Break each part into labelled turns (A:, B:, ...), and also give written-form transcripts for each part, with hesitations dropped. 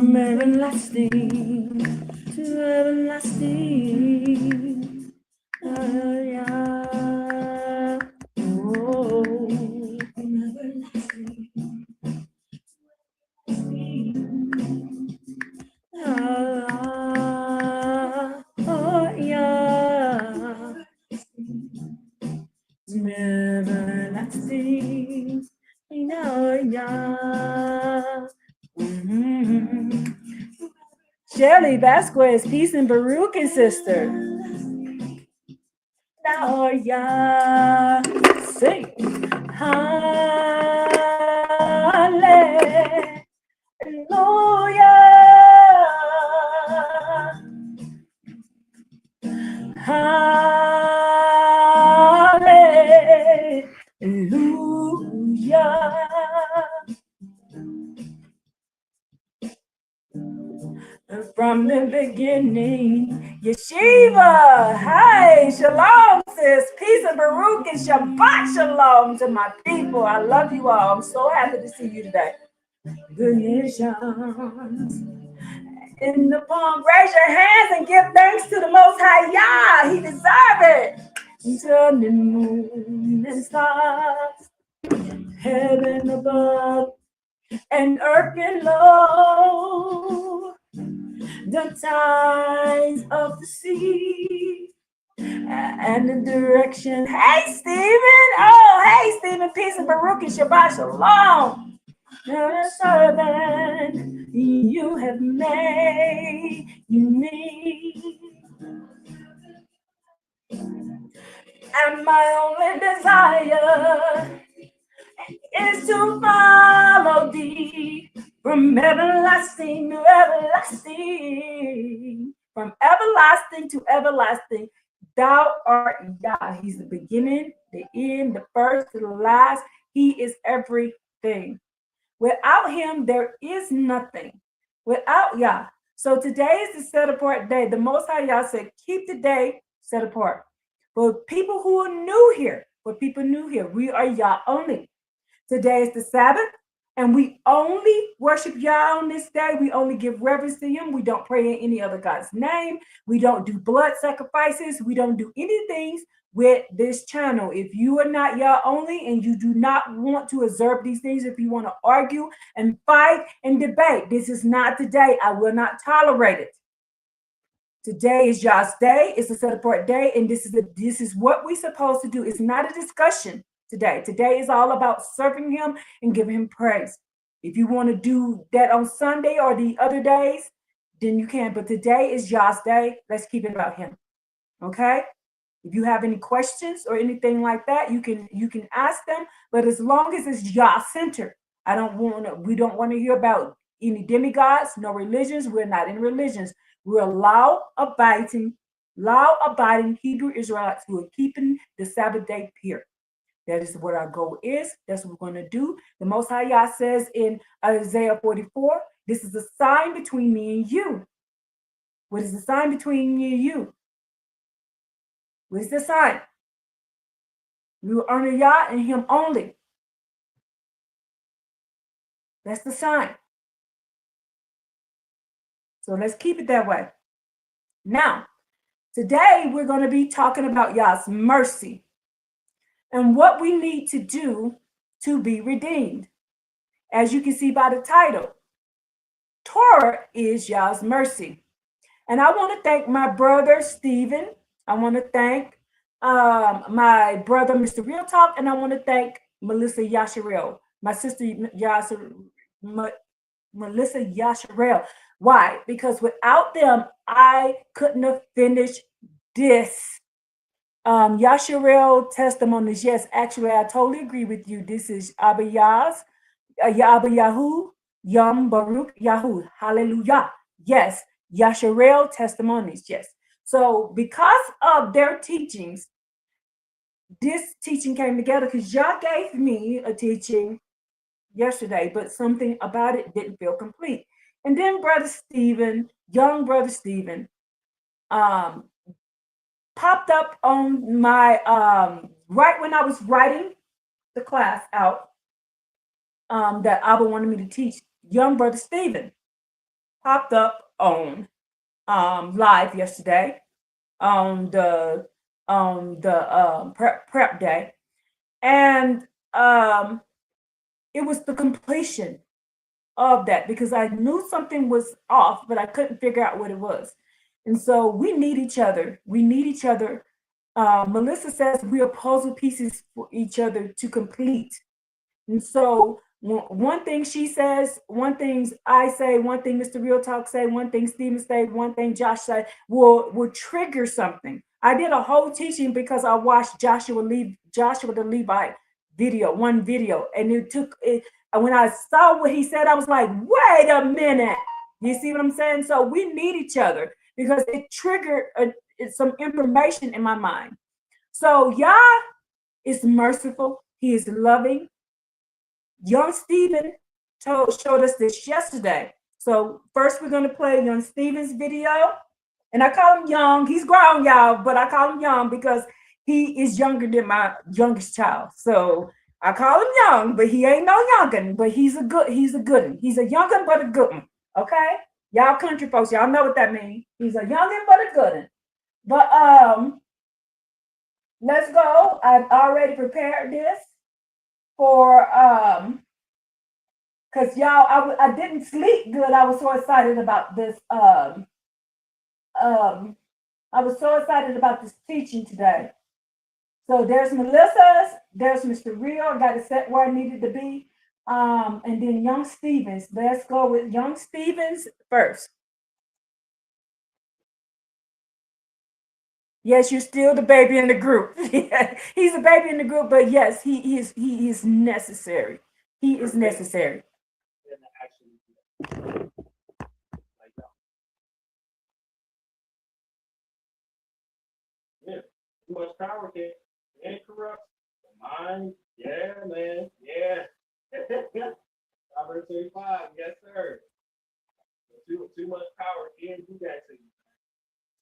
A: from everlasting to everlasting. Yeah. Oh, from everlasting. Oh, yeah. From everlasting. Yeah. Mhm. Shelly Vasquez, peace and Baruch and sister. Now, yeah, sing. Hallelujah. Hallelujah. From the beginning, Yeshiva. Hi, shalom, sis. Peace and Baruch and Shabbat shalom to my people. I love you all. I'm so happy to see you today. The nations in the palm. Raise your hands and give thanks to the Most High Yah. He deserves it. Sun and moon and stars, heaven above and earth below, the tides of the sea and the direction. Hey, Stephen. Oh, hey, Stephen. Peace and Baruch and Shabbat shalom. The servant you have made me. And my only desire is to follow thee from everlasting to everlasting. From everlasting to everlasting, thou art Yah. He's the beginning, the end, the first to the last. He is everything. Without him, there is nothing. Without Yah. So today is the set apart day. The Most High Yah said, keep the day set apart. For people who are new here, we are Yah only. Today is the Sabbath, and we only worship Yah on this day. We only give reverence to him. We don't pray in any other God's name. We don't do blood sacrifices. We don't do anything with this channel. If you are not Yah only and you do not want to observe these things, if you want to argue and fight and debate, this is not the day. I will not tolerate it. Today is Yah's day. It's a set apart day, and this is what we're supposed to do. It's not a discussion today. Today is all about serving him and giving him praise. If you want to do that on Sunday or the other days, then you can. But today is Yah's day. Let's keep it about him. Okay? If you have any questions or anything like that, you can ask them. But as long as it's Yah centered, we don't want to hear about any demigods, no religions. We're not in religions. We're law-abiding Hebrew Israelites who are keeping the Sabbath day pure. That is what our goal is. That's what we're going to do. The Most High Yah says in Isaiah 44, this is a sign between me and you. What is the sign between me and you? What is the sign? We will honor Yah and him only. That's the sign. So let's keep it that way. Now, today we're going to be talking about Yah's mercy and what we need to do to be redeemed. As you can see by the title, Torah is Yah's mercy. And I want to thank my brother, Stephen. I want to thank my brother, Mr. Real Talk. And I want to thank Melissa Yasharel, my sister, Melissa Yasharel. Why? Because without them, I couldn't have finished this. Yasharel testimonies. Yes, actually, I totally agree with you. This is Abba Yahs, Abba Yahu, Yom Baruch Yahu. Hallelujah. Yes, Yasharel testimonies. Yes. So because of their teachings, this teaching came together because Yah gave me a teaching yesterday, but something about it didn't feel complete. And then Brother Stephen, young Brother Stephen, popped up on my right when I was writing the class out that Abba wanted me to teach. Young Brother Stephen popped up on live yesterday on the prep day, and it was the completion of that because I knew something was off, but I couldn't figure out what it was. And so we need each other. We need each other. Melissa says we are puzzle pieces for each other to complete. And so one thing she says, one thing I say, one thing Mr. Real Talk say, one thing Steven say, one thing Josh say will trigger something. I did a whole teaching because I watched Joshua the Levite one video, and it took it. And when I saw what he said, I was like, wait a minute. You see what I'm saying? So we need each other because it triggered some information in my mind. So Yah is merciful. He is loving. Young Steven showed us this yesterday. So first we're going to play Young Steven's video. And I call him young. He's grown, y'all, but I call him young because he is younger than my youngest child. So I call him young, but he ain't no youngin', but he's a good one. He's a youngin' but a good one. Okay? Y'all country folks, y'all know what that means. He's a youngin' but a good one. But let's go. I've already prepared this for because y'all, I didn't sleep good. I was so excited about this. I was so excited about this teaching today. So there's Melissa's, there's Mr. Real. I got it set where I needed to be. And then Young Stevens. Let's go with Young Stevens first. Yes, you're still the baby in the group. He's a baby in the group, but yes, he is necessary. He is necessary.
B: Yeah, too much power can corrupt the mind. Yeah, man. Yeah. Proverbs 35, yes, sir. Too much power can do that to you.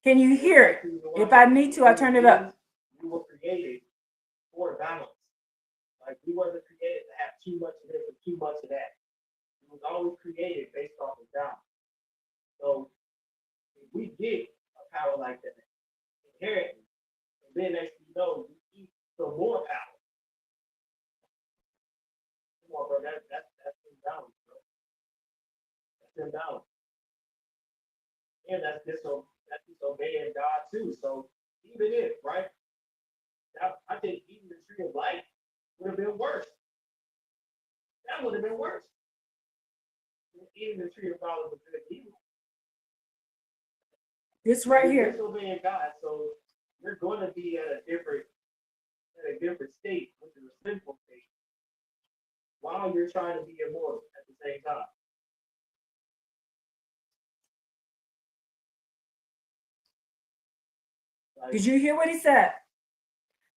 A: Can you hear it? If I need to, I turn it up.
B: We were created for balance. Like we wasn't created to have too much of this or too much of that. It was always created based off of balance. So if we get a power like that inherently, and then next thing you know, you eat some more power. Come on, bro. That's imbalance, bro. That's imbalance. And that's disobeying God too. So even if, right? I think eating the tree of life would have been worse. That would have been worse. Eating the tree of knowledge of good and evil.
A: This right here.
B: Disobeying God, so you're going to be at a different state, which is a sinful state, while you're trying to be immortal at the same time.
A: Did you hear what he said?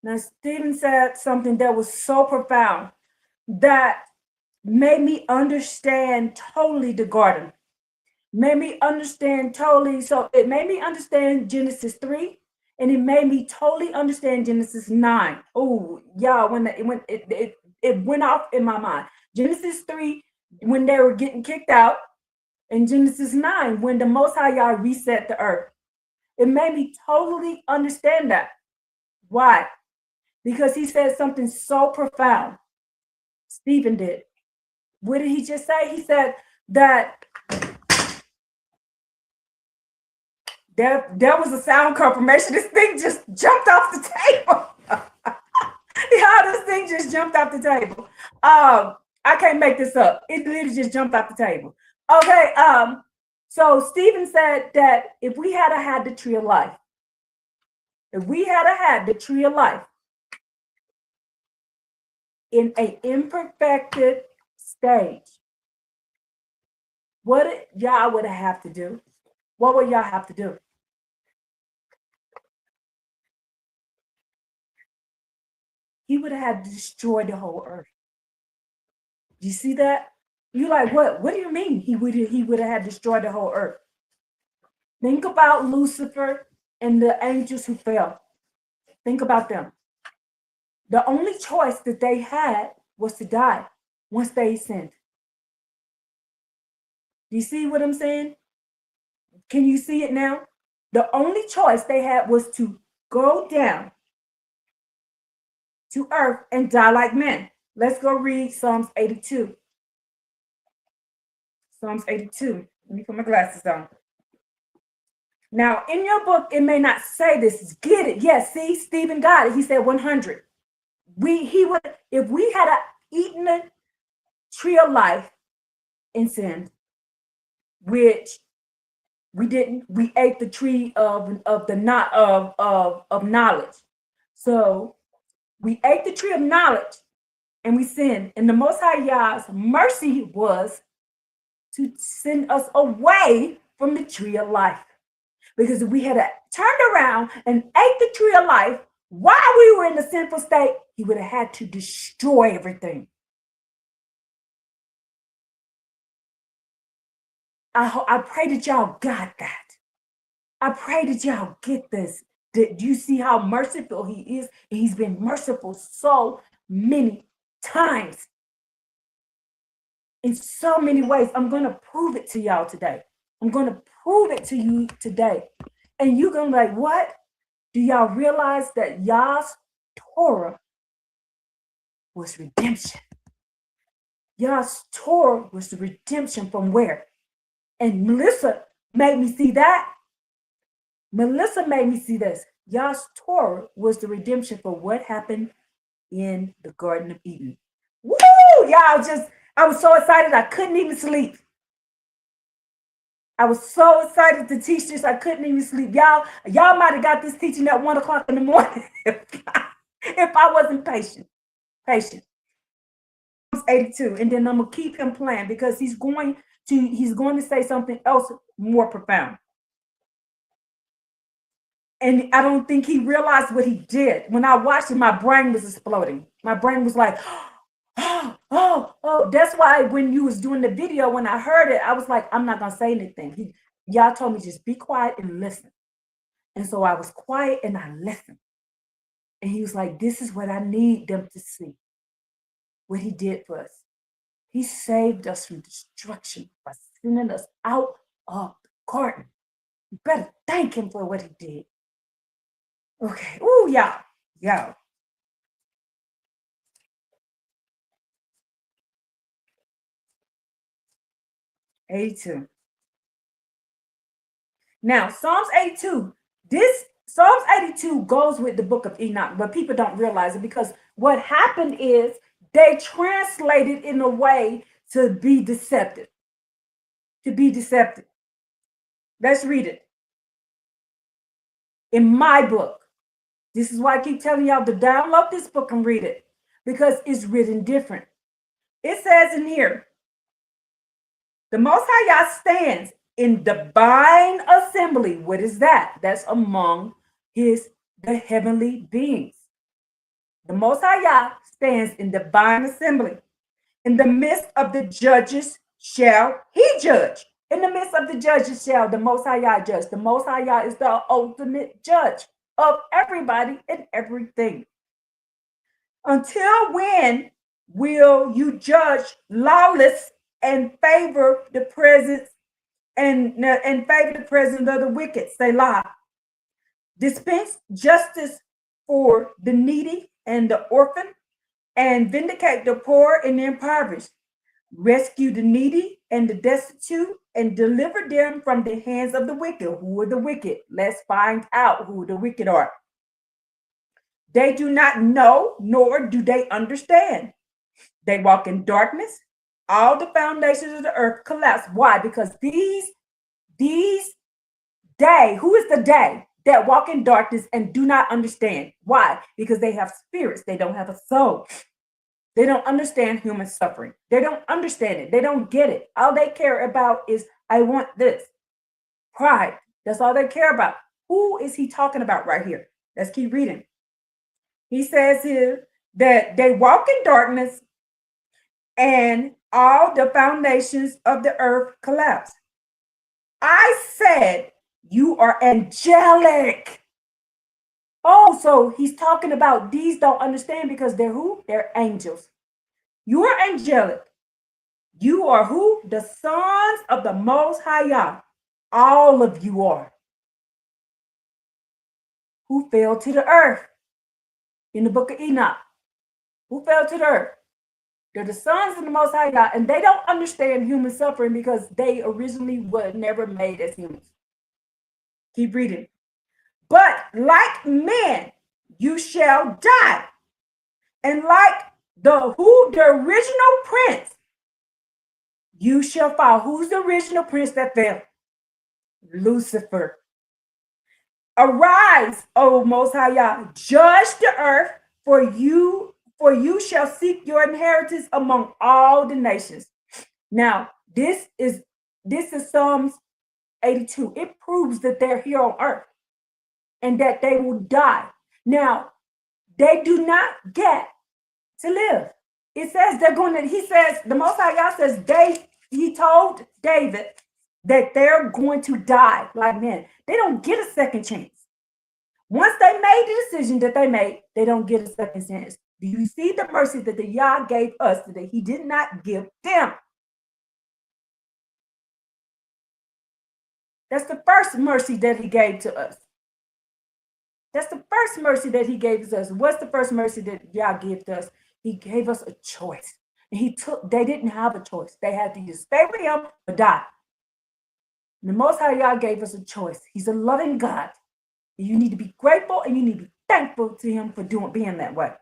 A: Now, Stephen said something that was so profound that made me understand totally the garden. Made me understand totally. So it made me understand Genesis 3, and it made me totally understand Genesis 9. Oh, y'all, when it went off in my mind. Genesis 3, when they were getting kicked out, and Genesis 9, when the Most High Yah reset the earth. It made me totally understand that. Why? Because he said something so profound. Stephen did. What did he just say? He said that there was a sound confirmation. This thing just jumped off the table. Yeah, this thing just jumped off the table. I can't make this up. It literally just jumped off the table. Okay. So Stephen said that if we had had the tree of life, the tree of life in an imperfected stage, what y'all would have to do? What would y'all have to do? He would have had to destroy the whole earth. Do you see that? You're like, what? What do you mean he would have had destroyed the whole earth? Think about Lucifer and the angels who fell. Think about them. The only choice that they had was to die once they sinned. Do you see what I'm saying? Can you see it now? The only choice they had was to go down to earth and die like men. Let's go read Psalms 82. Psalms 82. Let me put my glasses on. Now, in your book, it may not say this. Get it? Yes. See, Stephen got it. He said 100. If we had eaten the tree of life and sinned, which we didn't. We ate the tree of the not of knowledge. So we ate the tree of knowledge and we sinned. And the Most High Yah's mercy was to send us away from the tree of life. Because if we had turned around and ate the tree of life while we were in the sinful state, he would have had to destroy everything. I pray that y'all got that. I pray that y'all get this. Do you see how merciful he is? And he's been merciful so many times. In so many ways. I'm going to prove it to y'all today. I'm going to prove it to you today. And you're going to be like, what? Do y'all realize that Yah's Torah was redemption? Yah's Torah was the redemption from where? And Melissa made me see that. Melissa made me see this. Yah's Torah was the redemption for what happened in the Garden of Eden. Woo! Y'all I was so excited I couldn't even sleep. I was so excited to teach this, I couldn't even sleep. Y'all might have got this teaching at 1 o'clock in the morning if I wasn't patient. 82, and then I'm gonna keep him playing because he's going to say something else more profound. And I don't think he realized what he did. When I watched it, my brain was exploding. My brain was like, oh. That's why when you was doing the video, when I heard it, I was like, I'm not gonna say anything. Y'all told me just be quiet and listen. And so I was quiet and I listened. And he was like, this is what I need them to see. What he did for us. He saved us from destruction by sending us out of the garden. You better thank him for what he did. Okay. Ooh, y'all. $82. Now, Psalms 82. Psalms 82 goes with the book of Enoch, but people don't realize it because what happened is they translated in a way to be deceptive. Let's read it. In my book. This is why I keep telling y'all to download this book and read it because it's written different. It says in here, the Most High Yah stands in divine assembly. What is that? That's among the heavenly beings. The Most High Yah stands in divine assembly. In the midst of the judges shall he judge. In the midst of the judges shall the Most High Yah judge. The Most High Yah is the ultimate judge of everybody and everything. Until when will you judge lawless and favor the presence and favor the presence of the wicked? Selah. Dispense justice for the needy and the orphan, and vindicate the poor and the impoverished. Rescue the needy and the destitute, and deliver them from the hands of the wicked. Who are the wicked? Let's find out who the wicked are. They do not know, nor do they understand. They walk in darkness. All the foundations of the earth collapse. Why? Because these who is the day that walk in darkness and do not understand? Why? Because they have spirits. They don't have a soul. They don't understand human suffering. They don't understand it. They don't get it. All they care about is, I want this. Pride. That's all they care about. Who is he talking about right here? Let's keep reading. He says here that they walk in darkness and all the foundations of the earth collapse. I said, you are angelic. Oh, so he's talking about these don't understand because they're who? They're angels. You are angelic. You are who? The sons of the Most High Yah. All of you are. Who fell to the earth in the book of Enoch? Who fell to the earth? They're the sons of the Most High God, and they don't understand human suffering because they originally were never made as humans. Keep reading. But like men, you shall die. And like the original prince, you shall fall. Who's the original prince that fell? Lucifer. Arise, O Most High Yah, judge the earth, for you shall seek your inheritance among all the nations. Now, this is Psalms 82. It proves that they're here on earth and that they will die. Now, they do not get to live. It says they're going to, he says, the Most High God says he told David that they're going to die like men. They don't get a second chance. Once they made the decision that they made, they don't get a second chance. Do you see the mercy that the Yah gave us that he did not give them? That's the first mercy that he gave to us. That's the first mercy that he gave us. What's the first mercy that Yah gave to us? He gave us a choice. And they didn't have a choice. They had to either stay with him or die. And the Most High Yah gave us a choice. He's a loving God. And you need to be grateful and you need to be thankful to him for being that way.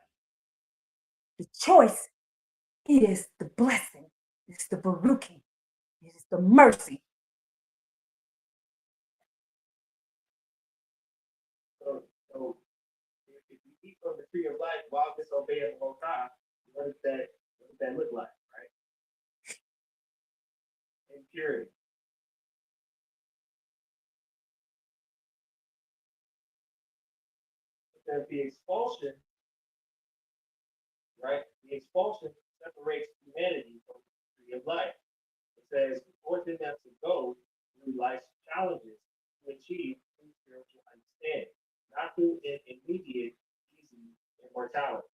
A: The choice is the blessing. It's the baruching. It is the mercy.
B: So if you eat from the tree of life while disobeying the Most High, what does that look like, right? Impurity. Because the expulsion, right? The expulsion separates humanity from the tree of life. It says, forcing them to go through life's challenges to achieve true spiritual understanding, not through an immediate, easy immortality.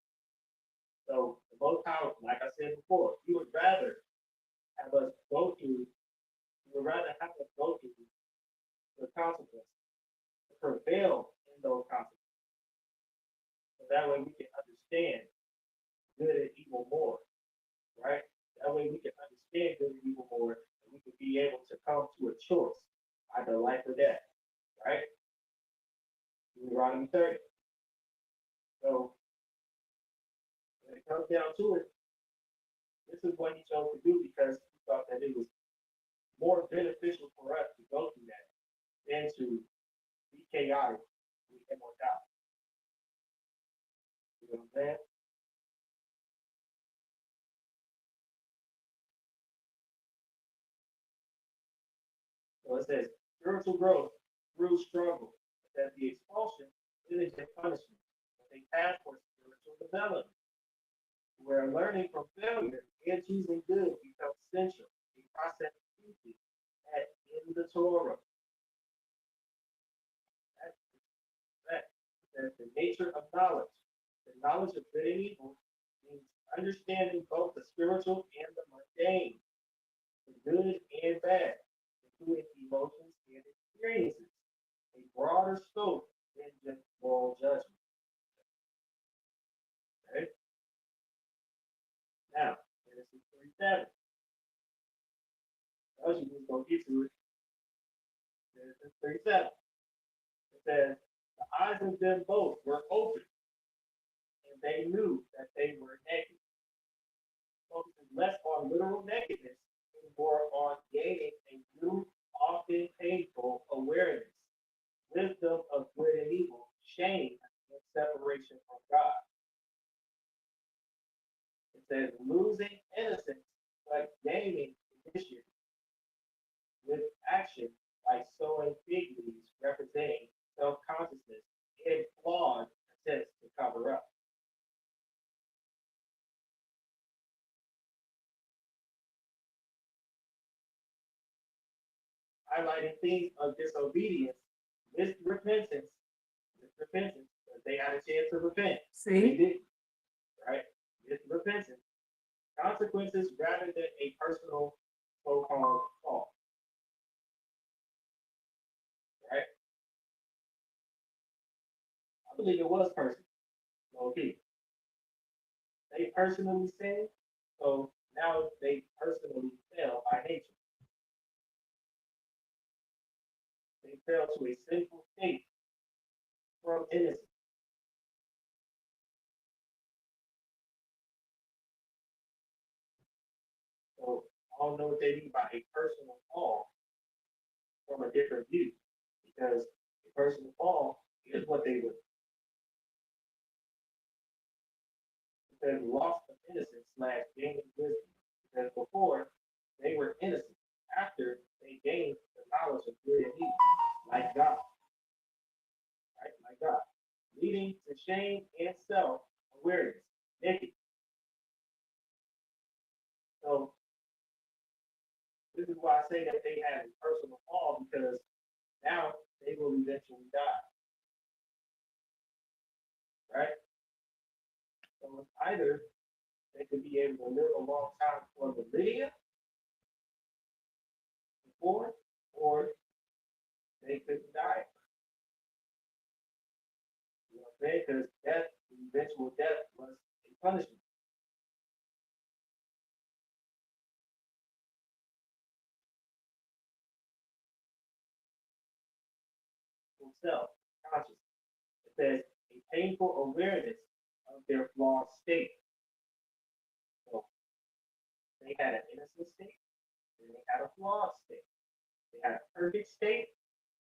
B: So the most powerful, like I said before, you would rather have us go through, you would rather have us go through the consequences, to prevail in those consequences. So that way we can understand good and evil more, right? That way we can understand good and evil more, and we can be able to come to a choice, either life or death, right? Deuteronomy 30. So when it comes down to it, this is what he chose to do because he thought that it was more beneficial for us to go through that than to be chaotic with immortality. You know what I'm saying? So it says spiritual growth through struggle. That the expulsion isn't a punishment, but a path for spiritual development, where learning from failure and choosing good becomes essential, a process teaching at in the Torah. That's that's the nature of knowledge. The knowledge of good and evil means understanding both the spiritual and the mundane, the good and bad, including emotions and experiences, a broader scope than just moral judgment. Okay? Now, Genesis 37. I was just going to get to it. Genesis 37. It says, the eyes of them both were open, and they knew that they were naked. Focusing less on literal nakedness and more on gaining a new, often painful awareness, wisdom of good and evil, shame and separation from God. It says, losing innocence but gaining initiative with action like sowing fig leaves representing self-consciousness and flawed attempts to cover up. Highlighting themes of disobedience, this repentance, because they had a chance to repent. They
A: See?
B: didn't, right? This repentance, consequences rather than a personal so-called fault. believe it was personal. Okay. They personally sinned, so now they personally fell by nature. They fell to a sinful state from innocence. So I don't know what they mean by a personal fall from a different view, because a personal fall is what they would because loss of innocence slash gain of wisdom. Because before they were innocent, after they gained the knowledge of good and evil, like God, right? Like God, leading to shame and self awareness, naked. So this is why I say that they had a personal fall, because now they will eventually die, right? So it's either they could be able to live a long time for millennia before, or they couldn't die. You know what I'm saying? Because death, eventual death was a punishment. Self, consciousness. It says a painful awareness of their flawed state. So they had an innocent state, and they had a flawed state. They had a perfect state,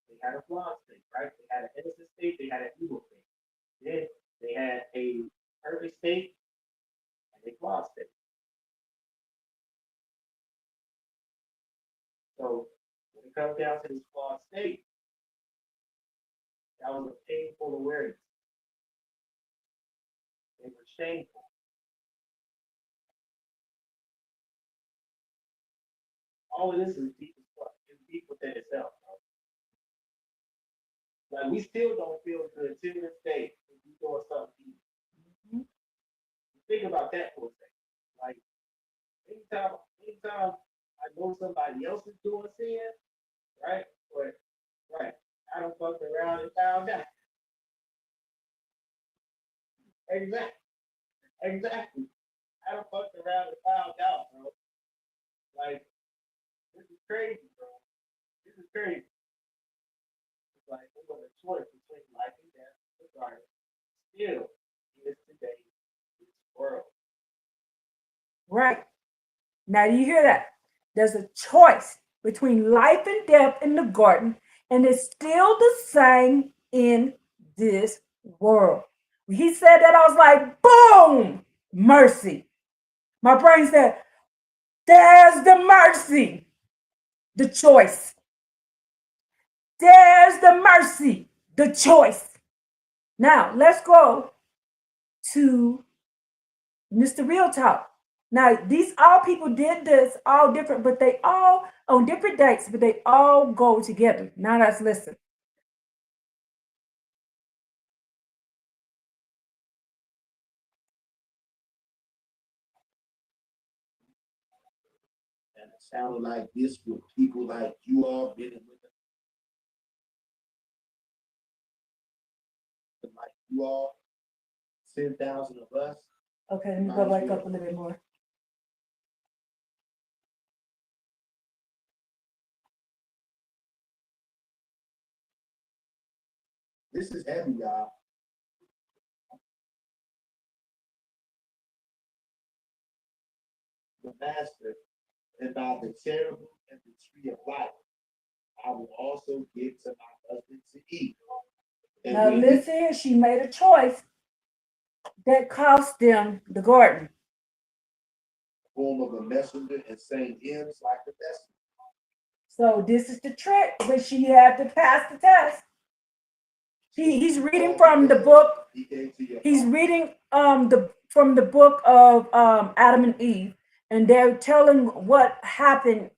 B: they had a flawed state, right? They had an innocent state, they had an evil state. Then they had a perfect state and a flawed state. So when it comes down to this flawed state, that was a painful awareness. They were shameful. All of this is deep as fuck. It's deep within itself, bro. Like we still don't feel good to this day if we doing something evil.
A: Mhm.
B: Think about that for a second. Like anytime I know somebody else is doing sin, right? But right, I don't fuck around and found out. Exactly, exactly. I don't fuck around and found out, bro. Like this is crazy, bro. This is crazy. It's like we got a choice between life and death, regardless. Still, is today this world.
A: Right. Now, do you hear that? There's a choice between life and death in the garden, and it's still the same in this world. When he said that, I was like, boom, mercy. My brain said, there's the mercy, the choice. There's the mercy, the choice. Now, let's go to Mr. Real Talk. Now, these all people did this all different, but they all on different dates, but they all go together. Now let's listen.
C: And it sounded like this with people like you all been with them, like you all, 10,000 of us.
A: Okay, let me go back up a little bit more.
C: This is heavy, y'all. The master, and by the cherubim and the tree of life, I will also give to my husband to eat. And
A: Now
C: when
A: listen, she made a choice that cost them the garden.
C: form of a messenger and sang hymns like the messenger.
A: So this is the trick, but she had to pass the test. He's reading from the book.
C: He gave to your
A: He's reading the from the book of Adam and Eve, and they're telling what happened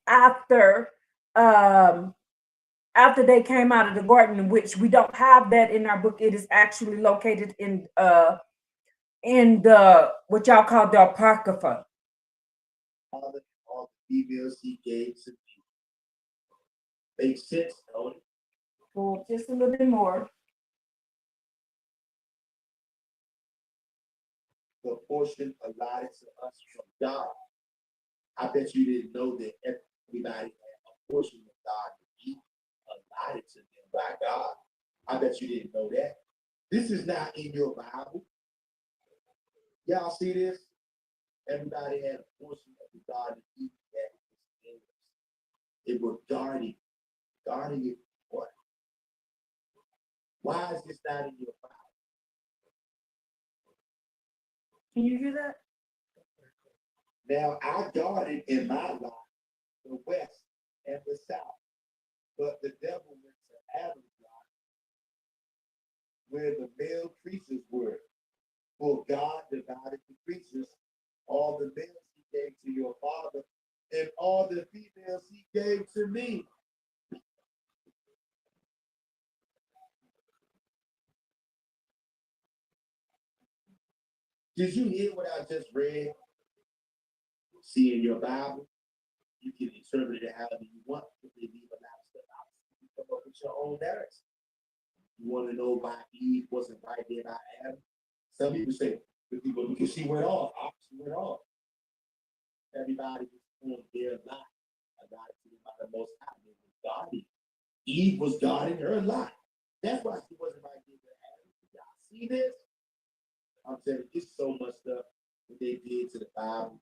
A: um after they came out of the garden, which we don't have that in our book. It is actually located in the what y'all call the Apocrypha.
C: father and all the females he gave to me. Makes sense, don't it?
A: Go just a little bit more.
C: the portion allotted to us from God. I bet you didn't know that everybody had a portion of God to eat allotted to them by God. I bet you didn't know that. This is not in your Bible. Y'all see this? Everybody had a portion of the God to eat that was theirs. It was guarding it. What? Why is this not in your Bible?
A: Can you hear that?
C: Now I guarded in my life the west and the south, but the devil went to Adam's life where the male creatures were. For God divided the creatures, all the males he gave to your father, and all the females he gave to me. Did you hear what I just read? See in your Bible, you can interpret it however you want, but they leave a lot of stuff out. You come up with your own narrative. You want to know why Eve wasn't right there by Adam? Some people say, because she went off. She went off. Everybody was on their life. Allotted to them by the Most High. They was guarding. Eve was guarding her life. That's why she wasn't right there with Adam. Y'all see this? I'm telling you, it's so much stuff that they did to the Bible.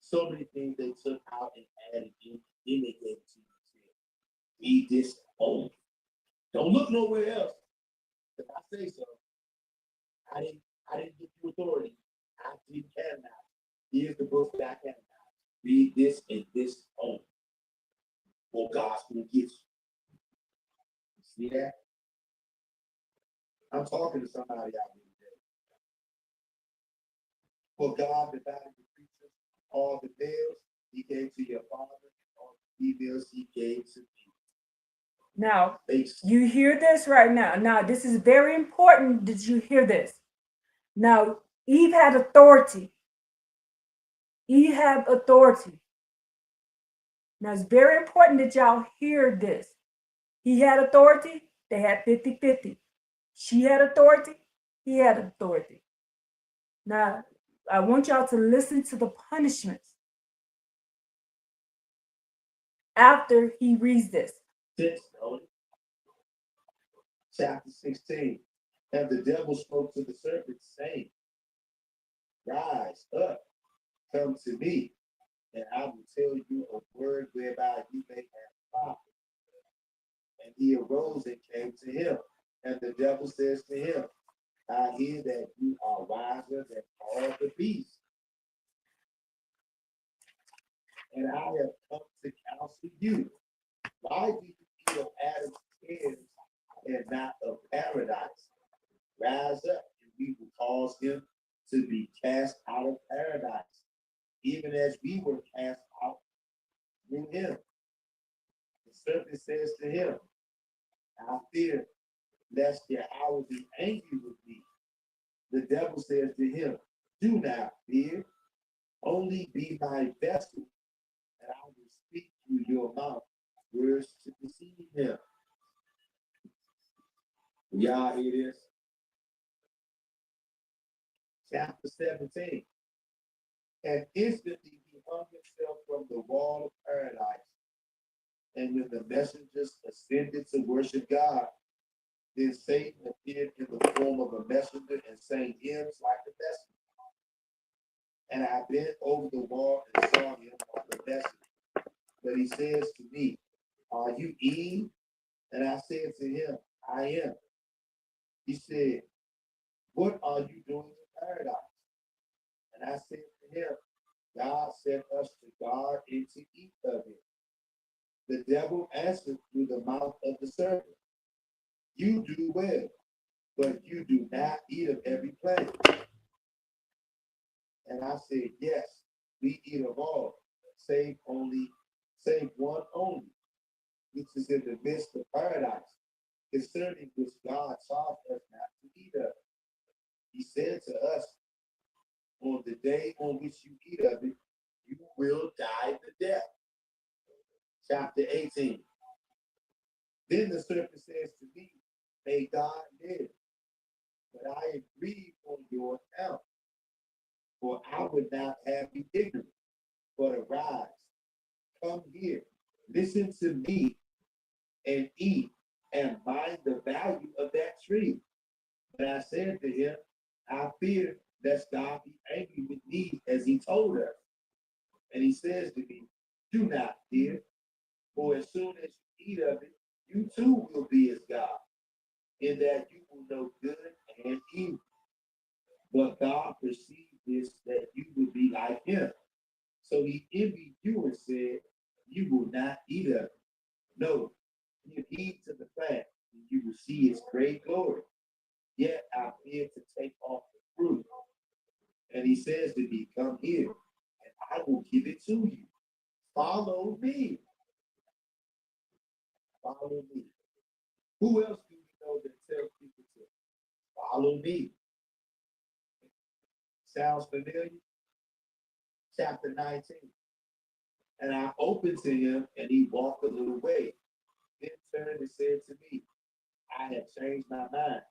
C: So many things they took out and added in. Then they gave it to you and said, read this only. Don't look nowhere else. If I say so, I didn't give you authority. I didn't canonize. Here's the book that I canonize. Read this and this only. Or God's gonna get you. See that? I'm talking to somebody out there today. For God divided the creatures, all the males he gave to your father, and all the females he gave to me.
A: Now, you hear this right now. Now, this is very important that you hear this. Now, Eve had authority. Eve had authority. Now, it's very important that y'all hear this. He had authority. They had 50-50. She had authority. He had authority. Now, I want y'all to listen to the punishments after he reads this.
C: Chapter 16. And the devil spoke to the serpent, saying, rise up, come to me, and I will tell you a word whereby you may have profit. And he arose and came to him. And the devil says to him, I hear that you are wiser than all the beasts. And I have come to counsel you. Why do you eat of Adam's pears and not of paradise? Rise up, and we will cause him to be cast out of paradise, even as we were cast out through him. The serpent says to him, I fear lest Yahweh be angry with me. The devil says to him, do not fear, only be my vessel, and I will speak through your mouth words to deceive him. Y'all hear this? Chapter 17. And instantly he hung himself from the wall of paradise. And when the messengers ascended to worship God, then Satan appeared in the form of a messenger and sang hymns like the messenger. And I bent over the wall and saw him on the messenger. But he says to me, are you Eve? And I said to him, I am. He said, what are you doing in paradise? And I said to him, God sent us to guard and to eat of it. The devil answered through the mouth of the serpent, you do well, but you do not eat of every plant. And I said, yes, we eat of all, save one only, which is in the midst of paradise, concerning which God charged us not to eat of. He said to us, on the day on which you eat of it, you will die the death. Chapter 18. Then the serpent says to me, may God live, but I am grieved on your account. for I would not have you ignorant. But arise, come here, listen to me, and eat, and mind the value of that tree. But I said to him, I fear lest God be angry with me as he told us. And he says to me, do not fear, for as soon as you eat of it, you too will be as God, in that you will know good and evil. But God perceived this, that you would be like him. So he envied you and said, you will not eat of it. No, give heed to the plant, and you will see its great glory. Yet I fear to take off the fruit. And he says to me, come here, and I will give it to you. Follow me. Follow me. Who else do you know that tells people to follow me? Sounds familiar? Chapter 19. And I opened to him, and he walked a little way. Then turned and said to me, I have changed my mind,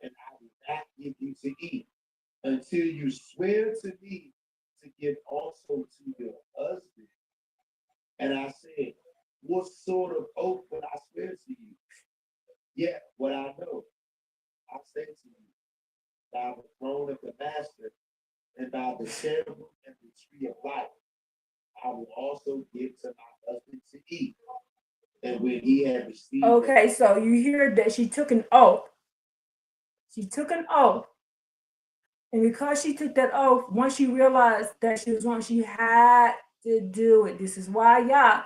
C: and I will not give you to eat until you swear to me to give also to your husband. And I said, what sort of oath would I swear to you? Yet what I know, I say to you, by the throne of the master and by the cherubim and the tree of life, I will also give to my husband to eat. And when he had received.
A: Okay, so you hear that she took an oath. She took an oath. And because she took that oath, once she realized that she was wrong, she had to do it. This is why Yah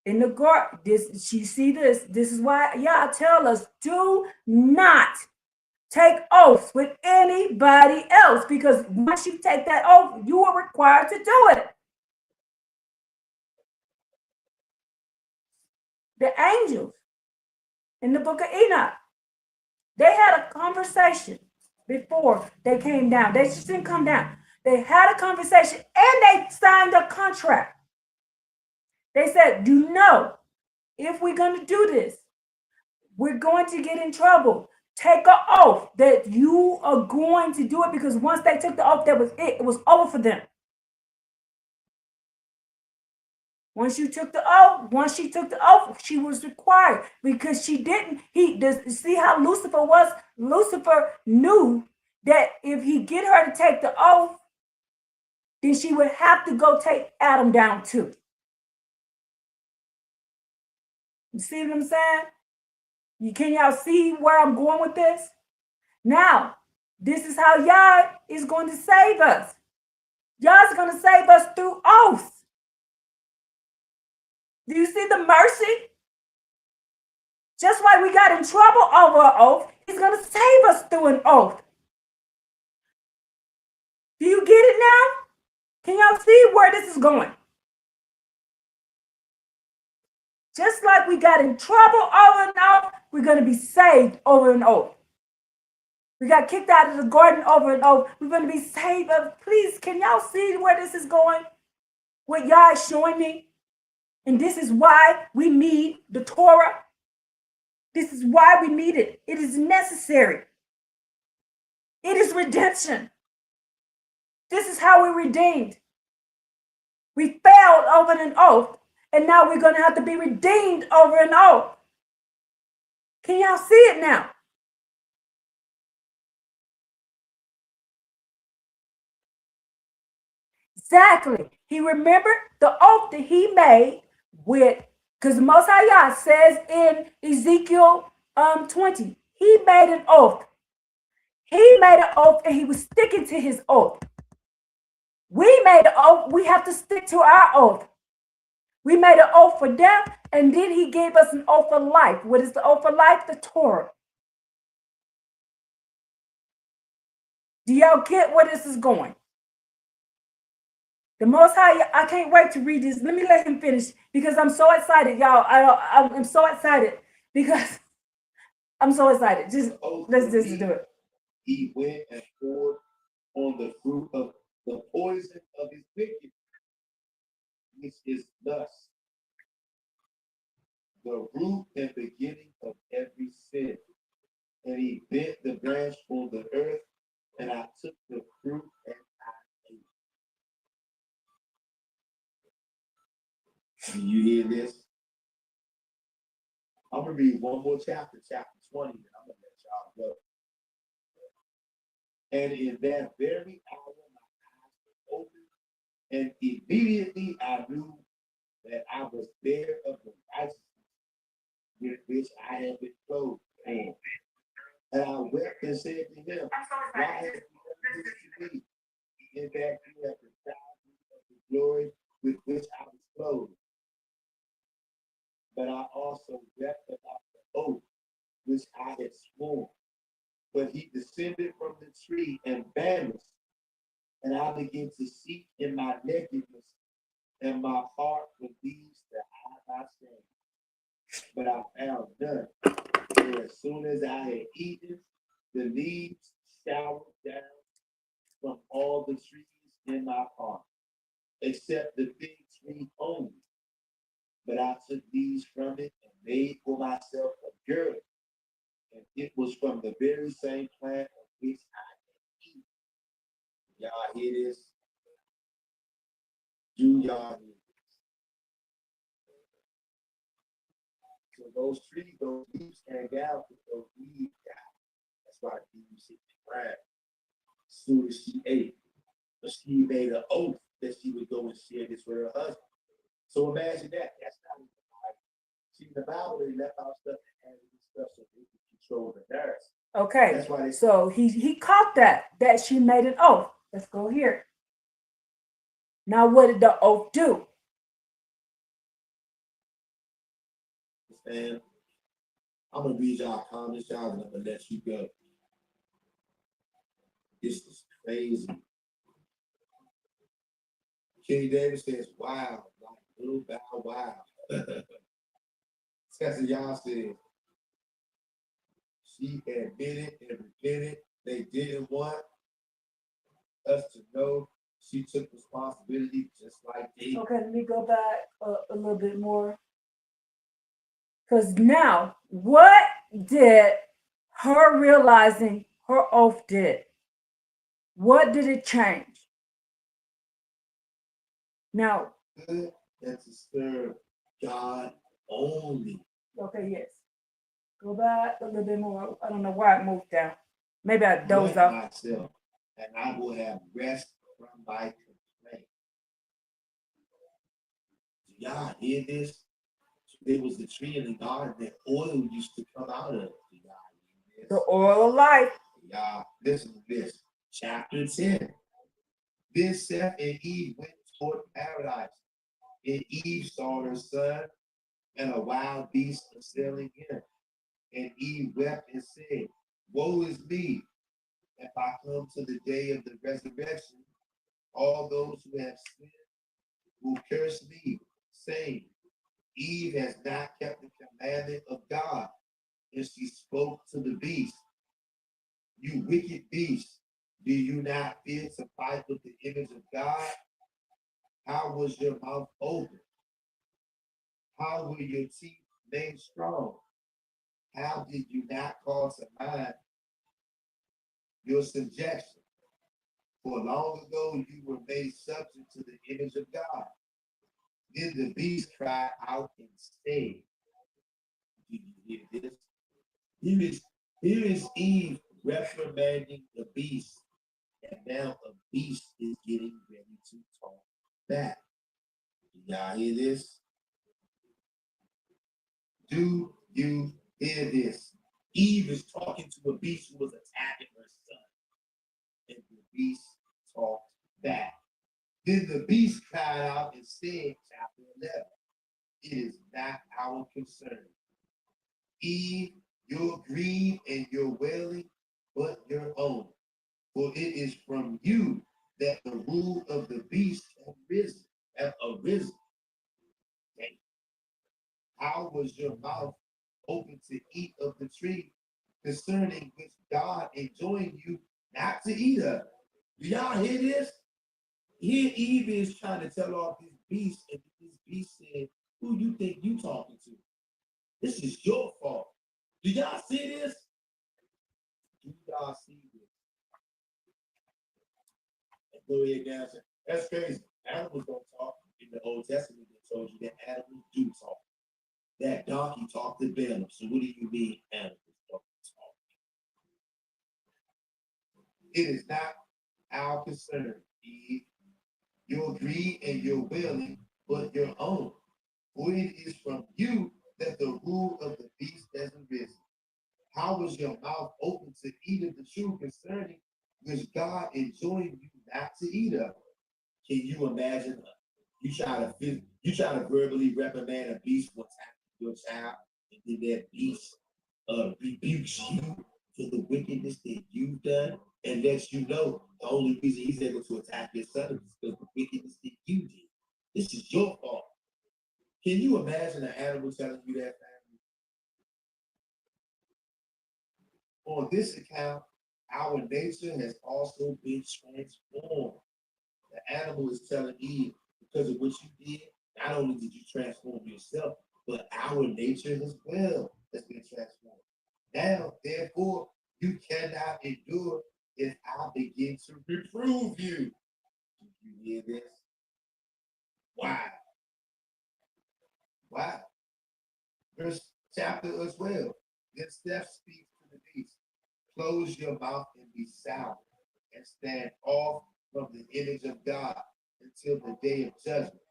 A: in the garden, she see this. This is why Yah tell us, do not take oaths with anybody else, because once you take that oath, you are required to do it. The angels in the book of Enoch, they had a conversation before they came down. They just didn't come down. They had a conversation and they signed a contract. They said, you know, if we're going to do this, we're going to get in trouble. Take an oath that you are going to do it, because once they took the oath, that was it. It was over for them. Once she took the oath, she was required, because she didn't. See how Lucifer was? Lucifer knew that if he get her to take the oath, then she would have to go take Adam down too. You see what I'm saying? Can y'all see where I'm going with this? Now, this is how Yah is going to save us. Yah is going to save us through oaths. Do you see the mercy? Just like we got in trouble over an oath, he's going to save us through an oath. Do you get it now? Can y'all see where this is going? Just like we got in trouble over an oath, we're going to be saved over an oath. We got kicked out of the garden over an oath. We're going to be saved. Please, can y'all see where this is going? What Yah is showing me? And this is why we need the Torah. This is why we need it. It is necessary. It is redemption. This is how we're redeemed. We failed over an oath, and now we're going to have to be redeemed over an oath. Can y'all see it now? Exactly. He remembered the oath that he made with, because the Most High Yah says in Ezekiel 20, he made an oath. He made an oath and he was sticking to his oath. We made an oath. We have to stick to our oath. We made an oath for death, and then he gave us an oath for life. What is the oath for life? The Torah. Do y'all get where this is going? The Most High, I can't wait to read this. Let me let him finish, because I'm so excited, y'all. I'm so excited because I'm so excited. Let's just do it.
C: He went and poured on the fruit of the poison of his wickedness, which is thus the root and beginning of every sin. And he bent the branch on the earth, and I took the fruit and I ate. Do you hear this? I'm gonna read one more chapter, chapter 20, and I'm gonna let y'all go. And in that very hour, my eyes were open, and immediately I knew that I was bare of the righteousness with which I had been clothed. And I wept and said to him, why have you done this to me? In fact, you have deprived me of the glory with which I was clothed. But I also wept about the oath which I had sworn. But he descended from the tree and vanished, and I began to seek in my nakedness, and my heart believes that I have shame. But I found none. For as soon as I had eaten, the leaves showered down from all the trees in my park, except the fig tree only. But I took these from it and made for myself a girdle, and it was from the very same plant of which I had eaten. Y'all hear this? Do y'all hear this? So those trees, those leaves hang out with those leaves die. That's why the leaves hit the ground. As soon as she ate, but she made an oath that she would go and share this with her husband. So imagine that. That's not even right. See, in the Bible, they left out stuff and added this stuff so they could control the narrative.
A: Okay.
C: That's why
A: so he caught that she made an oath. Let's go here. Now, what did the oath do?
C: And I'm gonna read y'all comments, y'all, and I'm gonna let you go. This is crazy. Kenny Davis says, wow, like little bow wow. Tessa Yahs says, she admitted and repented. They didn't want us to know she took responsibility just like David.
A: Okay, let me go back a little bit more. Because now, what did her realizing her oath did? What did it change? Now,
C: Good and to serve God only.
A: Okay, yes. Go back a little bit more. I don't know why it moved down. Maybe I dozed off.
C: Myself, and I will have rest from my complaint. Do y'all hear this? There was the tree in the garden that oil used to come out of. Do y'all hear this?
A: The oil of life.
C: Y'all, listen to this. Chapter 10. Then Seth and Eve went toward paradise, and Eve saw her son and a wild beast assailing him. And Eve wept and said, woe is me, if I come to the day of the resurrection, all those who have sinned will curse me, saying, Eve has not kept the commandment of God, and she spoke to the beast. You wicked beast, do you not fear to fight with the image of God? How was your mouth open? How were your teeth made strong? How did you not call to mind your subjection? For long ago you were made subject to the image of God. Then the beast cried out and said, did you hear this? Here is Eve reprimanding the beast, and now a beast is getting ready to talk back. Y'all hear this? Do you hear this? Eve is talking to a beast who was attacking her son, and the beast talked back. Then the beast cried out and said, chapter 11, it is not our concern. Eve, your grief and your wailing, but your own. For it is from you that the rule of the beast have arisen. How was your mouth open to eat of the tree concerning which God enjoined you not to eat of? Do y'all hear this? Here Eve is trying to tell off this beast, and this beast said, who you think you talking to? This is your fault. Do y'all see this? Do y'all see this? And go ahead, guys. That's crazy. Animals don't talk in the Old Testament. They told you that animals do talk. That donkey talked to Balaam. So what do you mean animals don't talk? It is not our concern, Eve, your greed and your wailing, but your own. For it is from you that the rule of the beast has arisen. How was your mouth open to eat of the truth concerning which God enjoined you not to eat of? Can you imagine? You try to verbally reprimand a beast one time your child, and then that beast rebukes you for the wickedness that you've done, and lets you know the only reason he's able to attack your son is because of the wickedness that you did. This is your fault. Can you imagine an animal telling you that, family? On this account, our nature has also been transformed. The animal is telling Eve, because of what you did, not only did you transform yourself, but our nature as well has been transformed. Now, therefore, you cannot endure if I begin to reprove you. Did you hear this? Wow. Wow. Verse chapter as well. Then Steph speaks to the beast. Close your mouth and be silent, and stand off from the image of God until the day of judgment.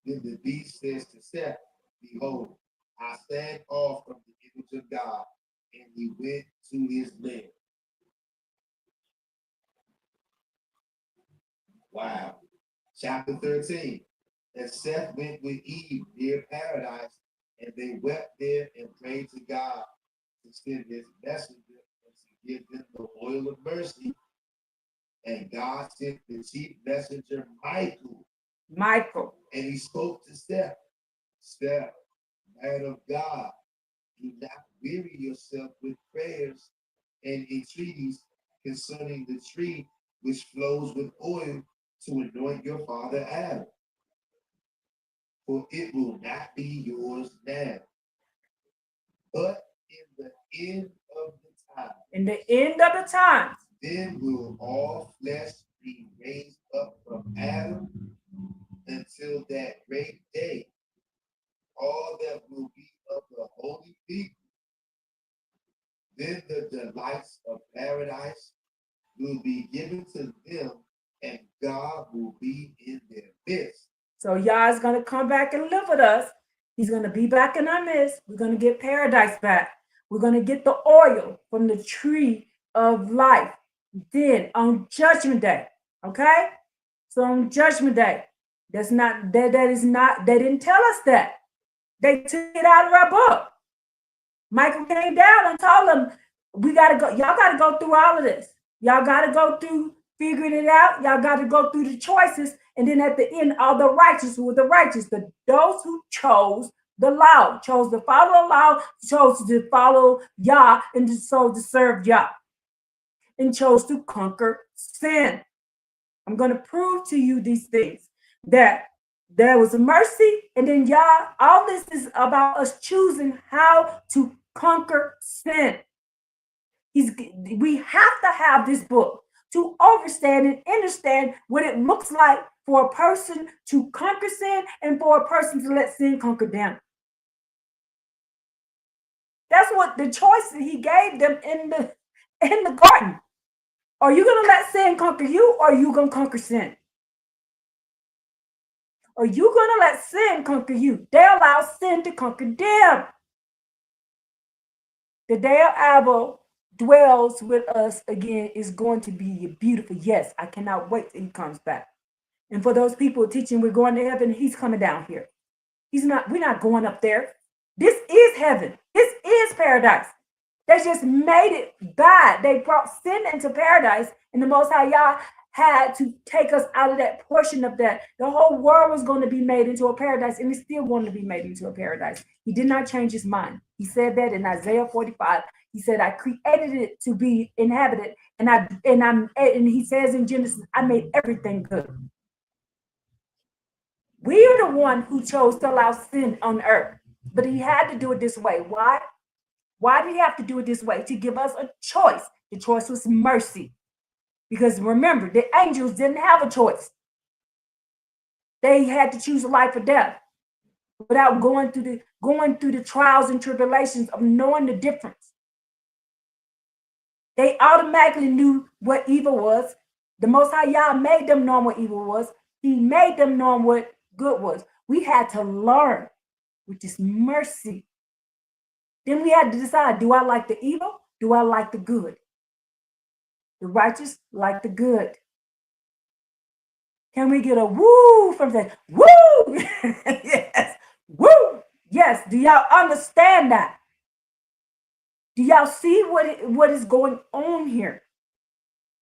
C: Then the beast says to Seth, behold, I stand off from the image of God. And he went to his lair. Wow. Chapter 13. And Seth went with Eve near paradise, and they wept there and prayed to God to send his messenger and to give them the oil of mercy. And God sent the chief messenger, Michael. And he spoke to Seth, man of God, do not weary yourself with prayers and entreaties concerning the tree which flows with oil to anoint your father Adam. For it will not be yours now, but in the end of the time.
A: In the end of the times.
C: Then will all flesh be raised up from Adam until that great day. All that will be of the holy people. Then the delights of paradise will be given to them, and God will be in their midst.
A: So Yah's going to come back and live with us. He's going to be back in our midst. We're going to get paradise back. We're going to get the oil from the tree of life. Then on Judgment Day, okay? So on Judgment Day, they didn't tell us that. They took it out of our book. Michael came down and told them, y'all got to go through all of this. Y'all got to go through figuring it out. Y'all got to go through the choices. And then at the end, all the righteous were the righteous. Those who chose the law, chose to follow the law, chose to follow Yah, and chose to serve Yah, and chose to conquer sin. I'm going to prove to you these things, that there was a mercy, and then Yah, all this is about us choosing how to conquer sin. We have to have this book to understand and understand what it looks like for a person to conquer sin and for a person to let sin conquer them. That's what the choice that he gave them in the garden. Are you going to let sin conquer you, or are you going to conquer sin? Are you going to let sin conquer you? They allow sin to conquer them. The day of Abel dwells with us again is going to be beautiful. Yes, I cannot wait till he comes back. And for those people teaching we're going to heaven, he's coming down here. We're not going up there. This is heaven. This is paradise. They just made it bad. They brought sin into paradise, and the Most High Yah had to take us out of that portion of that. The whole world was going to be made into a paradise, and it's still going to be made into a paradise. He did not change his mind. He said that in Isaiah 45. He said, I created it to be inhabited, and he says in Genesis, I made everything good. We are the one who chose to allow sin on earth, but he had to do it this way. Why? Why did he have to do it this way? To give us a choice. The choice was mercy. Because remember, the angels didn't have a choice. They had to choose life or death. without going through the trials and tribulations of knowing the difference. They automatically knew what evil was. The Most High Yah made them know what evil was. He made them know what good was. We had to learn, which is mercy. Then we had to decide, do I like the evil? Do I like the good? The righteous like the good. Can we get a woo from that? Woo! Yes. Woo! Yes. Do y'all understand that? Do y'all see what is going on here?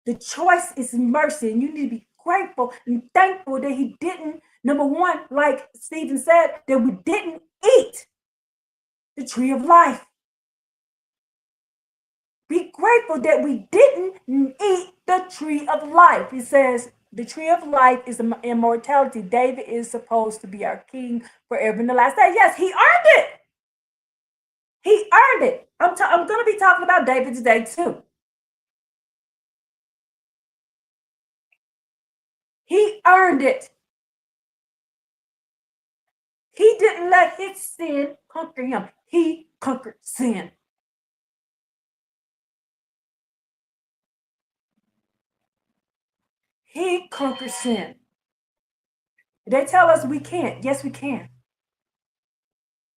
A: The choice is mercy, and you need to be grateful and thankful that he didn't, number one, like Stephen said, that we didn't eat the tree of life. Be grateful that we didn't eat the tree of life. He says the tree of life is immortality. David is supposed to be our king forever in the last day. Yes, he earned it. He earned it. I'm going to be talking about David today too. He earned it. He didn't let his sin conquer him. He conquered sin. He conquered sin. They tell us we can't. Yes, we can.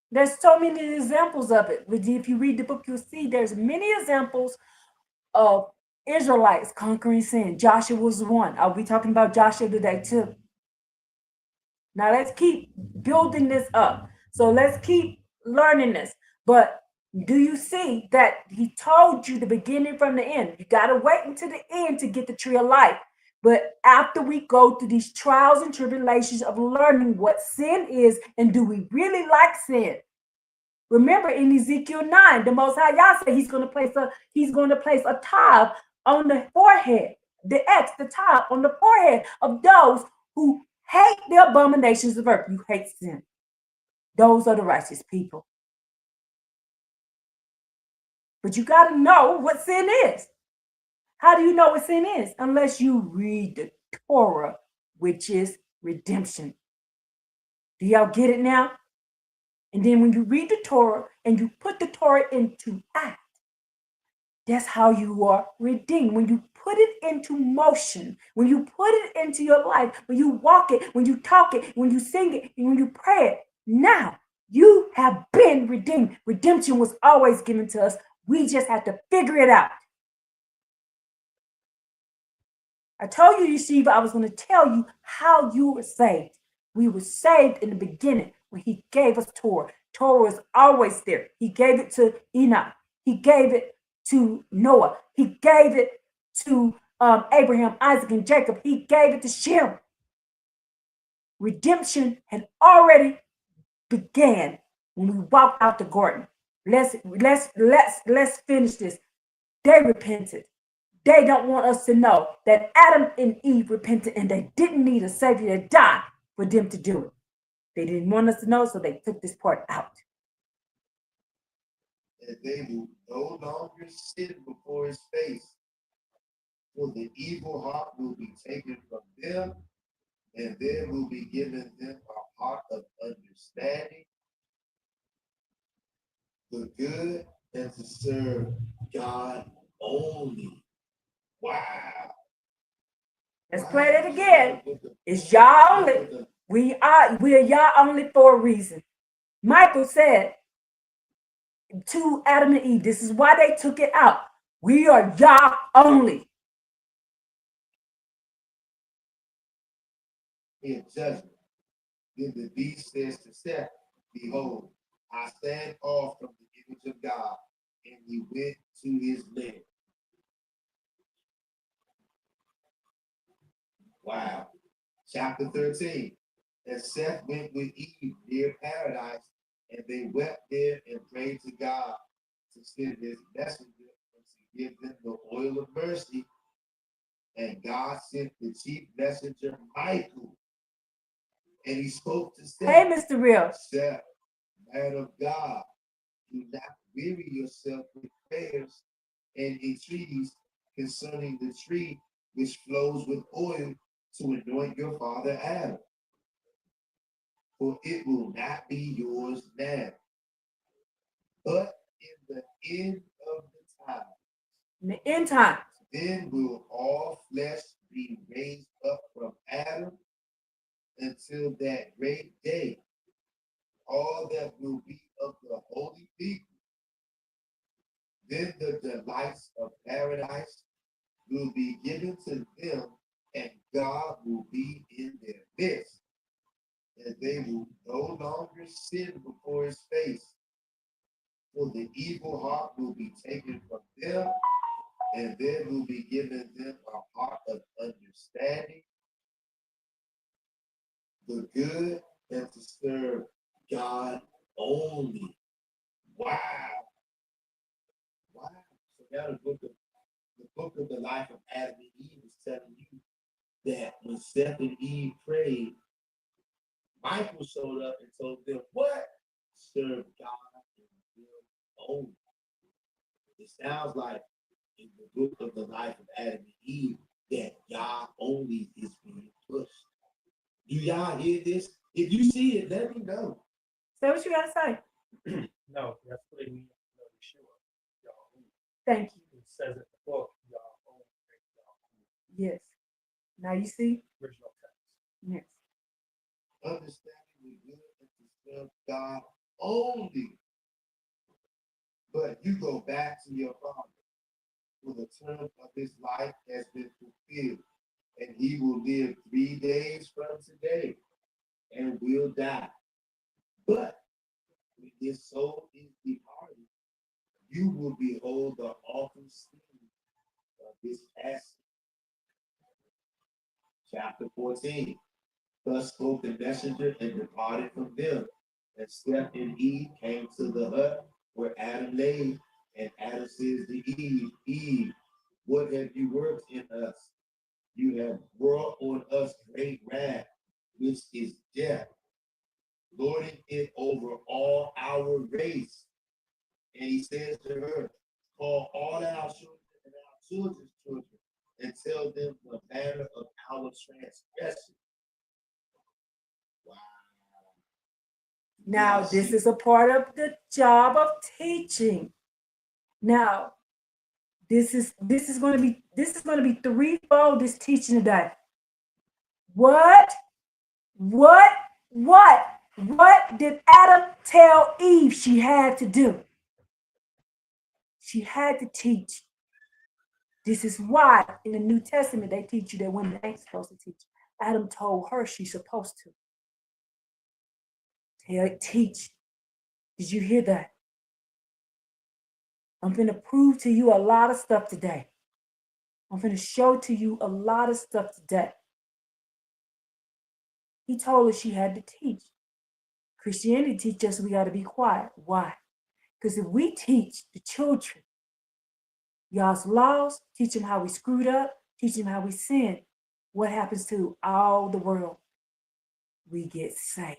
A: There's so many examples of it. If you read the book, you'll see there's many examples of Israelites conquering sin. Joshua was one. I'll be talking about Joshua today too. Now let's keep building this up. So let's keep learning this. But do you see that he told you the beginning from the end? You got to wait until the end to get the tree of life. But after we go through these trials and tribulations of learning what sin is and do we really like sin? Remember in Ezekiel 9, the Most High Yah said he's going to place a tile on the forehead, the X, the tile on the forehead of those who hate the abominations of earth. You hate sin. Those are the righteous people. But you got to know what sin is. How do you know what sin is? Unless you read the Torah, which is redemption. Do y'all get it now? And then when you read the Torah and you put the Torah into act, that's how you are redeemed. When you put it into motion, when you put it into your life, when you walk it, when you talk it, when you sing it, and when you pray it, now you have been redeemed. Redemption was always given to us. We just have to figure it out. I told you, Yeshiva, I was going to tell you how you were saved. We were saved in the beginning when he gave us Torah. Torah was always there. He gave it to Enoch. He gave it to Noah. He gave it to Abraham, Isaac, and Jacob. He gave it to Shem. Redemption had already began when we walked out the garden. Let's finish this. They repented. They don't want us to know that Adam and Eve repented and they didn't need a savior to die for them to do it. They didn't want us to know, so they took this part out.
C: And they will no longer sin before his face, for the evil heart will be taken from them, and there will be given them a heart of understanding, the good, and to serve God only. Wow.
A: Let's play that again. It's Yah only. We are Yah only for a reason. Michael said to Adam and Eve, this is why they took it out. We are Yah only.
C: In judgment, then the beast says to Seth, behold, I stand off from the image of God, and he went to his lair. Wow. Chapter 13. And Seth went with Eve near paradise, and they wept there and prayed to God to send his messenger and to give them the oil of mercy. And God sent the chief messenger Michael, and he spoke to Seth.
A: Hey, Mr. Real.
C: Seth, man of God, do not weary yourself with prayers and entreaties concerning the tree which flows with oil to anoint your father Adam. for it will not be yours now. But in the end of the time,
A: In the end times,
C: then will all flesh be raised up from Adam until that great day. All that will be of the holy people. Then the delights of paradise will be given to them, and God will be in their midst. And they will no longer sin before his face. For the evil heart will be taken from them, and there will be given them a heart of understanding, the good, and to serve God only. Wow. Wow. So now the book of the life of Adam and Eve is telling you that when Seth and Eve prayed, Michael showed up and told them what? Serve God and him only. It sounds like in the book of the life of Adam and Eve that God only is being pushed. Do y'all hear this? If you see it, let me know.
A: say what you gotta say.
B: No, that's what they mean. No, sure. Y'all.
A: Thank you.
B: It says in the book, y'all own
A: Yes. Now you see?
B: original text.
A: Yes.
C: Understanding the good and to serve God only. But you go back to your father, for the term of his life has been fulfilled, and he will live 3 days from today and will die. But when his soul is departed, you will behold the awful scene of his passing. Chapter 14. Thus spoke the messenger and departed from them. And Seth and Eve came to the hut where Adam lay. And Adam says to Eve, Eve, what have you worked in us? You have brought on us great wrath, which is death, lording it over all our race. And he says to her, call all our children and our children's children, and tell them the manner of our transgression. Wow.
A: Now, this is a part of the job of teaching. Now, this is going to be threefold this teaching today. What did Adam tell Eve she had to do? She had to teach. This is why in the New Testament they teach you that women ain't supposed to teach. Adam told her she's supposed to. Teach. Did you hear that? I'm going to prove to you a lot of stuff today. I'm going to show to you a lot of stuff today. He told her she had to teach. Christianity teaches us we got to be quiet. Why? Because if we teach the children Yah's laws, teach them how we screwed up, teach them how we sin, what happens to all the world? We get saved.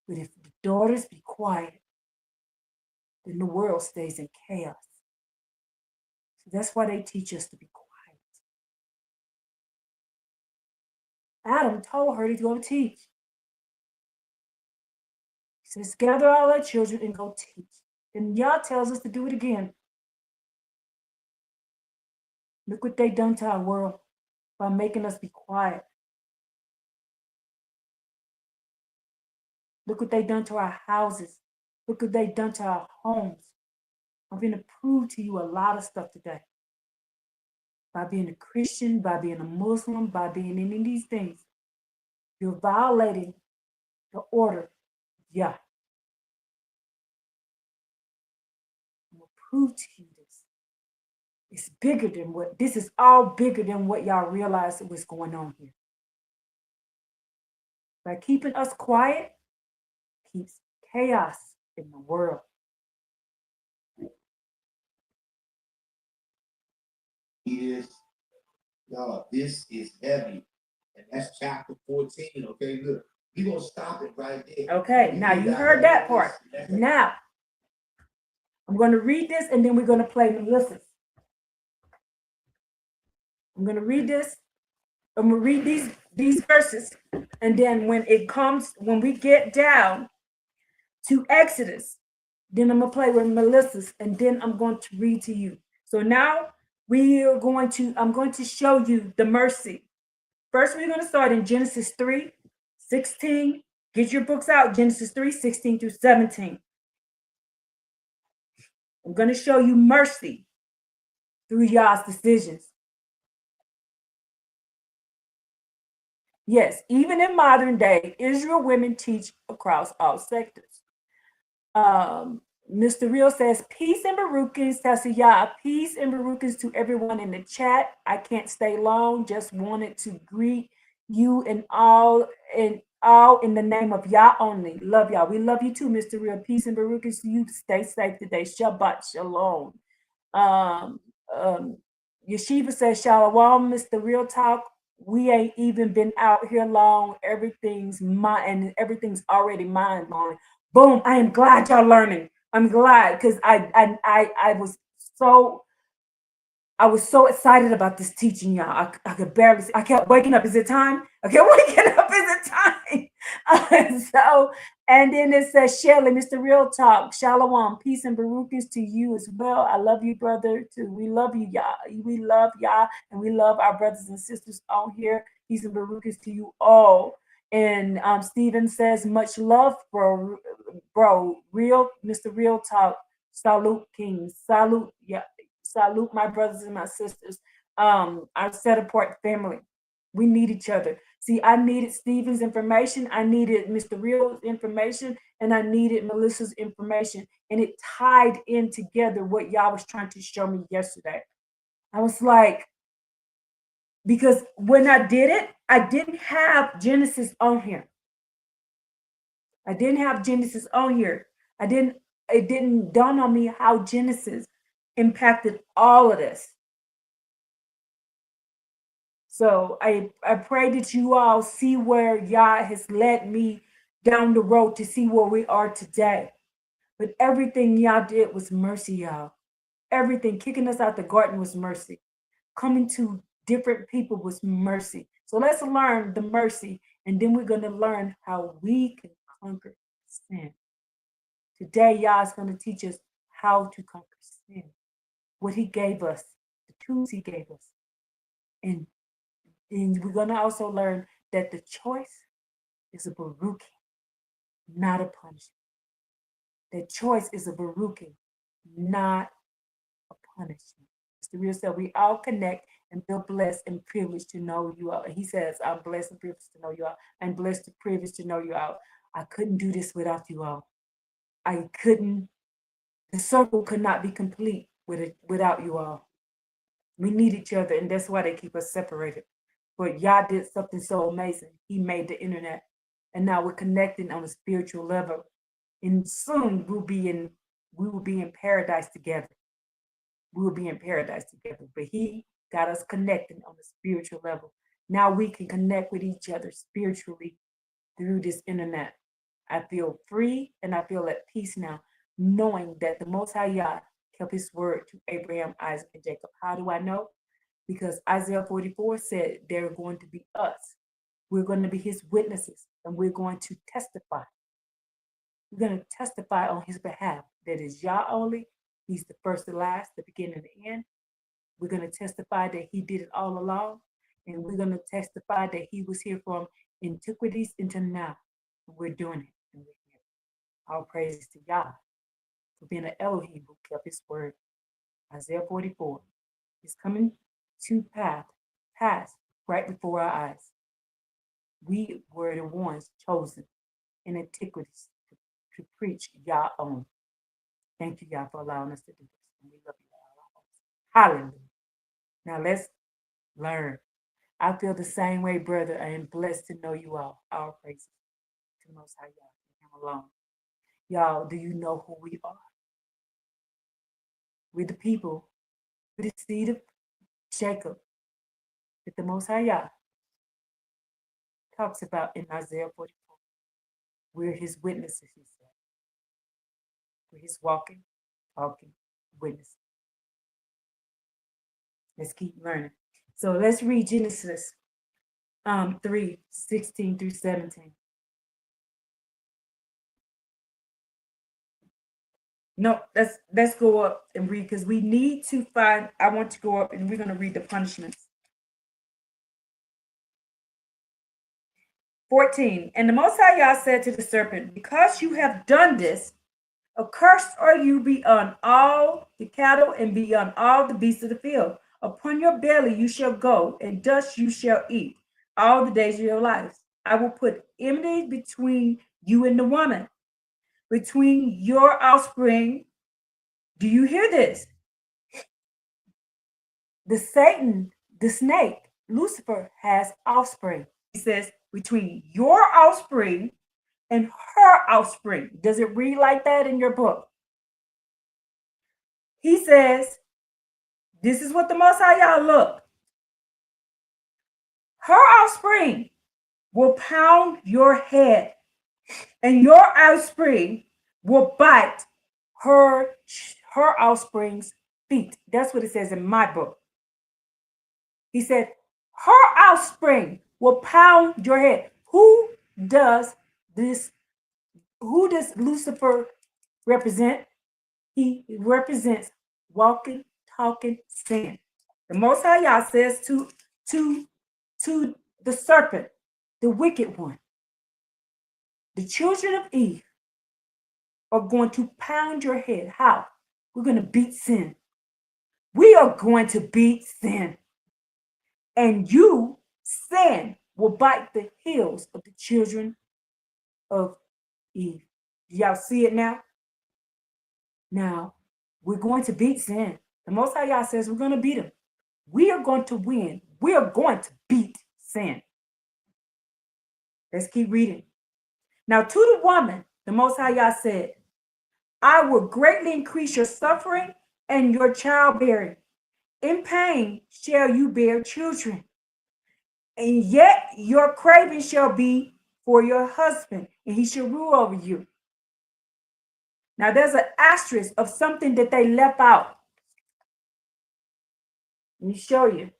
A: But if the daughters be quiet, then the world stays in chaos. So that's why they teach us to be quiet. Adam told her to go teach. He says, gather all our children and go teach. And Yah tells us to do it again. Look what they done to our world by making us be quiet. Look what they done to our houses. Look what they done to our homes. I'm going to prove to you a lot of stuff today. By being a Christian, by being a Muslim, by being any of these things, you're violating the order. Yeah. I'm going to prove to you this. It's bigger than this is all bigger than what y'all realize was going on here. By keeping us quiet, keeps chaos in the world.
C: This is heavy. And that's chapter 14. Okay, look. We're going to stop it right there.
A: Okay, now you heard that part. Now, I'm going to read this and then we're going to play Melissa's. I'm going to read this. I'm going to read these verses And then when we get down to Exodus, then I'm gonna play with Melissa's, and then I'm going to read to you. So now I'm going to show you the mercy. First, we're gonna start in Genesis 3:16. Get your books out, Genesis 3:16 through 17. I'm gonna show you mercy through Yah's decisions. Yes, even in modern day, Israel women teach across all sectors. Mr. Real says, peace and Baruchins, Tasiyah, peace and Baruchins to everyone in the chat. I can't stay long, just wanted to greet you and all in the name of Yah only. Love y'all. We love you too, Mr. Real. Peace and Baruchins to you. Stay safe today. Shabbat Shalom. Um, Yeshiva says, Shalom, Mr. Real Talk. We ain't even been out here long. Everything's already mind blowing. Boom! I am glad y'all learning. I'm glad because I was so excited about this teaching, y'all. I could barely. I kept waking up. Is it time? I kept waking up. Is it time? And then it says, Shelley, Mr. Real Talk, Shalom, peace and Baruchas to you as well. I love you, brother, too. We love you, y'all. We love y'all, and we love our brothers and sisters on here. Peace and Baruchas to you all. And Stephen says, much love, bro. Real, Mr. Real Talk. Salute, kings. Salute, yeah. Salute my brothers and my sisters. Our set apart family. We need each other. See, I needed Stephen's information. I needed Mr. Real's information, and I needed Melissa's information. And it tied in together what y'all was trying to show me yesterday. I was like, because when I did it, I didn't have Genesis on here. I didn't have Genesis on here. It didn't dawn on me how Genesis impacted all of this. So I pray that you all see where Yah has led me down the road to see where we are today. But everything Yah did was mercy, y'all. Everything, kicking us out the garden was mercy. Coming to different people was mercy. So let's learn the mercy, and then we're going to learn how we can conquer sin. Today, Yah is going to teach us how to conquer sin, what he gave us, the tools he gave us. And we're going to also learn that the choice is a baruch, not a punishment. The choice is a baruch, not a punishment. Mr. Real said, we all connect and feel blessed and privileged to know you all. He says, I'm blessed and privileged to know you all. I'm blessed and privileged to know you all. I couldn't do this without you all. I couldn't. The circle could not be complete without you all. We need each other, and that's why they keep us separated. But Yah did something so amazing. He made the internet, and now we're connecting on a spiritual level. And soon we will be in paradise together. We will be in paradise together. But he got us connecting on a spiritual level. Now we can connect with each other spiritually through this internet. I feel free and I feel at peace now, knowing that the Most High Yah kept his word to Abraham, Isaac, and Jacob. How do I know? Because Isaiah 44 said they're going to be us. We're going to be his witnesses, and we're going to testify. We're going to testify on his behalf. That is Yah only. He's the first, the last, the beginning, and the end. We're going to testify that he did it all along. And we're going to testify that he was here from antiquities until now. And we're doing it. And we're here. All praises to Yah for being an Elohim who kept his word. Isaiah 44 is coming to pass right before our eyes. We were the ones chosen in antiquities to preach Yah on. Thank you, Yah, for allowing us to do this. And we love you, hallelujah. Now let's learn. I feel the same way, brother. I am blessed to know you all. Our praises to the Most High Yah, him alone. Y'all, do you know who we are? We're the people, we're the seed of Jacob, that the Most High Yah talks about in Isaiah 44. We're his witnesses, he said. We're his walking, talking witnesses. Let's keep learning. So let's read Genesis 3:16-17. No, let's go up and read because we need to find. I want to go up and we're going to read the punishments. 14. And the Most High Yah said to the serpent, because you have done this, accursed are you beyond all the cattle and beyond all the beasts of the field. Upon your belly you shall go, and dust you shall eat all the days of your lives. I will put enmity between you and the woman, between your offspring. Do you hear this? The Satan, the snake, Lucifer, has offspring. He says, between your offspring and her offspring. Does it read like that in your book? He says, this is what the Most High Yah look. Her offspring will pound your head, and your offspring will bite her offspring's feet. That's what it says in my book. He said, her offspring will pound your head. Who does this? Who does Lucifer represent? He represents walking, talking sin. The Most High Yah says to the serpent, the wicked one, the children of Eve are going to pound your head. How? We're going to beat sin. We are going to beat sin. And you, sin, will bite the heels of the children of Eve. Y'all see it now? Now, we're going to beat sin. The Most High Yah says we're going to beat him. We are going to win. We are going to beat sin. Let's keep reading. Now, to the woman, the Most High Yah said, I will greatly increase your suffering and your childbearing. In pain shall you bear children. And yet your craving shall be for your husband, and he shall rule over you. Now, there's an asterisk of something that they left out. Let me show you.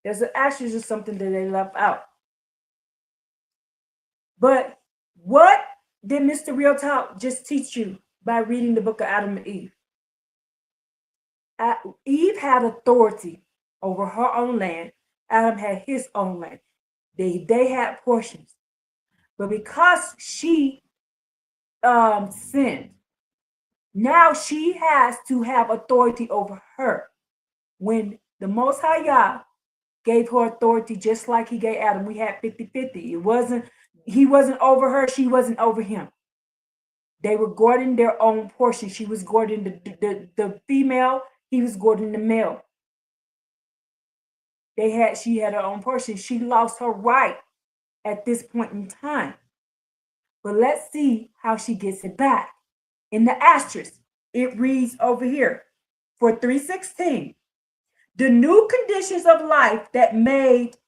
A: There's an asterisk of something that they left out. But what did Mr. Real Talk just teach you by reading the book of Adam and Eve? Eve had authority over her own land. Adam had his own land. They had portions. But because she sinned, now she has to have authority over her. When the Most High Yah gave her authority just like he gave Adam, we had 50-50. He wasn't over her, she wasn't over him. They were guarding their own portion. She was guarding the female, he was guarding the male. She had her own portion. She lost her right at this point in time. But let's see how she gets it back. In the asterisk, it reads over here for 3:16. The new conditions of life that made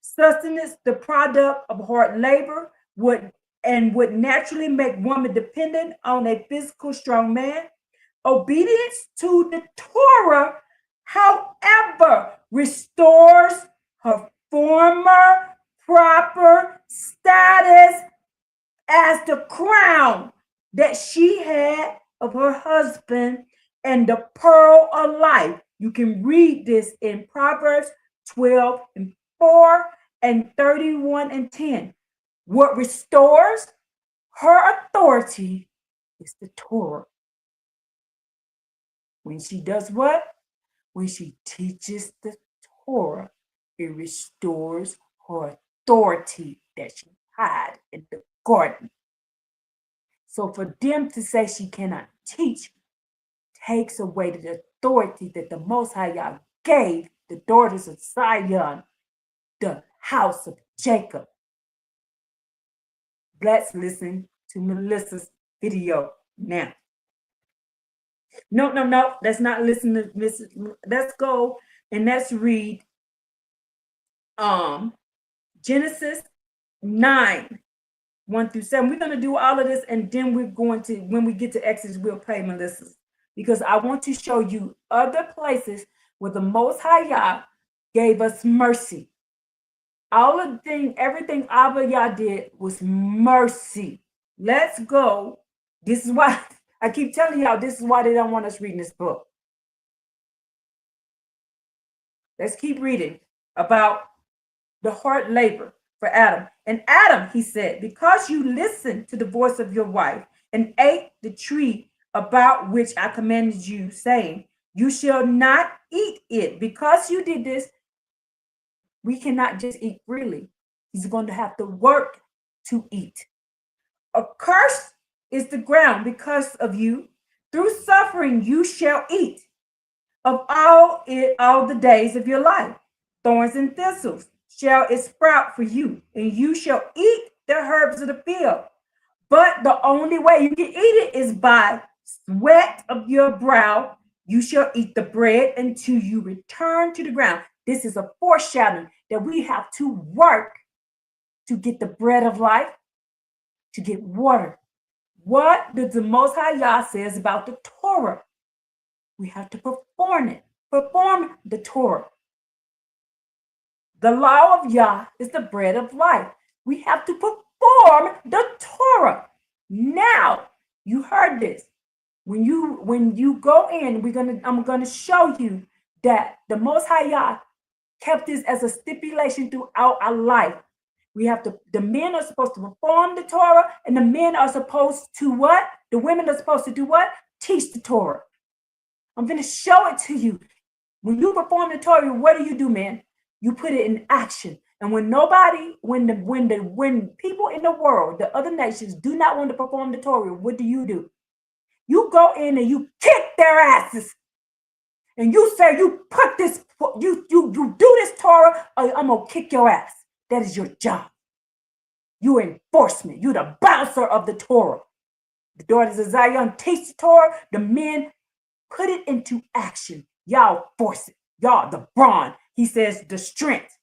A: sustenance the product of hard labor would naturally make woman dependent on a physical strong man. Obedience to the Torah, however, restores her former proper status as the crown that she had of her husband and the pearl of life. You can read this in Proverbs 12:4 and 31:10. What restores her authority is the Torah. When she does what? When she teaches the Torah, it restores her authority that she had in the garden. So for them to say she cannot teach takes away the authority that the Most High Yah gave the daughters of Zion, the house of Jacob. Let's listen to Melissa's video now. No. Let's not listen to Mrs. Let's go and let's read Genesis 9:1-7. We're going to do all of this, and then we're going to, when we get to Exodus, we'll play Melissa's, because I want to show you other places where the Most High Yah gave us mercy. All of the thing, everything Abba Yah did was mercy. Let's go. This is why I keep telling y'all, this is why they don't want us reading this book. Let's keep reading about the hard labor for Adam. And Adam, he said, because you listened to the voice of your wife and ate the tree about which I commanded you, saying, you shall not eat it. Because you did this, we cannot just eat freely. He's going to have to work to eat. A curse is the ground because of you. Through suffering you shall eat of all the days of your life. Thorns and thistles shall it sprout for you, and you shall eat the herbs of the field. But the only way you can eat it is by sweat of your brow. You shall eat the bread until you return to the ground. This is a foreshadowing that we have to work to get the bread of life, to get water. What does the Most High Yah says about the Torah? We have to perform it, perform the Torah. The law of Yah is the bread of life. We have to perform the Torah. Now, you heard this. When you go in, I'm gonna show you that the Most High Yah kept this as a stipulation throughout our life. The men are supposed to perform the Torah, and the men are supposed to what? The women are supposed to do what? Teach the Torah. I'm going to show it to you. When you perform the Torah, what do, man? You put it in action. And when people in the world, the other nations, do not want to perform the Torah, what do? You go in and you kick their asses. And you say, you do this Torah, or I'm going to kick your ass. That is your job. You're enforcement. You're the bouncer of the Torah. The daughters of Zion teach the Torah. The men put it into action. Y'all force it. Y'all the brawn. He says the strength.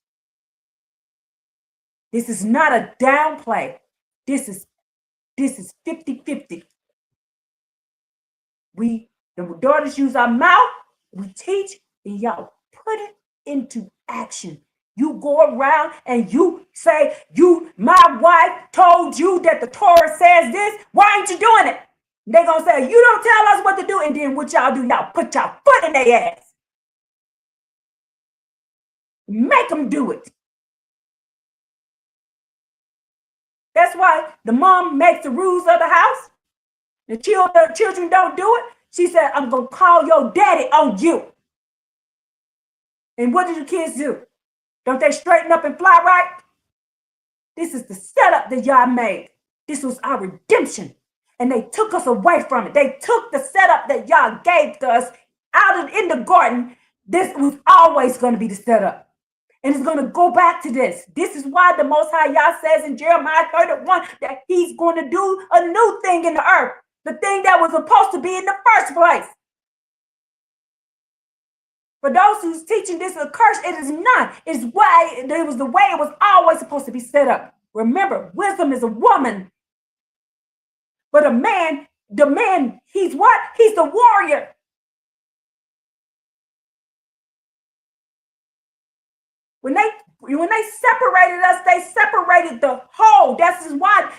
A: This is not a downplay. This is 50-50. The daughters use our mouth. We teach, and y'all put it into action. You go around and you say, my wife told you that the Torah says this. Why ain't you doing it? They're going to say, you don't tell us what to do. And then what y'all do, y'all put y'all foot in their ass. Make them do it. That's why the mom makes the rules of the house. The children don't do it. She said, I'm going to call your daddy on you. And what do the kids do? Don't they straighten up and fly right? This is the setup that y'all made. This was our redemption. And they took us away from it. They took the setup that y'all gave to us in the garden. This was always going to be the setup. And it's going to go back to this. This is why the Most High Yah says in Jeremiah 31 that he's going to do a new thing in the earth. The thing that was supposed to be in the first place. For those who's teaching this a curse, it is not. It was the way it was always supposed to be set up. Remember, wisdom is a woman. But the man, he's what? He's the warrior. When they separated us, they separated the whole.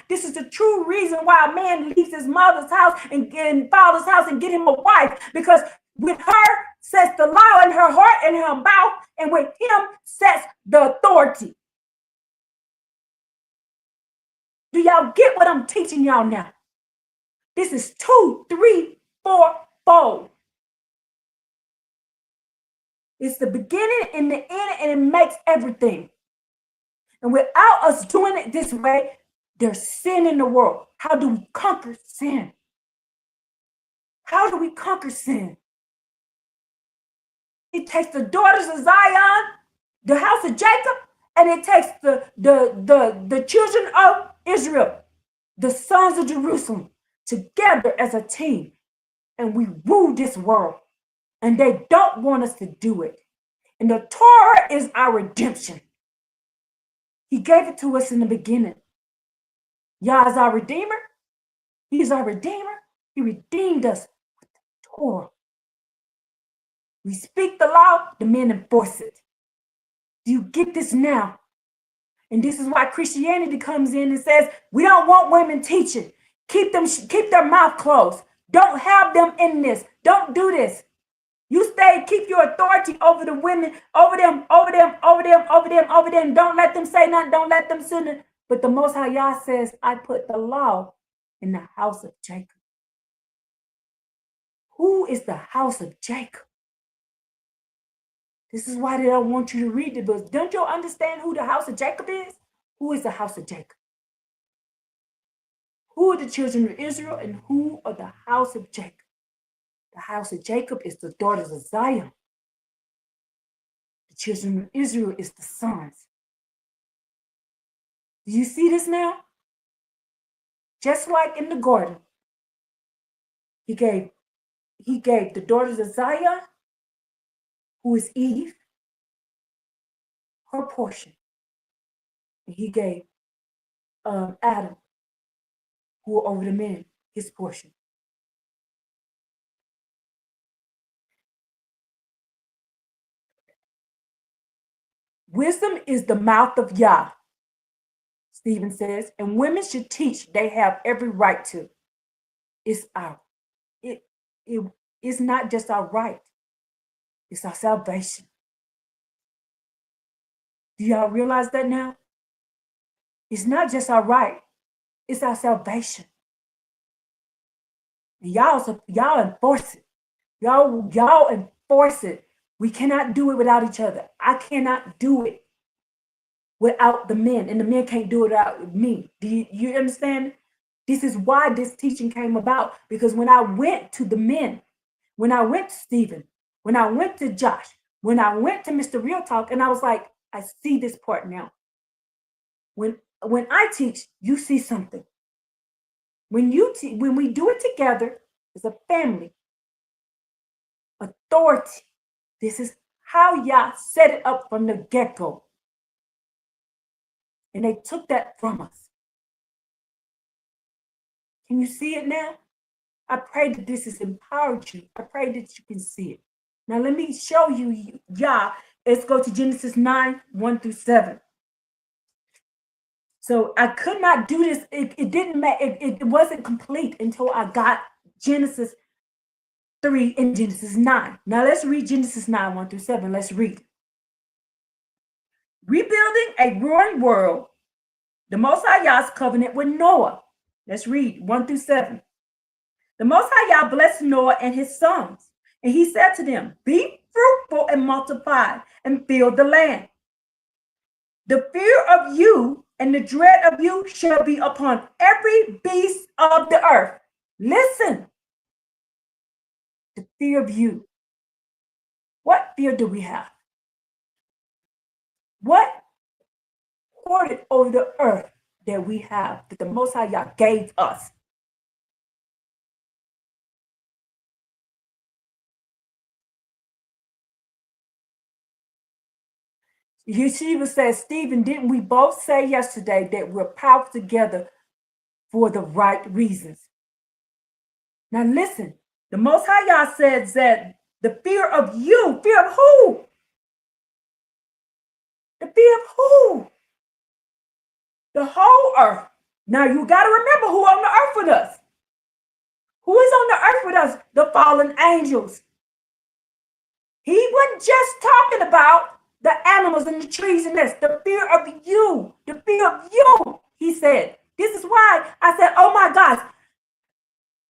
A: This is the true reason why a man leaves his mother's house and father's house and get him a wife. Because with her sets the law in her heart and her mouth, and with him sets the authority. Do y'all get what I'm teaching y'all now? This is 2, 3, 4 fold. It's the beginning and the end, and it makes everything. And without us doing it this way, there's sin in the world. How do we conquer sin? How do we conquer sin? It takes the daughters of Zion, the house of Jacob, and it takes the children of Israel, the sons of Jerusalem, together as a team. And we rule this world. And they don't want us to do it. And the Torah is our redemption. He gave it to us in the beginning. Yah is our Redeemer. He's our Redeemer. He redeemed us with the Torah. We speak the law, the men enforce it. Do you get this now? And this is why Christianity comes in and says, we don't want women teaching. Keep their mouth closed. Don't have them in this. Don't do this. You keep your authority over the women, over them. Don't let them say nothing. Don't let them sin. But the Most High Yah says, I put the law in the house of Jacob. Who is the house of Jacob? This is why they don't want you to read the books. Don't you understand who the house of Jacob is? Who is the house of Jacob? Who are the children of Israel and who are the house of Jacob? The house of Jacob is the daughters of Zion. The children of Israel is the sons. Do you see this now? Just like in the garden, he gave the daughters of Zion, who is Eve, her portion. And he gave Adam, who were over the men, his portion. Wisdom is the mouth of Yah, Stephen says, and women should teach. They have every right to. It's not just our right. It's our salvation. Do y'all realize that now? It's not just our right. It's our salvation. And y'all enforce it. Y'all enforce it. We cannot do it without each other. I cannot do it without the men, and the men can't do it without me. Do you understand? This is why this teaching came about, because when I went to the men, when I went to Stephen, when I went to Josh, when I went to Mr. Real Talk, and I was like, I see this part now. When I teach, you see something. When we do it together as a family, authority, this is how Yah set it up from the get-go. And they took that from us. Can you see it now? I pray that this has empowered you. I pray that you can see it. Now let me show you Yah. Let's go to Genesis 9, 1 through 7. So I could not do this. It didn't matter. It wasn't complete until I got Genesis 3 and Genesis 9. Now let's read Genesis 9, 1 through 7. Let's read. Rebuilding a ruined world, the Most High Yah's covenant with Noah. Let's read 1 through 7. The Most High Yah blessed Noah and his sons, and he said to them, be fruitful and multiply and fill the land. The fear of you and the dread of you shall be upon every beast of the earth. Listen. The fear of you. What fear do we have? What hoarded over the earth that we have, that the Most High Yah gave us? Yeshiva says, Stephen, didn't we both say yesterday that we're powerful together for the right reasons? Now listen, the Most High Yah says that the fear of you, fear of who? The fear of who? The whole earth. Now you got to remember who on the earth with us. Who is on the earth with us? The fallen angels. He wasn't just talking about the animals and the trees and this. The fear of you. The fear of you, he said. This is why I said, oh my gosh,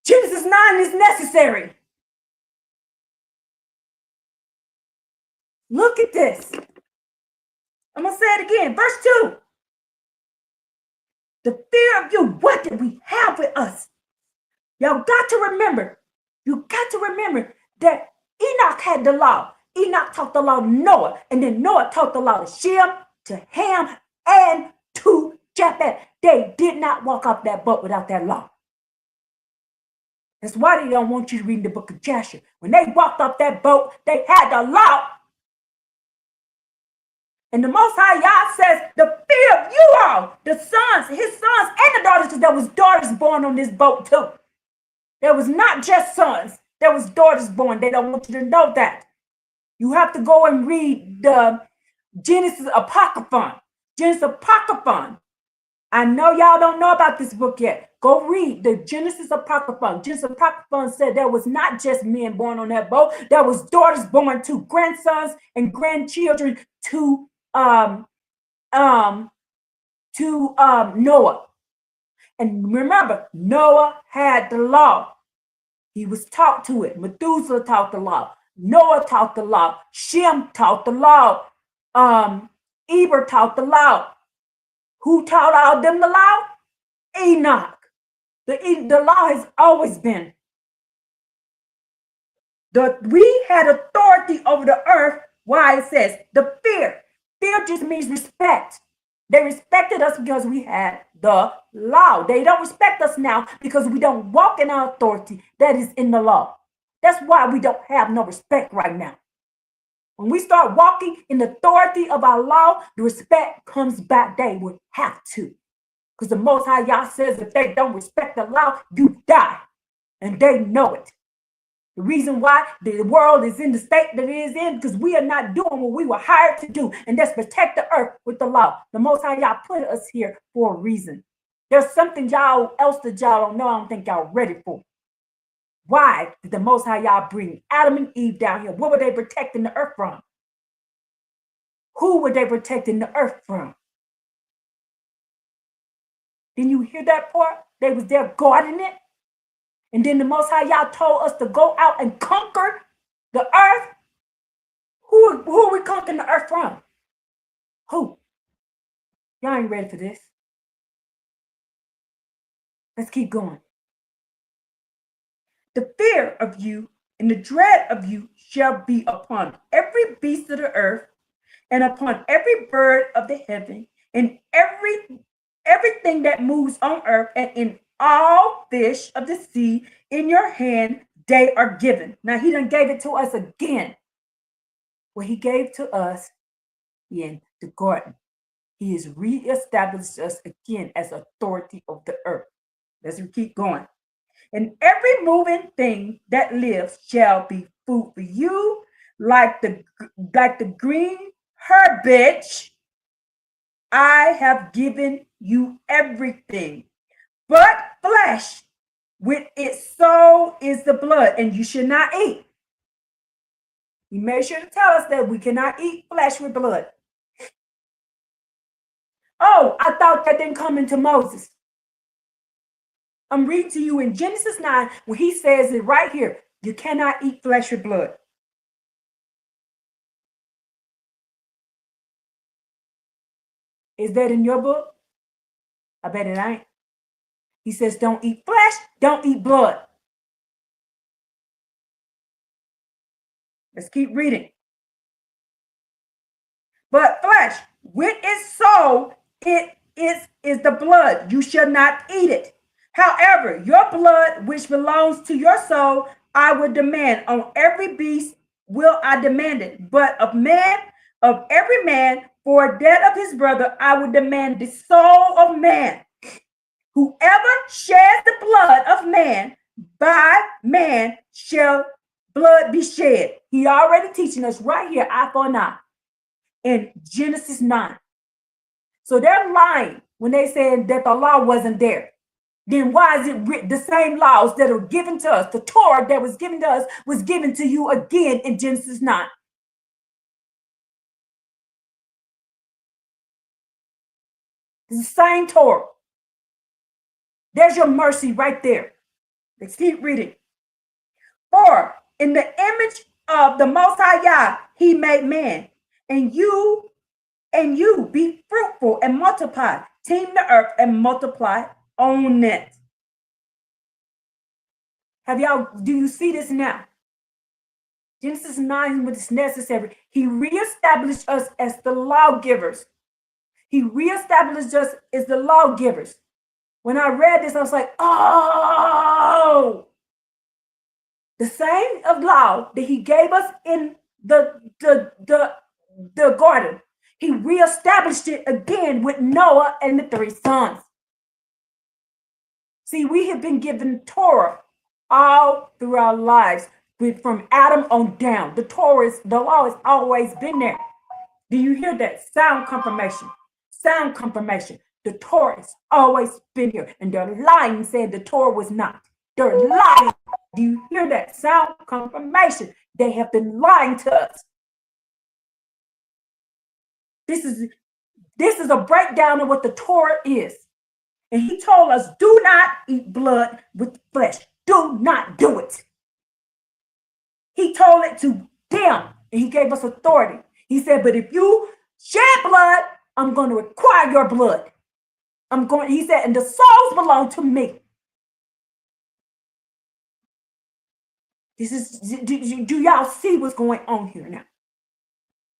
A: Genesis 9 is necessary. Look at this. I'm going to say it again. Verse 2. The fear of you. What did we have with us? Y'all got to remember. You got to remember that Enoch had the law. Enoch taught the law to Noah. And then Noah taught the law to Shem, to Ham, and to Japheth. They did not walk off that boat without that law. That's why they don't want you to read the book of Joshua. When they walked off that boat, they had the law. And the Most High Yah says, the fear of you all, the sons, his sons, and the daughters, because there was daughters born on this boat too. There was not just sons, there was daughters born. They don't want you to know that. You have to go and read the Genesis Apocryphon. Genesis Apocryphon. I know y'all don't know about this book yet. Go read the Genesis Apocryphon. Genesis Apocryphon said there was not just men born on that boat. There was daughters born to grandsons and grandchildren to Noah. And remember, Noah had the law. He was taught to it. Methuselah taught the law. Noah taught the law. Shem taught the law. Eber taught the law. Who taught all of them the law? Enoch. The law has always been. We had authority over the earth. Why it says the fear. Fear just means respect. They respected us because we had the law. They don't respect us now because we don't walk in our authority that is in the law. That's why we don't have no respect right now. When we start walking in the authority of our law, the respect comes back. They would have to. Because the Most High Yah says if they don't respect the law, you die. And they know it. The reason why the world is in the state that it is in, because we are not doing what we were hired to do, and that's protect the earth with the law. The Most High Yah put us here for a reason. There's something else that y'all don't know. I don't think y'all ready for. Why did the Most High Yah bring Adam and Eve down here? What were they protecting the earth from? Who were they protecting the earth from? Didn't you hear that part? They was there guarding it. And then the Most High Yah told us to go out and conquer the earth. Who are we conquering the earth from? Who? Y'all ain't ready for this. Let's keep going. The fear of you and the dread of you shall be upon every beast of the earth and upon every bird of the heaven and everything that moves on earth and in all fish of the sea. In your hand they are given. Now he done gave it to us again. What he gave to us in the garden. He has reestablished us again as authority of the earth. Let's keep going. And every moving thing that lives shall be food for you, like the green herbage. I have given you everything. But flesh with its soul is the blood, and you should not eat. He made sure to tell us that we cannot eat flesh with blood. Oh, I thought that didn't come into Moses. I'm reading to you in Genesis 9 where he says it right here. You cannot eat flesh with blood. Is that in your book? I bet it ain't. He says, don't eat flesh, don't eat blood. Let's keep reading. But flesh, with its soul, it is the blood. You shall not eat it. However, your blood, which belongs to your soul, I will demand. On every beast will I demand it. But of every man, for death of his brother, I will demand the soul of man. Whoever sheds the blood of man, by man shall blood be shed. He already teaching us right here, eye for an eye, in Genesis 9. So they're lying when they said that the law wasn't there. Then why is it written? The same laws that are given to us, the Torah that was given to us, was given to you again in Genesis 9. It's the same Torah. There's your mercy right there. Let's keep reading. For in the image of the Most High Yah, he made man, and you be fruitful and multiply, teem the earth and multiply on it. Do you see this now? Genesis 9 was necessary. He reestablished us as the lawgivers. He reestablished us as the lawgivers. When I read this, I was like, oh, the same of law that he gave us in the garden. He reestablished it again with Noah and the 3 sons. See, we have been given Torah all through our lives, from Adam on down. The law has always been there. Do you hear that? Sound confirmation. Sound confirmation. The Torah has always been here. And they're lying, saying the Torah was not. They're lying. Do you hear that? Sound confirmation. They have been lying to us. This is a breakdown of what the Torah is. And he told us, do not eat blood with flesh. Do not do it. He told it to them, and he gave us authority. He said, but if you shed blood, I'm going to require your blood. He said, and the souls belong to me. Do y'all see what's going on here now?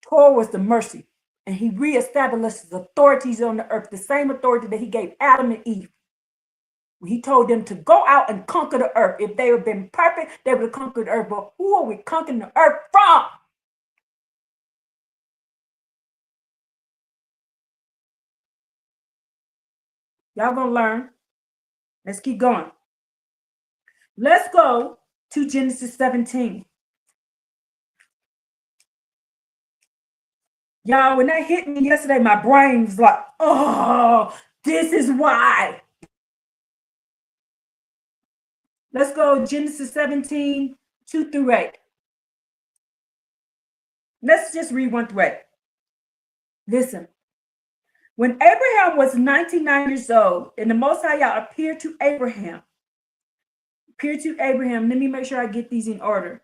A: Torah was the mercy, and he reestablished his authorities on the earth, the same authority that he gave Adam and Eve. He told them to go out and conquer the earth. If they had been perfect, they would have conquered the earth. But who are we conquering the earth from? Y'all gonna learn. Let's keep going. Let's go to Genesis 17. Y'all, when that hit me yesterday, my brain was like, oh, this is why. Let's go Genesis 17, 2 through 8. Let's just read 1 through 8. Listen. When Abraham was 99 years old, and the Most High Yah appeared to Abraham. Let me make sure I get these in order.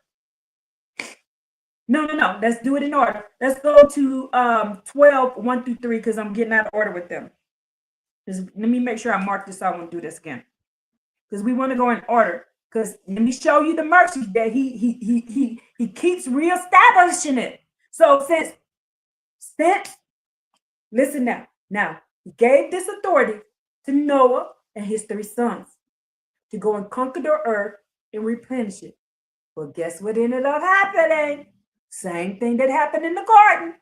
A: No. Let's do it in order. Let's go to 12, 1 through 3, because I'm getting out of order with them. Let me make sure I mark this out and do this again. Because we want to go in order. Because let me show you the mercy that he keeps reestablishing it. So since listen now. Now, he gave this authority to Noah and his 3 sons to go and conquer the earth and replenish it. But guess what ended up happening? Same thing that happened in the garden.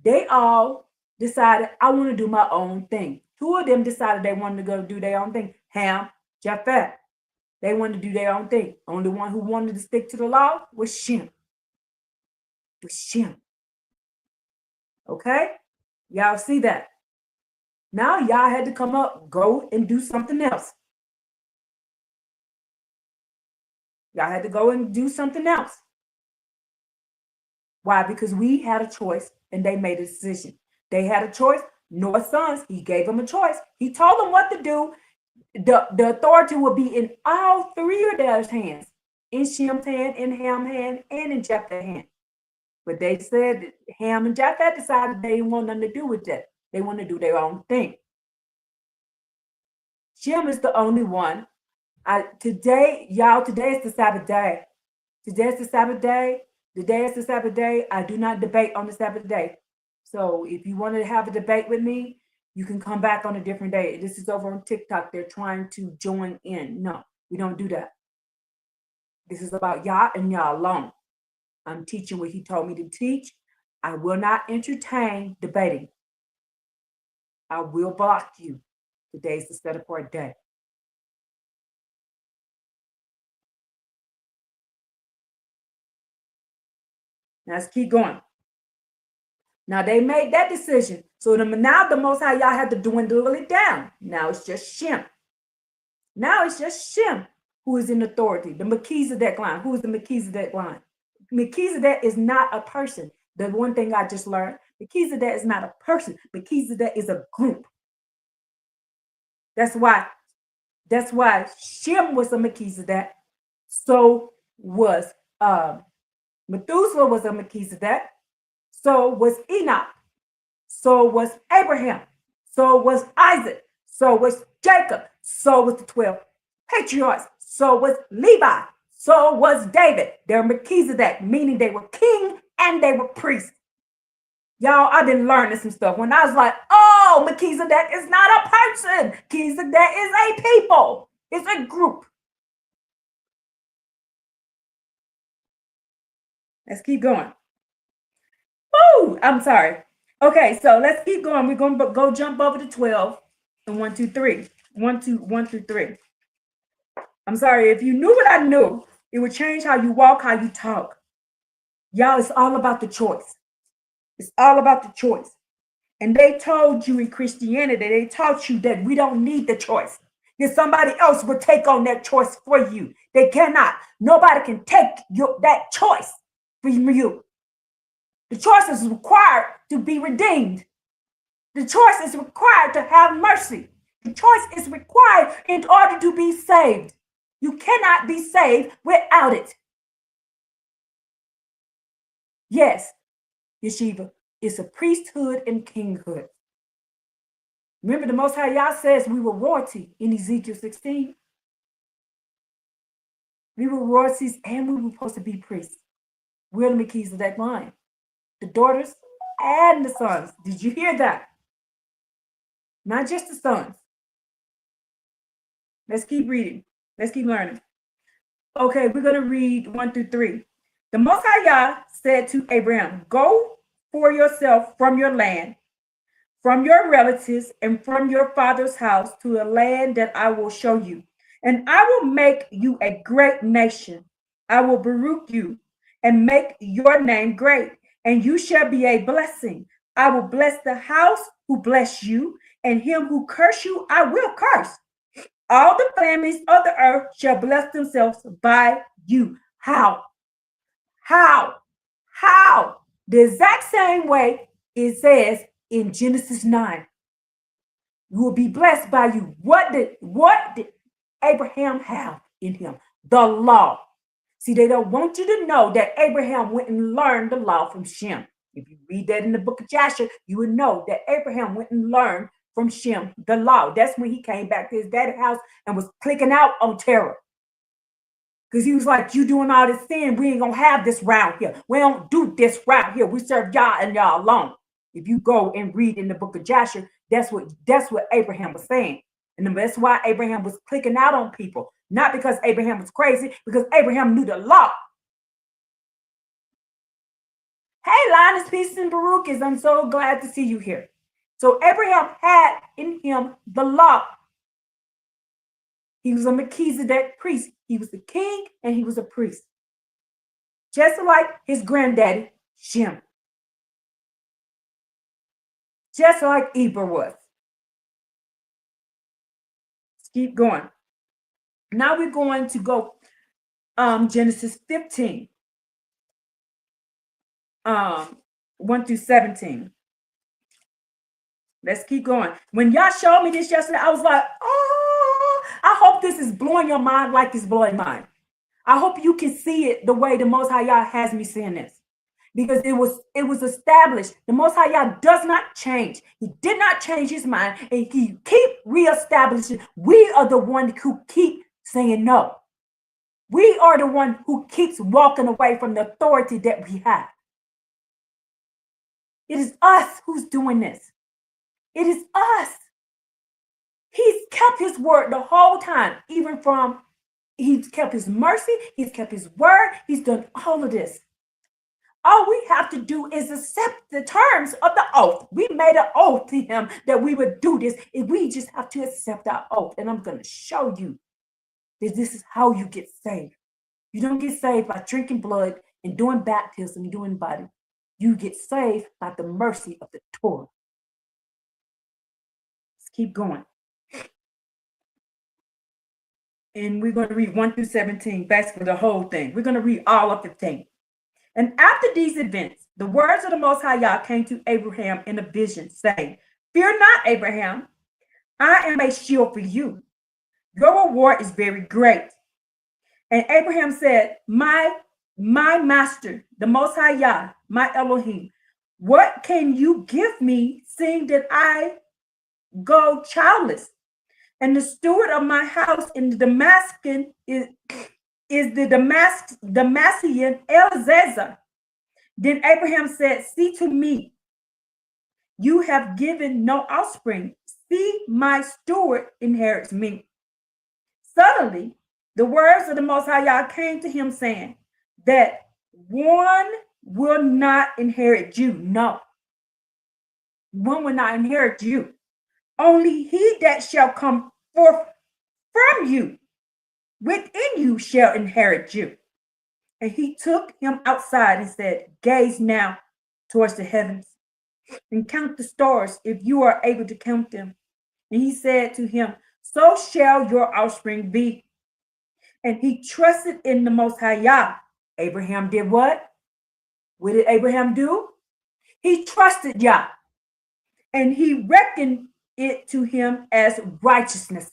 A: They all decided, I want to do my own thing. 2 of them decided they wanted to go do their own thing. Ham, Japheth. They wanted to do their own thing. Only one who wanted to stick to the law was Shem. Okay? Y'all see that? Now y'all had to come up, go and do something else. Y'all had to go and do something else. Why? Because we had a choice and they made a decision. They had a choice. Noah's sons, he gave them a choice. He told them what to do. The authority will be in all 3 of their hands. In Shem's hand, in Ham's hand, and in Japheth's hand. But they said Ham and Japheth decided they didn't want nothing to do with that. They want to do their own thing. Shem is the only one. Today is the Sabbath day. Today is the Sabbath day. Today is the Sabbath day. I do not debate on the Sabbath day. So if you want to have a debate with me, you can come back on a different day. This is over on TikTok. They're trying to join in. No, we don't do that. This is about Yah and Yah alone. I'm teaching what he told me to teach. I will not entertain debating. I will block you. Today's the set apart day. Now let's keep going. Now they made that decision. So now the Most High Yah had to dwindle it down. Now it's just Shem. Now it's just Shem who is in authority. The Melchizedek line. Who is the Melchizedek line? Melchizedek is not a person. The one thing I just learned, Melchizedek is not a person. Melchizedek is a group. That's why Shem was a Melchizedek. So was Methuselah was a Melchizedek. So was Enoch. So was Abraham. So was Isaac. So was Jacob. So was the 12 patriarchs. So was Levi. So was David. They're Melchizedek, meaning they were king and they were priests. Y'all, I've been learning some stuff. When I was like, oh, Melchizedek is not a person. Melchizedek is a people. It's a group. Let's keep going. Oh, I'm sorry. Okay, so let's keep going. We're going to go jump over to 12 and 1, 2, 3. 1 through 3. I'm sorry. If you knew what I knew, it would change how you walk, how you talk. Y'all, it's all about the choice. It's all about the choice. And they told you in Christianity, they taught you that we don't need the choice. That somebody else will take on that choice for you. They cannot. Nobody can take that choice from you. The choice is required to be redeemed. The choice is required to have mercy. The choice is required in order to be saved. You cannot be saved without it. Yes, Yeshiva, it's a priesthood and kinghood. Remember, the Most High Yah says we were royalty in Ezekiel 16. We were royalties and we were supposed to be priests. We're the Melchizedek of that line. The daughters and the sons. Did you hear that? Not just the sons. Let's keep reading. Let's keep learning. Okay, we're going to read 1 through 3. The Most High Yah said to Abraham, go for yourself from your land, from your relatives, and from your father's house to a land that I will show you. And I will make you a great nation. I will baruch you and make your name great, and you shall be a blessing. I will bless the house who bless you, and him who curse you, I will curse. All the families of the earth shall bless themselves by you. How? How? How? The exact same way it says in Genesis 9. You will be blessed by you. What did Abraham have in him? The law. See, they don't want you to know that Abraham went and learned the law from Shem. If you read that in the book of Joshua, you would know that Abraham went and learned from Shem the law. That's when he came back to his daddy's house and was clicking out on terror. Because he was like, you doing all this sin, we ain't going to have this round here. We don't do this round here. We serve Yah and Yah alone. If you go and read in the book of Joshua, that's what Abraham was saying. And that's why Abraham was clicking out on people. Not because Abraham was crazy, because Abraham knew the law. Hey, Linus, peace and Baruch, I'm so glad to see you here. So Abraham had in him the law. He was a Melchizedek priest. He was the king and he was a priest. Just like his granddaddy, Shem. Just like Eber was. Let's keep going. Now we're going to go Genesis 15. 1 through 17. Let's keep going. When y'all showed me this yesterday, I was like, oh, I hope this is blowing your mind like it's blowing mine. I hope you can see it the way the Most High Yah has me seeing this. Because it was established. The Most High Yah does not change. He did not change his mind. And he keep reestablishing. We are the one who keep saying no. We are the one who keeps walking away from the authority that we have. It is us who's doing this. It is us. He's kept his word the whole time, even from, he's kept his mercy, he's kept his word, he's done all of this. All we have to do is accept the terms of the oath. We made an oath to him that we would do this, and we just have to accept our oath. And I'm going to show you that this is how you get saved. You don't get saved by drinking blood and doing baptism and doing body. You get saved by the mercy of the Torah. Let's keep going. And we're going to read 1 through 17, basically the whole thing. We're going to read all of the thing. And after these events, the words of the Most High Yah came to Abraham in a vision, saying, fear not, Abraham, I am a shield for you. Your reward is very great. And Abraham said, my master, the Most High Yah, my Elohim, what can you give me, seeing that I go childless? And the steward of my house in the Damascus is the Damascus Eliezer. Then Abraham said, see to me, you have given no offspring. See, my steward inherits me. Suddenly, the words of the Most High Yah came to him, saying that one will not inherit you. No, one will not inherit you. Only he that shall come forth from you, within you, shall inherit you. And he took him outside and said, gaze now towards the heavens and count the stars if you are able to count them. And he said to him, so shall your offspring be. And he trusted in the Most High Yah. Abraham did what? What did Abraham do? He trusted Yah. And he reckoned it to him as righteousness.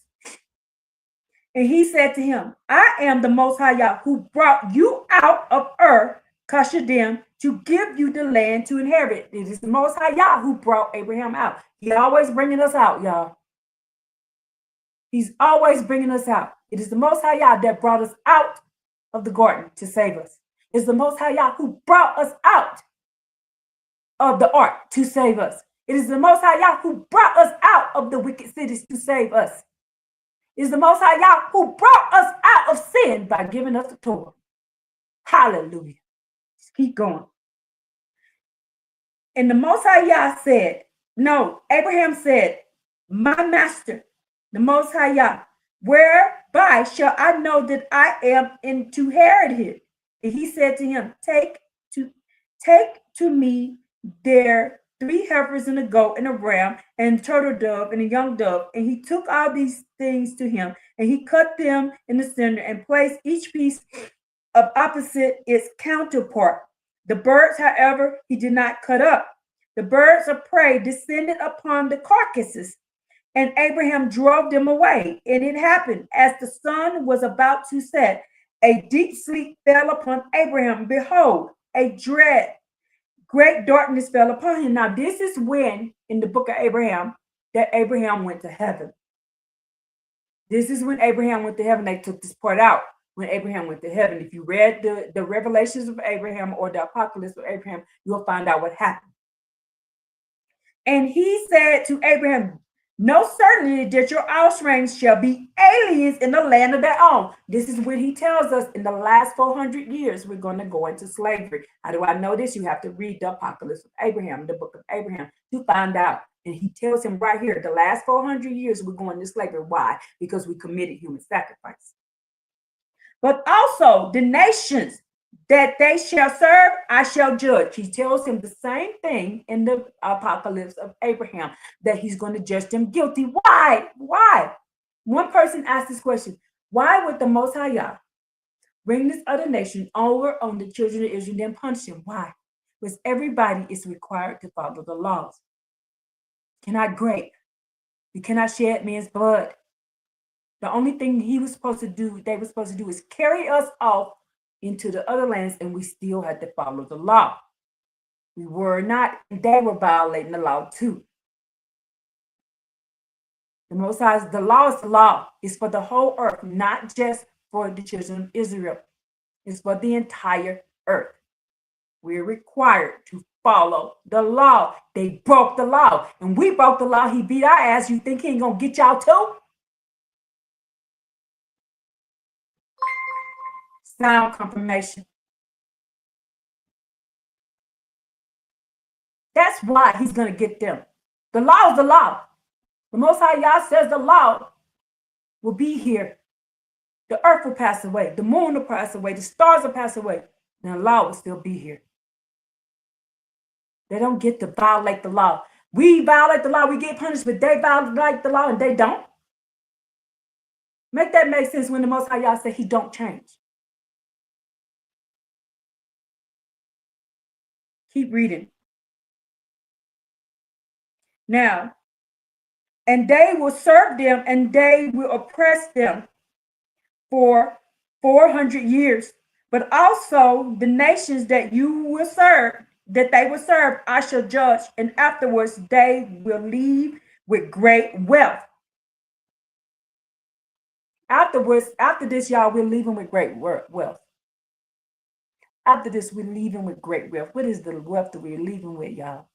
A: And he said to him, I am the Most High Yah who brought you out of Kashadim to give you the land to inherit. It is the Most High Yah who brought Abraham out. He always bringing us out, y'all. He's always bringing us out. It is the Most High Yah that brought us out of the garden to save us. It's the Most High Yah who brought us out of the ark to save us. It is the Most High Yah who brought us out of the wicked cities to save us. It is the Most High Yah who brought us out of sin by giving us the Torah. Hallelujah. Let's keep going. And the Most High Yah said, no, Abraham said, my master, the Most High Yah, whereby shall I know that I am in to inherit it? And he said to him, take to me there 3 heifers and a goat and a ram and a turtle dove and a young dove. And he took all these things to him, and he cut them in the center and placed each piece of opposite its counterpart. The birds, however, he did not cut up. The birds of prey descended upon the carcasses, and Abraham drove them away. And it happened, as the sun was about to set, a deep sleep fell upon Abraham. Behold, a great darkness fell upon him. Now, this is when, in the book of Abraham, that Abraham went to heaven. This is when Abraham went to heaven. They took this part out when Abraham went to heaven. If you read the Revelations of Abraham or the Apocalypse of Abraham, you'll find out what happened. And he said to Abraham, know certainly that your offspring shall be aliens in the land of their own. This is when he tells us in the last 400 years, we're going to go into slavery. How do I know this? You have to read the Apocalypse of Abraham, the book of Abraham, to find out. And he tells him right here, the last 400 years, we're going to slavery. Why? Because we committed human sacrifice. But also the nations that they shall serve, I shall judge. He tells him the same thing in the Apocalypse of Abraham, that he's going to judge them guilty. Why? Why? One person asked this question, why would the Most High Yah bring this other nation over on the children of Israel and then punish them? Why? Because everybody is required to follow the laws. You cannot grape. You cannot shed men's blood. The only thing they were supposed to do is carry us off into the other lands, and we still had to follow the law. We were not, they were violating the law too. The Most High, the law is the law. It's for the whole earth, not just for the children of Israel. It's for the entire earth. We're required to follow the law. They broke the law, and we broke the law. He beat our ass. You think he ain't gonna get y'all too? Sound confirmation. That's why he's going to get them. The law is the law. The Most High Yah says the law will be here. The earth will pass away. The moon will pass away. The stars will pass away. And the law will still be here. They don't get to violate the law. We violate the law, we get punished, but they violate the law and they don't. Make that make sense when the Most High Yah said he don't change. Keep reading. Now, and they will serve them, and they will oppress them for 400 years. But also the nations that you will serve, that they will serve, I shall judge, and afterwards they will leave with great wealth. Afterwards, after this, y'all, we're leaving with great wealth. After this, we're leaving with great wealth. What is the wealth that we're leaving with, y'all?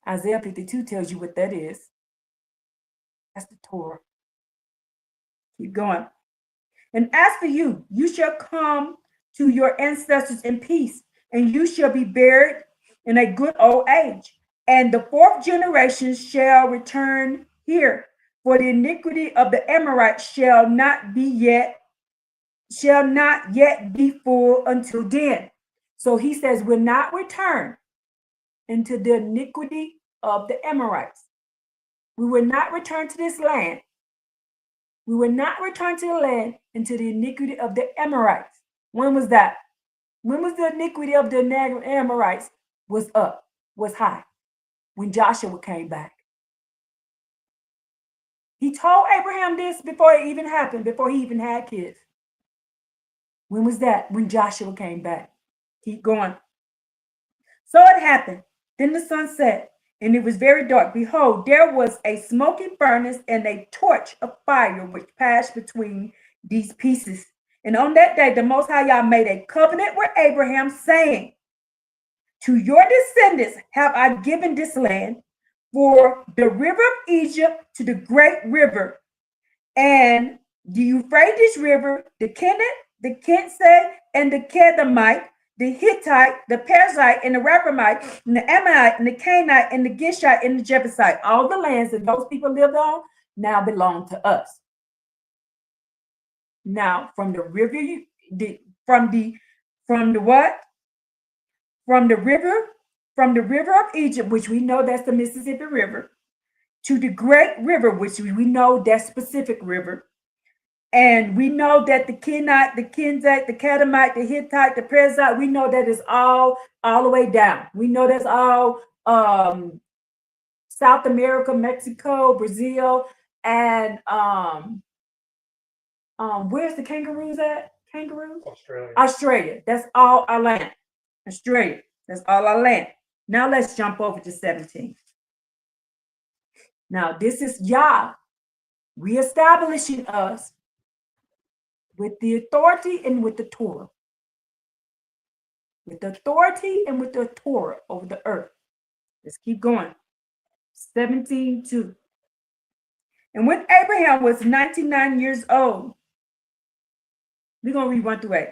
A: Isaiah 52 tells you what that is. That's the Torah. Keep going. And as for you, you shall come to your ancestors in peace, and you shall be buried in a good old age. And the 4th generation shall return here, for the iniquity of the Amorites shall not yet be full until then. So he says, will not return into the iniquity of the Amorites. We will not return to this land. We will not return to the land into the iniquity of the Amorites. When was that? When was the iniquity of the Amorites was up, was high? When Joshua came back. He told Abraham this before it even happened, before he even had kids. When was that? When Joshua came back. Keep going. So it happened. Then the sun set, and it was very dark. Behold, there was a smoking furnace and a torch of fire which passed between these pieces. And on that day, the Most High Yah made a covenant with Abraham, saying, to your descendants have I given this land, for the river of Egypt to the great river, and the Euphrates River, the Kenet, the Kenseh, and the Kedemite, the Hittite, the Perizzite, and the Rephaimite, and the Ammonite, and the Canaanite, and the Gishite, and the Jebusite. All the lands that those people lived on now belong to us. Now, from the river, from the what? From the river of Egypt, which we know that's the Mississippi River, to the great river, which we know that's Pacific River. And we know that the Kenite, the Kenzite, the Kedemite, the Hittite, the Perizzite, we know that is all the way down. We know that's all South America, Mexico, Brazil, and where's the kangaroos at? Kangaroos? Australia. That's all our land. Australia. That's all our land. Now let's jump over to 17. Now this is Yah reestablishing us with the authority and with the Torah. With the authority and with the Torah over the earth. Let's keep going. 17:2. And when Abraham was 99 years old, we're going to read 1 through 8.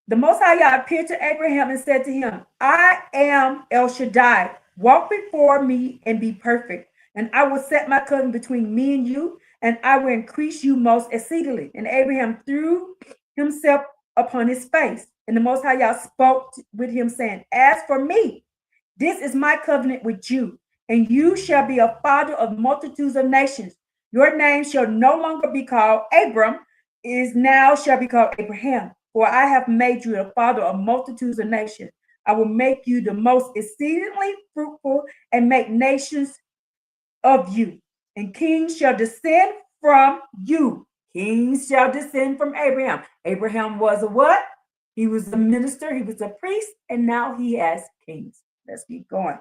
A: The Most High Yah appeared to Abraham and said to him, I am El Shaddai. Walk before me and be perfect. And I will set my covenant between me and you, and I will increase you most exceedingly. And Abraham threw himself upon his face. And the Most High Yah spoke with him, saying, as for me, this is my covenant with you, and you shall be a father of multitudes of nations. Your name shall no longer be called Abram, is now shall be called Abraham. For I have made you a father of multitudes of nations. I will make you the most exceedingly fruitful and make nations of you. And kings shall descend from you. Kings shall descend from Abraham. Abraham was a what? He was a minister. He was a priest. And now he has kings. Let's keep going.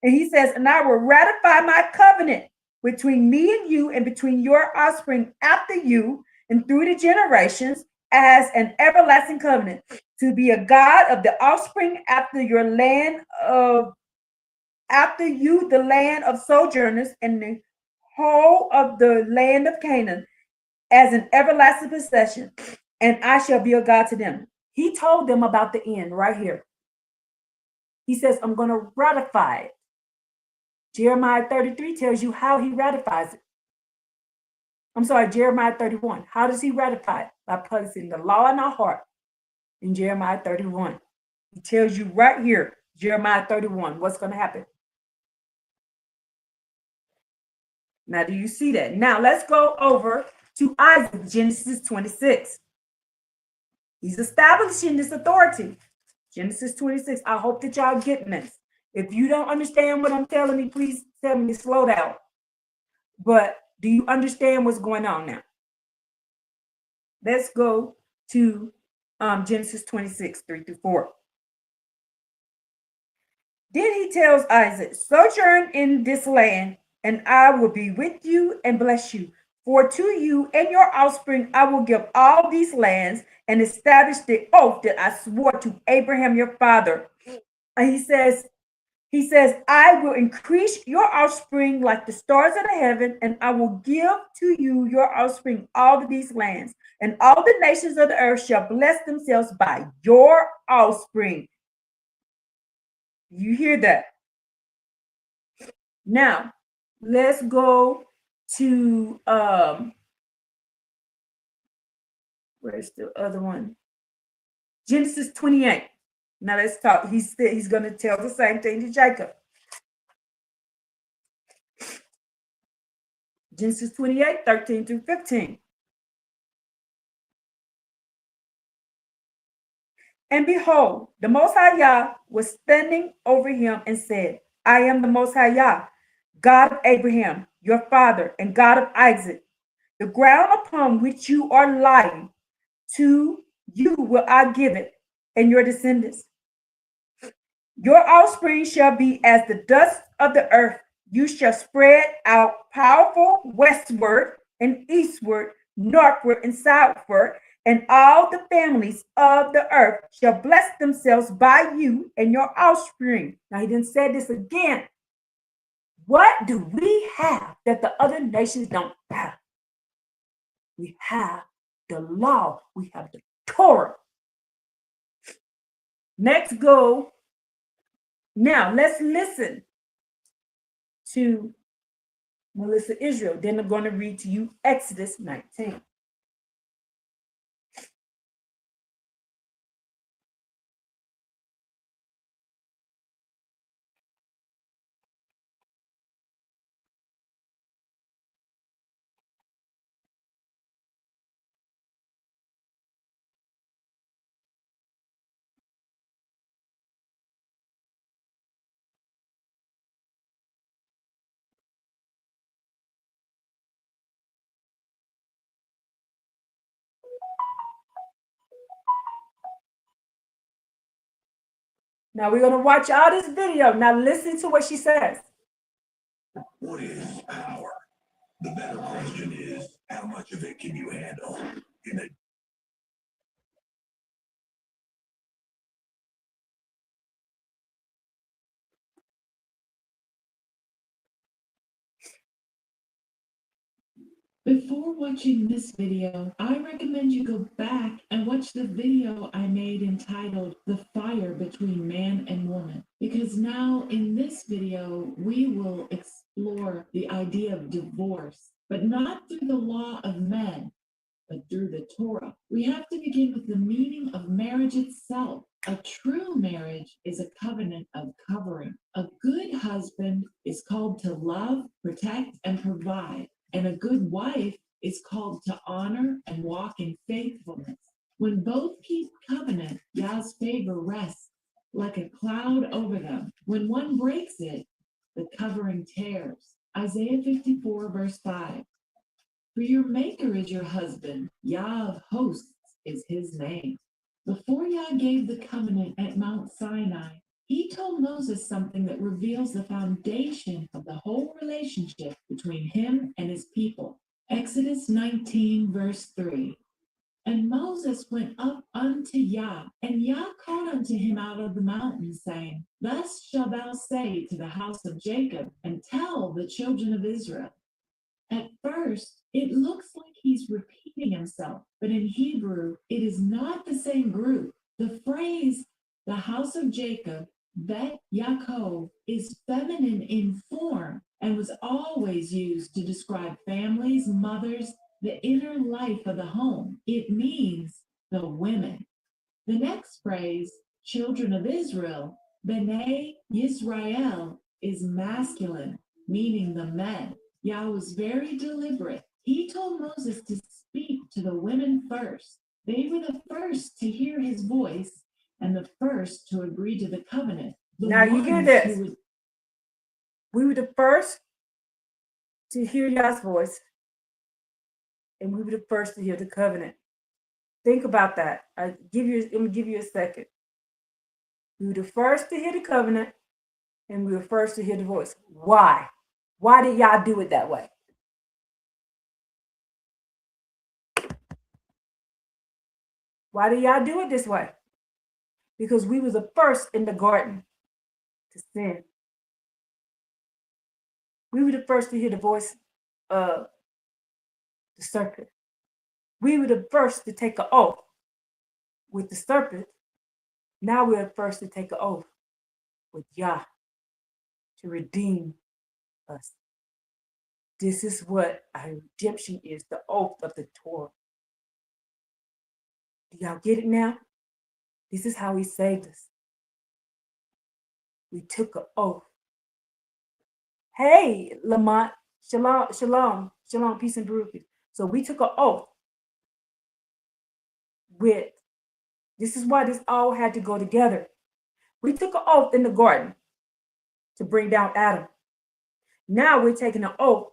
A: And he says, and I will ratify my covenant between me and you and between your offspring after you and through the generations, as an everlasting covenant, to be a God of the offspring after your land of, after you, the land of sojourners, and the whole of the land of Canaan, as an everlasting possession, and I shall be a God to them. He told them about the end right here. He says, I'm going to ratify it. Jeremiah 33 tells you how he ratifies it. I'm sorry, Jeremiah 31. How does he ratify it? By placing the law in our heart in Jeremiah 31. He tells you right here, Jeremiah 31, what's going to happen. Now, do you see that? Now, let's go over to Isaac, Genesis 26. He's establishing this authority. Genesis 26. I hope that y'all getting this. If you don't understand what I'm telling you, please tell me to slow down. But do you understand what's going on now? Let's go to Genesis 26, 3-4. Then he tells Isaac, sojourn in this land, and I will be with you and bless you. For to you and your offspring I will give all these lands and establish the oath that I swore to Abraham your father. And he says, I will increase your offspring like the stars of the heaven, and I will give to you your offspring all of these lands, and all the nations of the earth shall bless themselves by your offspring. You hear that? Now, let's go to, where's the other one? Genesis 28. Now let's talk. He's going to tell the same thing to Jacob. Genesis 28, 13 through 15. And behold, the Most High Yah was standing over him and said, I am the Most High Yah, God of Abraham, your father, and God of Isaac. The ground upon which you are lying, to you will I give it, and your descendants. Your offspring shall be as the dust of the earth. You shall spread out powerful westward and eastward, northward and southward, and all the families of the earth shall bless themselves by you and your offspring. Now, he didn't say this again. What do we have that the other nations don't have? We have the law. We have the Torah. Next, go. Now, let's listen to Melissa Israel. Then I'm going to read to you Exodus 19. Now we're going to watch all this video. Now listen to what she says.
D: What is power? The better question is, how much of it can you handle? In a
E: Before watching this video, I recommend you go back and watch the video I made entitled The Fire Between Man and Woman, because now in this video, we will explore the idea of divorce, but not through the law of men, but through the Torah. We have to begin with the meaning of marriage itself. A true marriage is a covenant of covering. A good husband is called to love, protect, and provide. And a good wife is called to honor and walk in faithfulness. When both keep covenant, Yah's favor rests like a cloud over them. When one breaks it, the covering tears. Isaiah 54, verse 5. For your maker is your husband, Yah of hosts is his name. Before Yah gave the covenant at Mount Sinai, he told Moses something that reveals the foundation of the whole relationship between him and his people. Exodus 19, verse 3. And Moses went up unto Yah, and Yah called unto him out of the mountain, saying, Thus shalt thou say to the house of Jacob, and tell the children of Israel. At first, it looks like he's repeating himself, but in Hebrew, it is not the same group. The phrase, the house of Jacob, Bet Yaakov, is feminine in form and was always used to describe families, mothers, the inner life of the home. It means the women. The next phrase, children of Israel, Bnei Yisrael, is masculine, meaning the men. Yah was very deliberate. He told Moses to speak to the women first. They were the first to hear his voice and the first to agree to the covenant.
A: Now you hear this. We were the first to hear Yah's voice, and we were the first to hear the covenant. Think about that. I'm gonna give you a second. We were the first to hear the covenant, and we were first to hear the voice. Why? Why did Yah do it that way? Why did Yah do it this way? Because we were the first in the garden to sin. We were the first to hear the voice of the serpent. We were the first to take an oath with the serpent. Now we're the first to take an oath with Yah to redeem us. This is what our redemption is, the oath of the Torah. Do y'all get it now? This is how he saved us. We took an oath. Hey, Lamont, shalom, shalom, shalom, peace and blessings. So we took an oath with, this is why this all had to go together. We took an oath in the garden to bring down Adam. Now we're taking an oath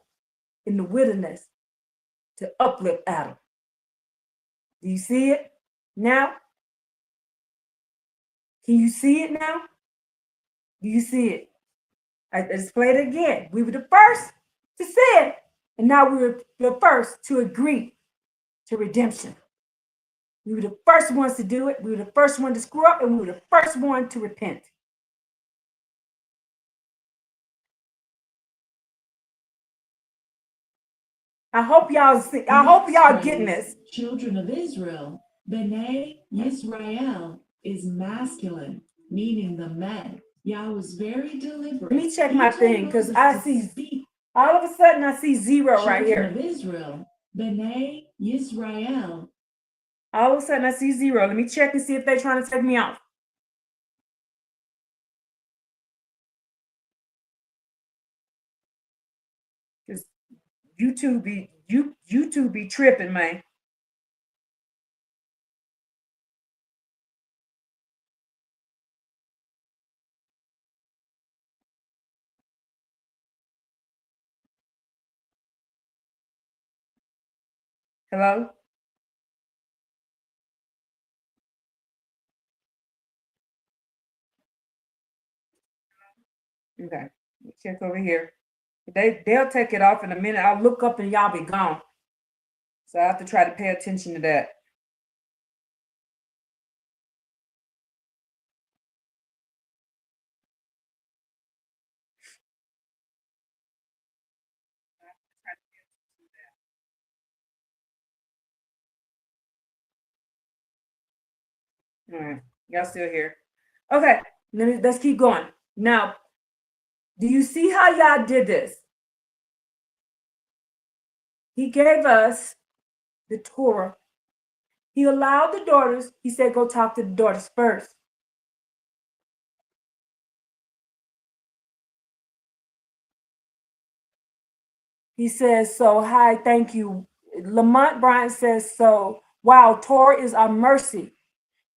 A: in the wilderness to uplift Adam. Do you see it now? Can you see it now? Do you see it? I just played it again. We were the first to say it, and now we were the first to agree to redemption. We were the first ones to do it. We were the first one to screw up, and we were the first one to repent. I hope y'all see. I hope y'all getting this.
E: Children of Israel, B'nai Yisrael is masculine, meaning the men. Yah was very deliberate.
A: Let me check my thing because I see. All of a sudden, I see 0 right here.
E: Children of Israel, B'nai Yisrael.
A: All of a sudden, I see 0. Let me check and see if they're trying to take me off. Because YouTube be tripping, man. Hello? Okay, check over here. They'll take it off in a minute. I'll look up and y'all be gone. So I have to try to pay attention to that. All right, y'all still here? Okay, let's keep going. Now, do you see how y'all did this? He gave us the Torah. He allowed the daughters. He said, go talk to the daughters first. He says, so hi, thank you. Lamont Bryant says, so wow, Torah is our mercy.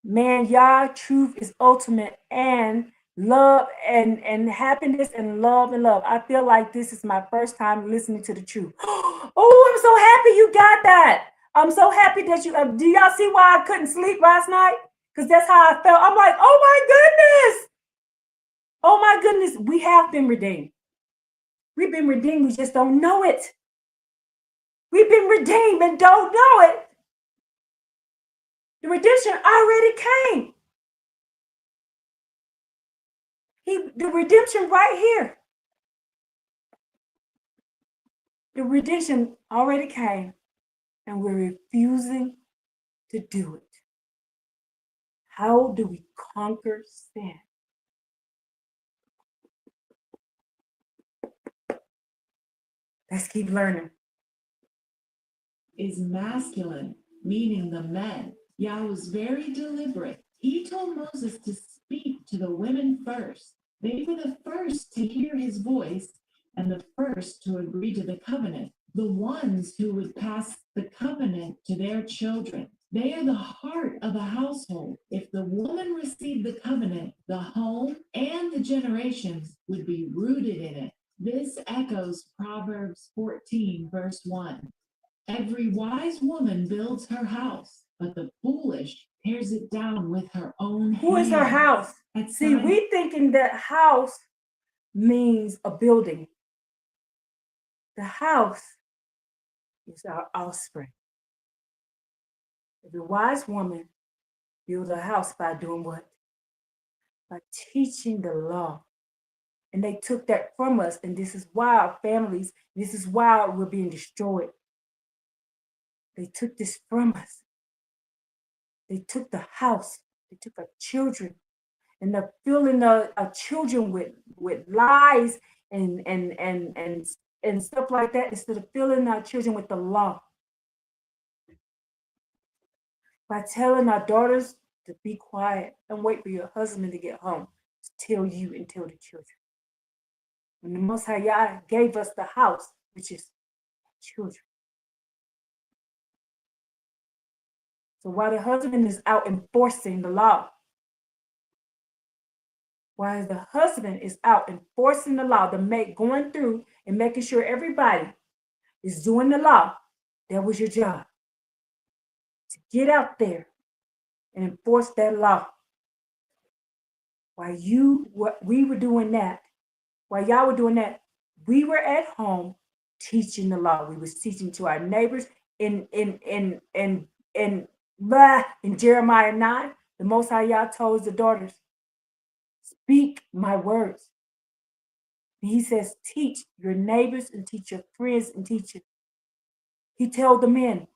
A: Man, Yah, truth is ultimate, and love and happiness and love and love. I feel like this is my first time listening to the truth. Oh, I'm so happy you got that. I'm so happy that you, do y'all see why I couldn't sleep last night? Because that's how I felt. I'm like, oh my goodness. Oh my goodness. We have been redeemed. We've been redeemed. We just don't know it. We've been redeemed and don't know it. The redemption already came. The redemption right here. The redemption already came, and we're refusing to do it. How do we conquer sin? Let's keep learning.
E: Is masculine, meaning the men. Yah was very deliberate. He told Moses to speak to the women first. They were the first to hear his voice and the first to agree to the covenant, the ones who would pass the covenant to their children. They are the heart of a household. If the woman received the covenant, the home and the generations would be rooted in it. This echoes Proverbs 14, verse 1. Every wise woman builds her house, but the foolish tears it down with her own hands.
A: Who is her house? See, we thinking that house means a building. The house is our offspring. Every wise woman builds a house by doing what? By teaching the law. And they took that from us, and this is why our families, this is why we're being destroyed. They took this from us. They took the house. They took our children, and they're filling our children with lies and stuff like that, instead of filling our children with the law. By telling our daughters to be quiet and wait for your husband to get home. tell you and tell the children. When the Most High Yah gave us the house, which is children. So while the husband is out enforcing the law, while the husband is out enforcing the law, going through and making sure everybody is doing the law, that was your job. To get out there and enforce that law. While we were doing that, while y'all were doing that, we were at home teaching the law. We was teaching to our neighbors in Jeremiah 9, the Most High Yah told the daughters, speak my words. And he says, teach your neighbors and teach your friends and teach you. He told the men,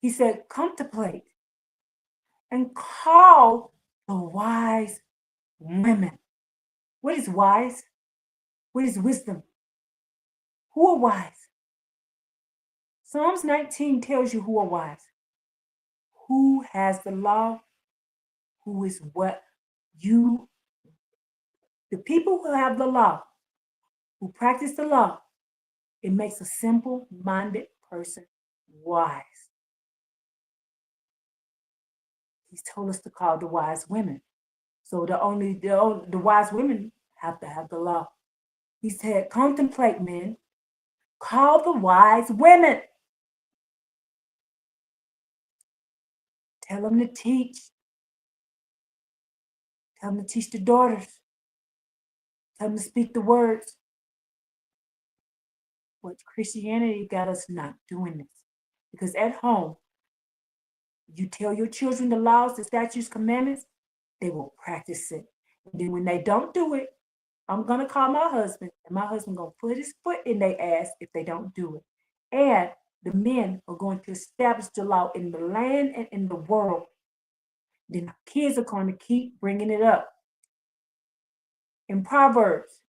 A: he said, contemplate and call the wise women. What is wise? What is wisdom? Who are wise? Psalms 19 tells you who are wise. Who has the law? Who is what? You, the people who have the law, who practice the law, it makes a simple-minded person wise. He's told us to call the wise women. So the wise women have to have the law. He said, contemplate, men. Call the wise women. Tell them to teach. Tell them to teach the daughters. Tell them to speak the words. But Christianity got us not doing this. Because at home, you tell your children the laws, the statutes, commandments, they will practice it. And then when they don't do it, I'm going to call my husband, and my husband going to put his foot in their ass if they don't do it. And the men are going to establish the law in the land and in the world. Then our kids are going to keep bringing it up. In Proverbs,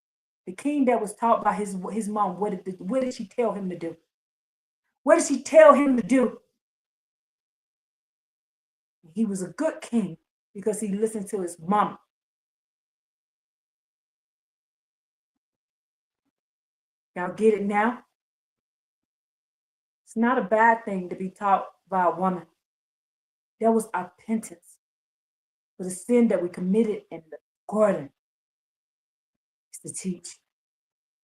A: the king that was taught by his mom, what did she tell him to do? What did she tell him to do? He was a good king because he listened to his mama. Y'all get it now? It's not a bad thing to be taught by a woman. That was our penance for the sin that we committed in the garden. It's to teach.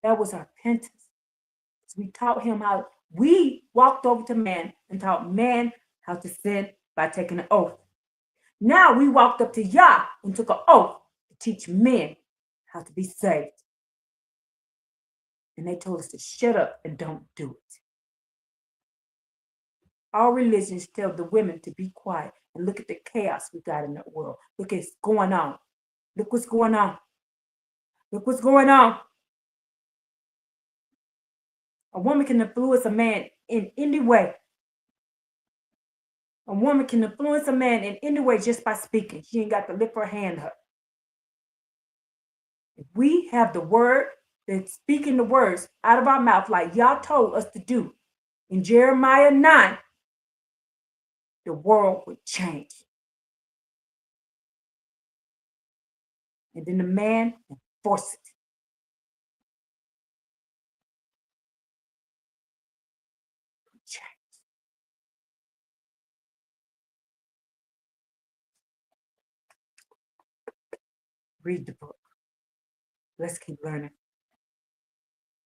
A: That was our penance. So we taught him how. We walked over to man and taught man how to sin by taking an oath. Now we walked up to Yah and took an oath to teach men how to be saved. And they told us to shut up and don't do it. All religions tell the women to be quiet and look at the chaos we got in the world. Look at what's going on. Look what's going on. Look what's going on. A woman can influence a man in any way. A woman can influence a man in any way just by speaking. She ain't got to lift her hand up. If we have the word, that's speaking the words out of our mouth like Yah told us to do in Jeremiah 9, the world would change. And then the man enforce it. Read the book. Let's keep learning.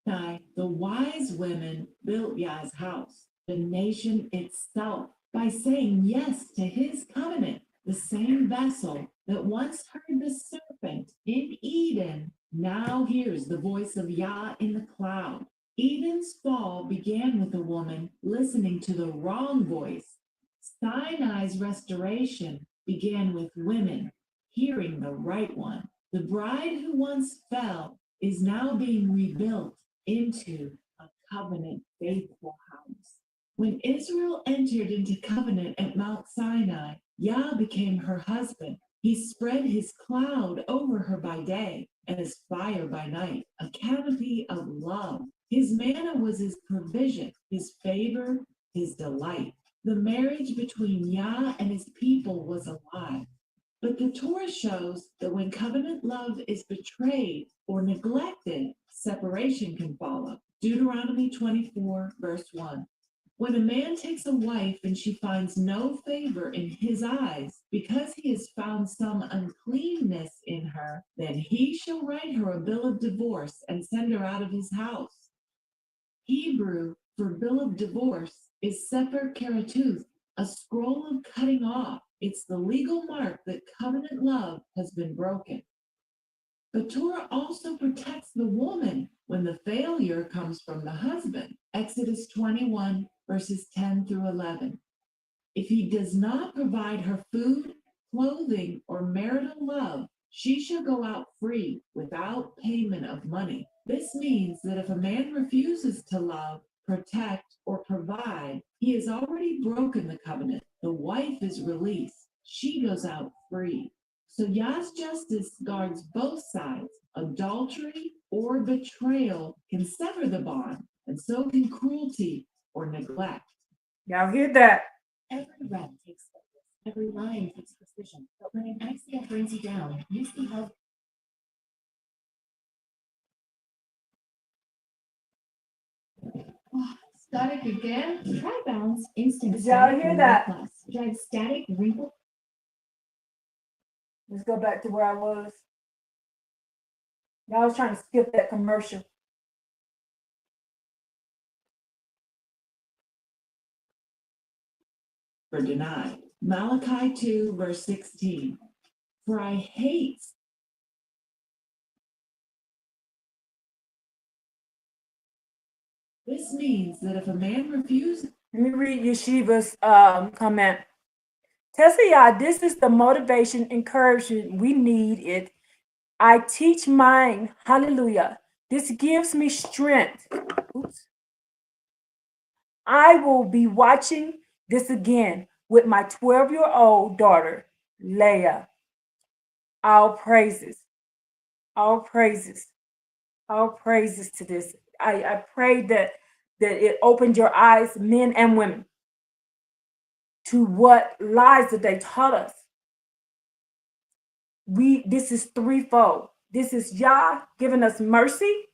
E: The wise women built Yah's house, the nation itself, by saying yes to his covenant. The same vessel that once heard the serpent in Eden now hears the voice of Yah in the cloud. Eden's fall began with a woman listening to the wrong voice. Sinai's restoration began with women hearing the right one. The bride who once fell is now being rebuilt into a covenant faithful house. When Israel entered into covenant at Mount Sinai, Yah became her husband. He spread his cloud over her by day and his fire by night, a canopy of love. His manna was his provision, his favor, his delight. The marriage between Yah and his people was alive. But the Torah shows that when covenant love is betrayed or neglected, separation can follow. Deuteronomy 24, verse 1. When a man takes a wife and she finds no favor in his eyes, because he has found some uncleanness in her, then he shall write her a bill of divorce and send her out of his house. Hebrew for bill of divorce is sefer keratuth, a scroll of cutting off. It's the legal mark that covenant love has been broken. The Torah also protects the woman when the failure comes from the husband. Exodus 21, verses 10 through 11. If he does not provide her food, clothing, or marital love, she shall go out free without payment of money. This means that if a man refuses to love, protect, or provide, he has already broken the covenant. The wife is released. She goes out free. So Yah's justice guards both sides. Adultery or betrayal can sever the bond, and so can cruelty or neglect.
A: Y'all hear that?
F: Every rep takes focus, every line takes precision, but when an exhale brings you down, you see how static again. Try bounce instant.
A: Did y'all
F: static
A: hear
F: and
A: that?
F: Plus. Drive static wrinkle.
A: Let's go back to where I was. Y'all was trying to skip that commercial.
E: For denied. Malachi 2, verse 16. For I hate. This means that if a man refuses.
A: Let me read Yeshiva's comment. Tessa, this is the motivation, encouragement we need it. I teach mine. Hallelujah. This gives me strength. Oops. I will be watching this again with my 12-year-old daughter, Leah. All praises. All praises. All praises to this. I pray that it opened your eyes, men and women, to what lies that they taught us. This is threefold. This is Yah giving us mercy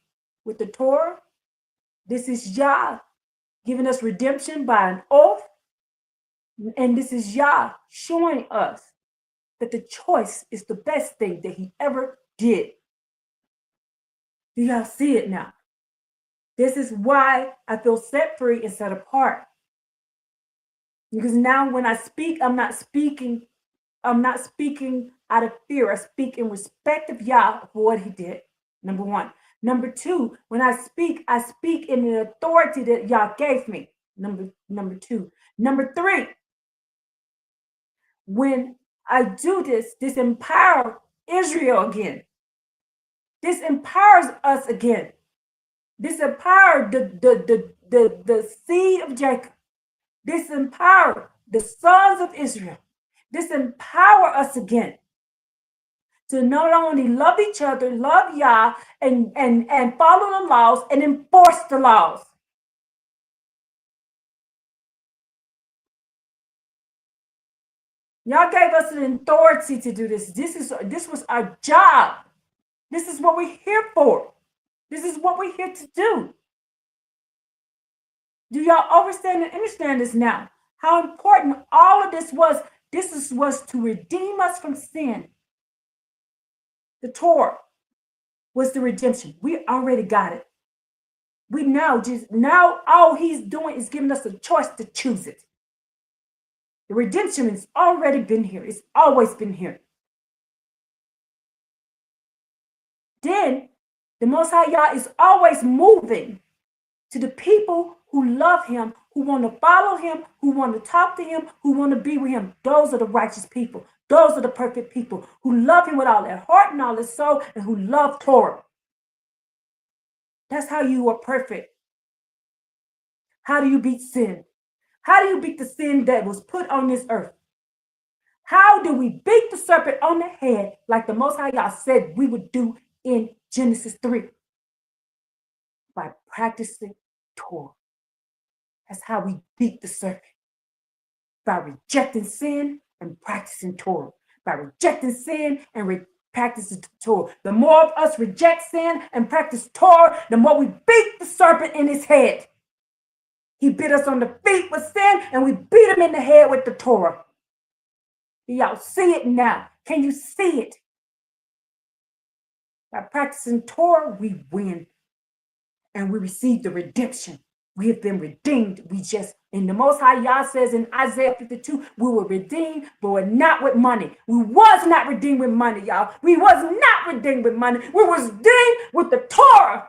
A: with the Torah. This is Yah giving us redemption by an oath. And this is Yah showing us that the choice is the best thing that he ever did. Do y'all see it now? This is why I feel set free and set apart. Because now when I speak, I'm not speaking out of fear. I speak in respect of Yah for what he did. Number one. Number two, when I speak in the authority that Yah gave me. Number two. Number three, when I do this empowers Israel again. This empowers us again. This empowers the seed of Jacob. This empowers the sons of Israel. This empowers us again to not only love each other, love Yah, and follow the laws and enforce the laws. Y'all gave us an authority to do this. This was our job. This is what we're here for. This is what we're here to do. Do y'all understand and understand this now? How important all of this was. This was to redeem us from sin. The Torah was the redemption. We already got it. We now all he's doing is giving us a choice to choose it. The redemption has already been here. It's always been here. Then the Most High Yah is always moving to the people who love him, who want to follow him, who want to talk to him, who want to be with him. Those are the righteous people. Those are the perfect people who love him with all their heart and all their soul and who love Torah. That's how you are perfect. How do you beat sin? How do you beat the sin that was put on this earth? How do we beat the serpent on the head like the Most High Yah said we would do in Genesis 3? By practicing Torah. That's how we beat the serpent. By rejecting sin and practicing Torah. by rejecting sin and practicing Torah. The more of us reject sin and practice Torah, the more we beat the serpent in his head. He bit us on the feet with sin, and we beat him in the head with the Torah. Do y'all see it now? Can you see it? By practicing Torah, we win, and we receive the redemption. We have been redeemed. We just, in the Most High, Yahs says in Isaiah 52, we were redeemed, but we're not with money. We was not redeemed with money, y'all. We was not redeemed with money. We was redeemed with the Torah.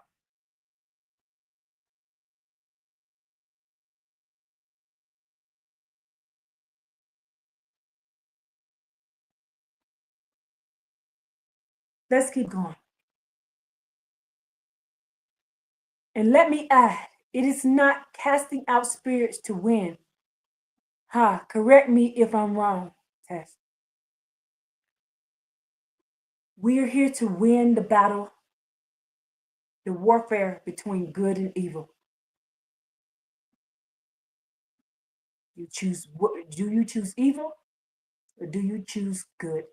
A: Let's keep going. And let me add, it is not casting out spirits to win. Correct me if I'm wrong, Tess. We are here to win the battle, the warfare between good and evil. Do you choose evil or do you choose good?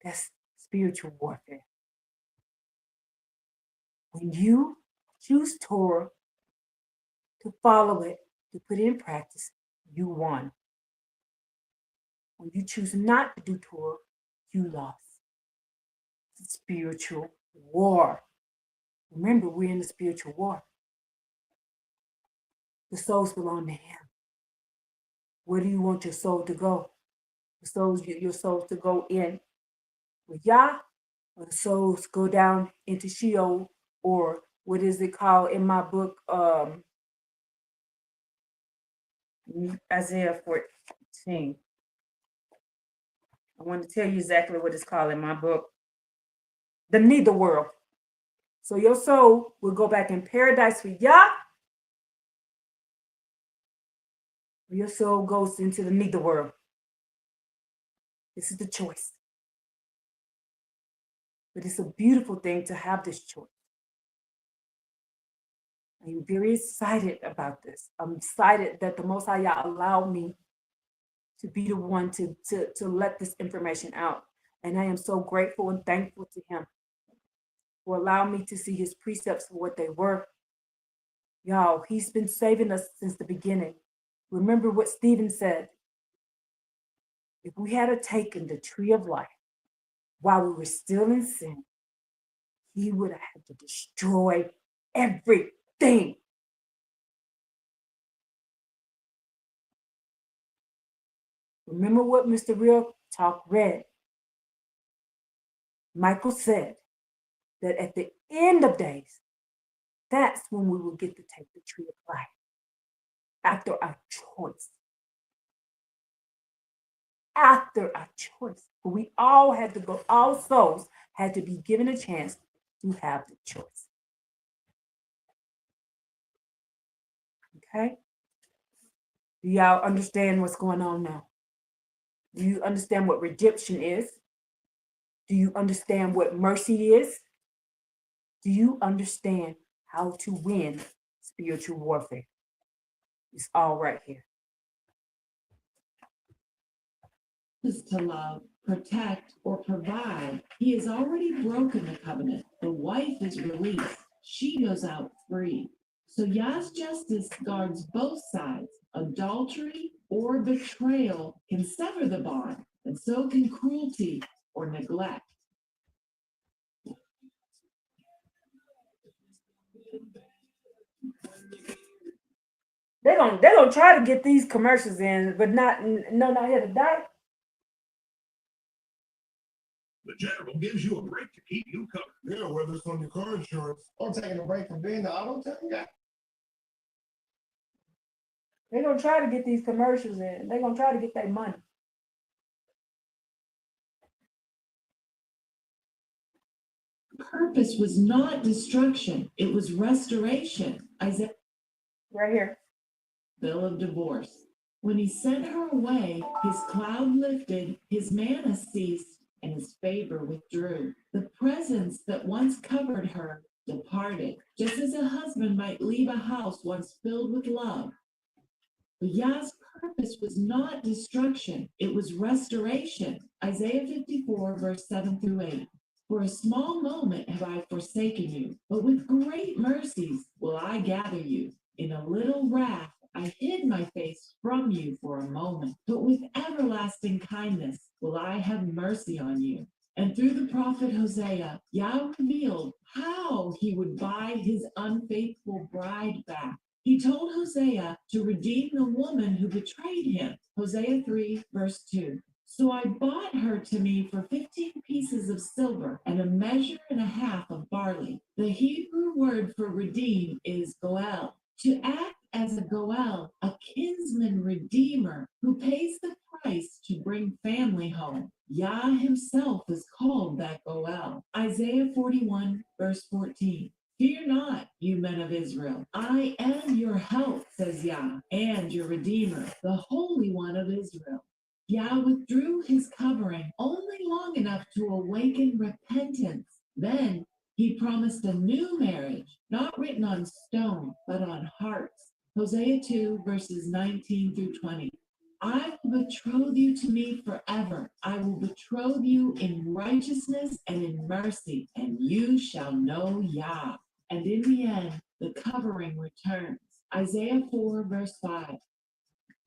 A: That's spiritual warfare. When you choose Torah, to follow it, to put it in practice, you won. When you choose not to do Torah, you lost. It's a spiritual war. Remember, we're in the spiritual war. The souls belong to him. Where do you want your soul to go? Your souls to go in with Yah, or the souls go down into Sheol, or what is it called in my book, Isaiah 14. I want to tell you exactly what it's called in my book. The neither world. So your soul will go back in paradise with Yah, or your soul goes into the neither world. This is the choice. But it's a beautiful thing to have this choice. I'm very excited about this. I'm excited that the Most High Yah allowed me to be the one to let this information out. And I am so grateful and thankful to him for allowing me to see his precepts for what they were. Y'all, he's been saving us since the beginning. Remember what Stephen said. If we had taken the tree of life while we were still in sin, he would have had to destroy everything. Remember what Mr. Real Talk read. Michael said that at the end of days, that's when we will get to take the tree of life. After our choice. After our choice. But we all had to go, all souls had to be given a chance to have the choice. Okay? Do y'all understand what's going on now? Do you understand what redemption is? Do you understand what mercy is? Do you understand how to win spiritual warfare? It's all right here.
E: Is to love, protect, or provide. He has already broken the covenant. The wife is released. She goes out free. So Yah's justice guards both sides. Adultery or betrayal can sever the bond, and so can cruelty or neglect.
A: They're gonna try to get these commercials in, but not here to die.
D: The General gives you a break to keep you covered.
C: Yeah, whether it's on your car insurance. I'm taking a break from being the auto tech guy.
A: They're gonna try to get these commercials in. They're gonna try to get their money.
E: Purpose was not destruction, it was restoration. Isaiah,
A: Right here.
E: bill of divorce. When he sent her away, his cloud lifted, his manna ceased, and his favor withdrew. The presence that once covered her departed, just as a husband might leave a house once filled with love. But Yah's purpose was not destruction, it was restoration. Isaiah 54, verse 7 through 8. For a small moment have I forsaken you, but with great mercies will I gather you. In a little wrath I hid my face from you for a moment, but with everlasting kindness will I have mercy on you. And through the prophet Hosea, Yah revealed how he would buy his unfaithful bride back. He told Hosea to redeem the woman who betrayed him. Hosea 3, verse 2. So I bought her to me for 15 pieces of silver and a measure and a half of barley. The Hebrew word for redeem is goel. To act as a goel, a kinsman redeemer who pays the price to bring family home. Yah himself is called that goel. Isaiah 41, verse 14. Fear not, you men of Israel. I am your help, says Yah, and your Redeemer, the Holy One of Israel. Yah withdrew his covering only long enough to awaken repentance. Then he promised a new marriage, not written on stone, but on hearts. Hosea 2, verses 19 through 20. I will betroth you to me forever. I will betroth you in righteousness and in mercy, and you shall know Yah. And in the end, the covering returns. Isaiah 4, verse 5.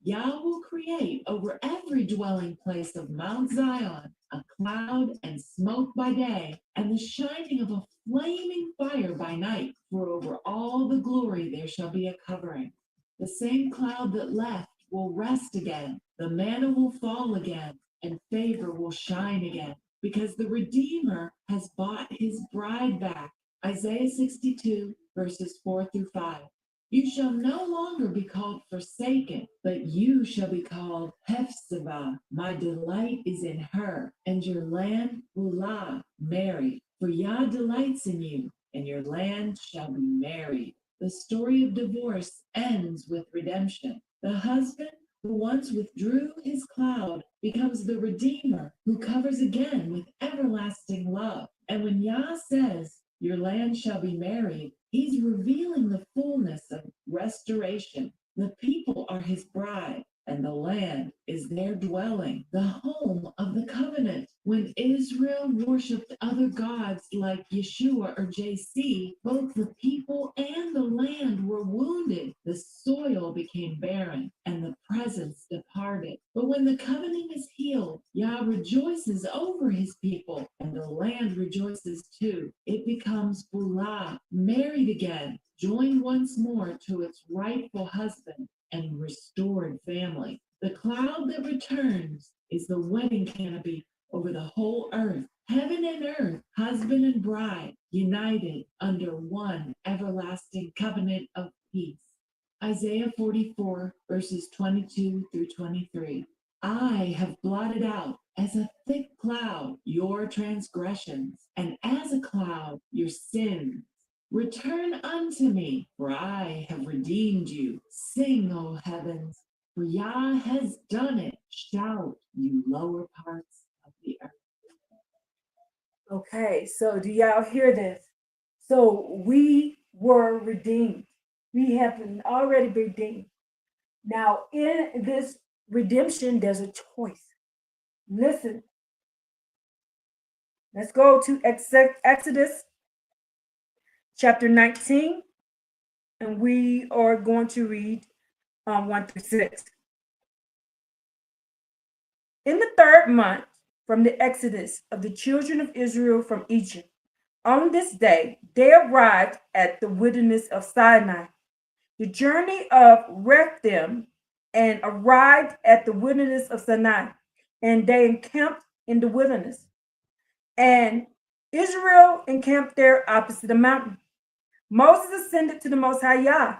E: Yah will create over every dwelling place of Mount Zion a cloud and smoke by day, and the shining of a flaming fire by night. For over all the glory there shall be a covering. The same cloud that left will rest again. The manna will fall again, and favor will shine again, because the Redeemer has bought his bride back. Isaiah 62, verses 4 through 5. You shall no longer be called forsaken, but you shall be called Hephzibah. My delight is in her, and your land Ulah, married. For Yah delights in you, and your land shall be married. The story of divorce ends with redemption. The husband who once withdrew his cloud becomes the Redeemer who covers again with everlasting love. And when Yah says, your land shall be married, he's revealing the fullness of restoration. The people are his bride, and the land is their dwelling, the home of the covenant. When Israel worshipped other gods like Yeshua or JC, both the people and the land were wounded. The soil became barren, and the presence departed. But when the covenant is healed, Yah rejoices over his people, and the land rejoices too. It becomes Beulah, married again, joined once more to its rightful husband, and restored family. The cloud that returns is the wedding canopy over the whole earth. Heaven and earth, husband and bride, united under one everlasting covenant of peace. Isaiah 44, verses 22 through 23. I have blotted out as a thick cloud your transgressions, and as a cloud your sins. Return unto me, for I have redeemed you. Sing, O heavens, for Yah has done it. Shout, you lower parts of the earth.
A: Okay, so do y'all hear this? So we were redeemed. We have been already redeemed. Now, in this redemption, there's a choice. Listen. Let's go to Exodus chapter 19, and we are going to read 1 through 6. In the 3rd month from the exodus of the children of Israel from Egypt, on this day they arrived at the wilderness of Sinai. The journey of Rephidim and arrived at the wilderness of Sinai, and they encamped in the wilderness. And Israel encamped there opposite the mountain. Moses ascended to the Most High Yah,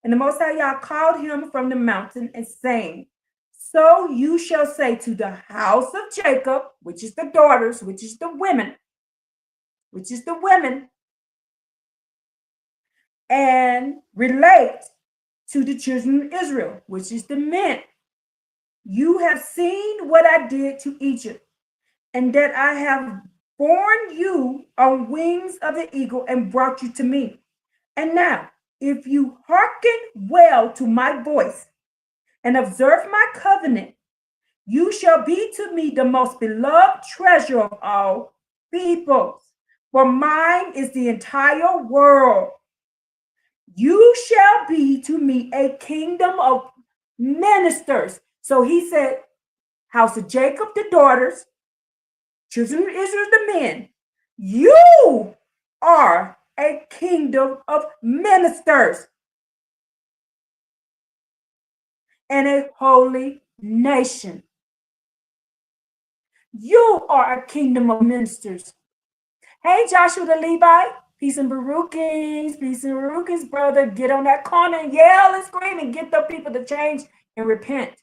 A: and the Most High Yah called him from the mountain and saying, so you shall say to the house of Jacob, which is the daughters, which is the women, and relate to the children of Israel, which is the men. You have seen what I did to Egypt, and that I have borne you on wings of the eagle and brought you to me. And now, if you hearken well to my voice and observe my covenant, you shall be to me the most beloved treasure of all peoples, for mine is the entire world. You shall be to me a kingdom of ministers. So he said, house of Jacob, the daughters, children of Israel, the men. You are a kingdom of ministers and a holy nation. You are a kingdom of ministers. Hey, Joshua the Levite, peace and Baruchis, brother. Get on that corner and yell and scream and get the people to change and repent.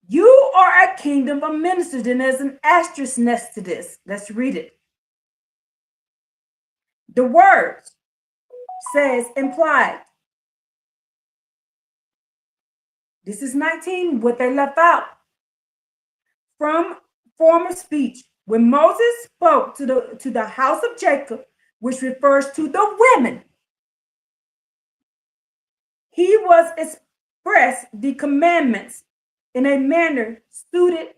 A: You are a kingdom of ministers, and there's an asterisk next to this. Let's read it. The word says implied. This is 19, what they left out. From former speech, when Moses spoke to the house of Jacob, which refers to the women, he was expressed the commandments in a manner suited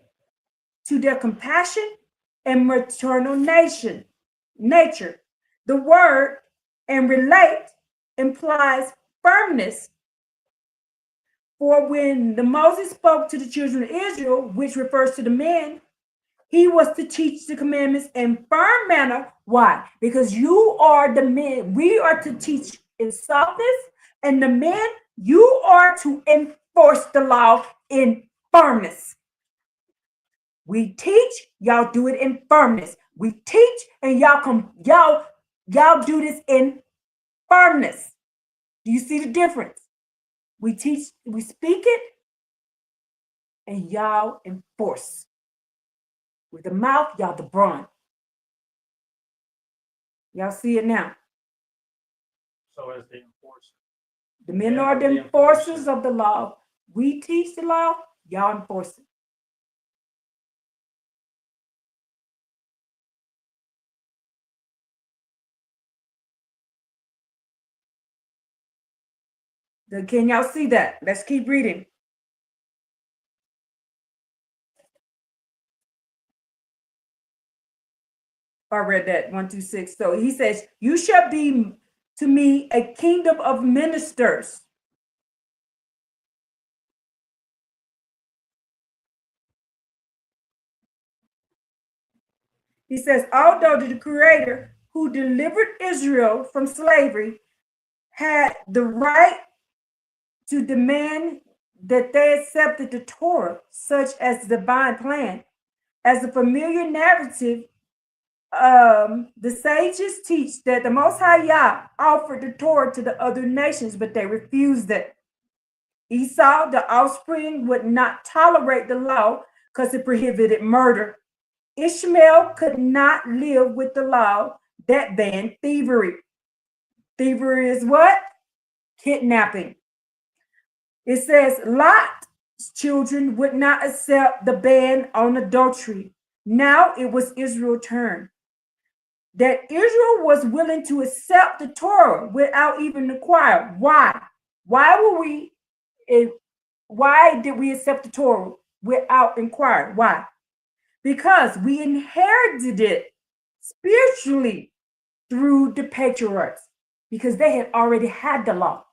A: to their compassion and maternal nature. The word and relate implies firmness. For when the Moses spoke to the children of Israel, which refers to the men, he was to teach the commandments in firm manner. Why? Because you are the men. We are to teach in softness, and the men, you are to enforce the law in firmness. We teach, y'all do it in firmness. We teach, and y'all do this in firmness. Do you see the difference? We teach, we speak it, and y'all enforce. With the mouth, y'all the brawn. Y'all see it now.
B: So as the enforcer.
A: The men are the enforcers of the law. We teach the law, y'all enforce it. Can y'all see that? Let's keep reading. I read that 1 through 6. So he says, you shall be to me a kingdom of ministers. He says, although the Creator who delivered Israel from slavery had the right to demand that they accepted the Torah, such as the divine plan, as a familiar narrative, the sages teach that the Most High Yah offered the Torah to the other nations, but they refused it. Esau, the offspring, would not tolerate the law because it prohibited murder. Ishmael could not live with the law that banned thievery. Thievery is what? Kidnapping. It says Lot's children would not accept the ban on adultery. Now it was Israel's turn. That Israel was willing to accept the Torah without even inquiring. Why? Why did we accept the Torah without inquiring? Why? Because we inherited it spiritually through the patriarchs, because they had already had the law.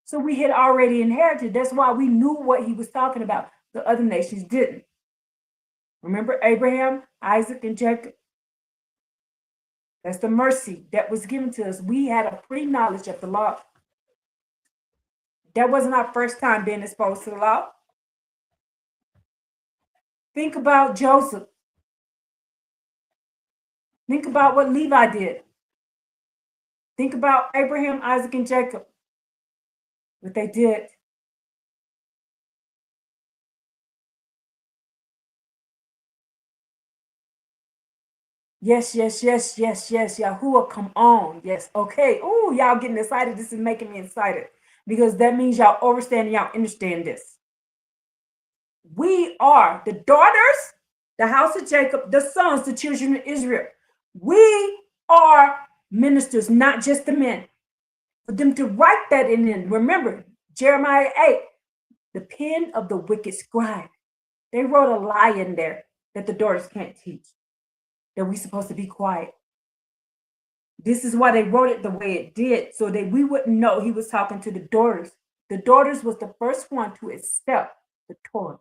A: So we had already inherited. That's why we knew what he was talking about. The other nations didn't. Remember Abraham, Isaac, and Jacob? That's the mercy that was given to us. We had a pre-knowledge of the law. That wasn't our first time being exposed to the law. Think about Joseph. Think about what Levi did. Think about Abraham, Isaac, and Jacob. What they did. Yes. Yahuwah, come on. Yes. Okay. Oh, y'all getting excited. This is making me excited because that means y'all understand, y'all understand this. We are the daughters, the house of Jacob, the sons, the children of Israel. We are ministers, not just the men. For them to write that in it. Remember, Jeremiah 8, the pen of the wicked scribe. They wrote a lie in there that the daughters can't teach, that we're supposed to be quiet. This is why they wrote it the way it did, so that we wouldn't know he was talking to the daughters. The daughters was the first one to accept the Torah.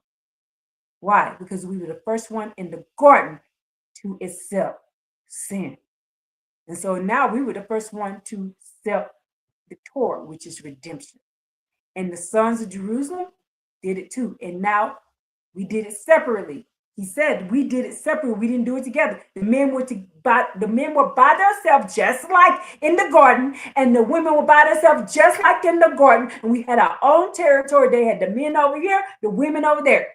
A: Why? Because we were the first one in the garden to accept sin. And so now we were the first one to accept the Torah, which is redemption. And the sons of Jerusalem did it too. And now we did it separately. He said we did it separately. We didn't do it together. The men were by themselves, just like in the garden, and the women were by themselves, just like in the garden. And we had our own territory. They had the men over here, the women over there.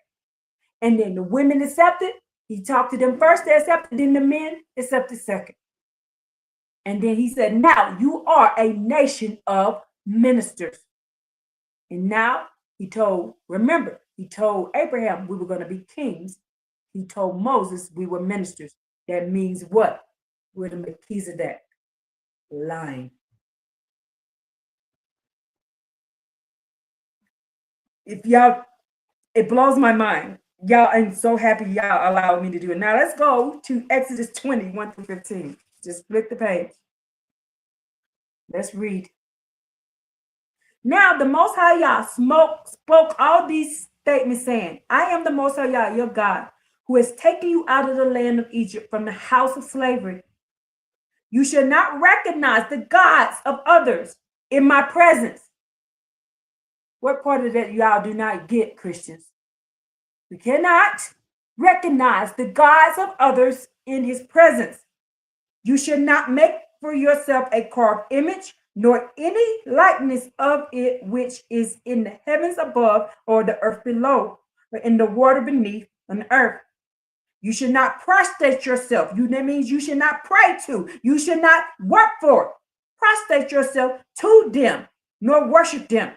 A: And then the women accepted. He talked to them first, they accepted, then the men accepted second. And then he said, now you are a nation of ministers. And now he told Abraham we were going to be kings. He told Moses we were ministers. That means what? We're the Melchizedek line. It blows my mind. Y'all, I'm so happy y'all allowed me to do it. Now let's go to Exodus 20, 1 through 15. Just flip the page. Let's read. Now the Most High Yah spoke all these statements, saying, I am the Most High Yah, your God, who has taken you out of the land of Egypt from the house of slavery. You shall not recognize the gods of others in my presence. What part of that y'all do not get, Christians? We cannot recognize the gods of others in his presence. You should not make for yourself a carved image, nor any likeness of it which is in the heavens above, or the earth below, or in the water beneath on the earth. You should not prostrate yourself. That means you should not pray to. You should not work for. Prostrate yourself to them, nor worship them.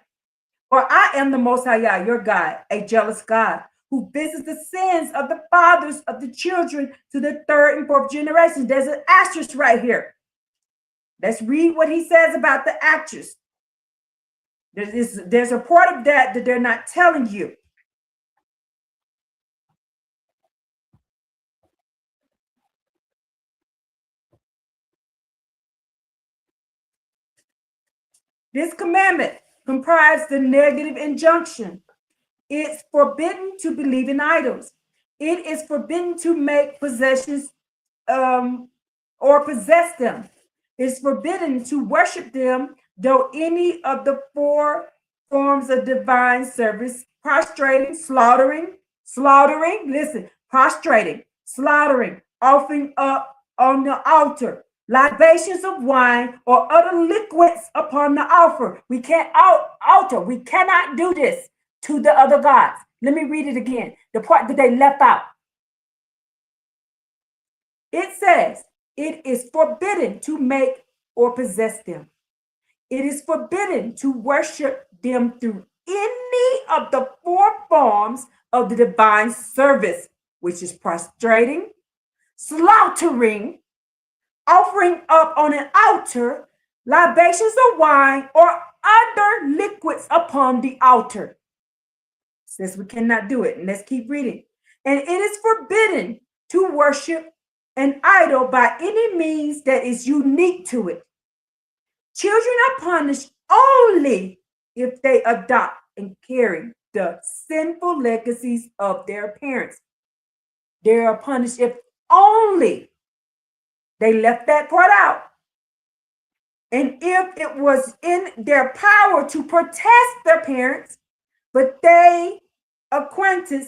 A: For I am the Most High Yah, your God, a jealous God, who visits the sins of the fathers of the children to the third and fourth generation. There's an asterisk right here. Let's read what he says about the asterisk. There's a part of that they're not telling you. This commandment comprises the negative injunction. It's forbidden to believe in idols. It is forbidden to make possessions or possess them. It's forbidden to worship them, though any of the four forms of divine service, prostrating, slaughtering, offering up on the altar, libations of wine or other liquids upon the altar. We cannot do this to the other gods. Let me read it again. The part that they left out. It says, it is forbidden to make or possess them. It is forbidden to worship them through any of the four forms of the divine service, which is prostrating, slaughtering, offering up on an altar, libations of wine or other liquids upon the altar. Says we cannot do it. And let's keep reading. And it is forbidden to worship an idol by any means that is unique to it. Children are punished only if they adopt and carry the sinful legacies of their parents. They are punished if only they left that part out. And if it was in their power to protest their parents, but they acquainted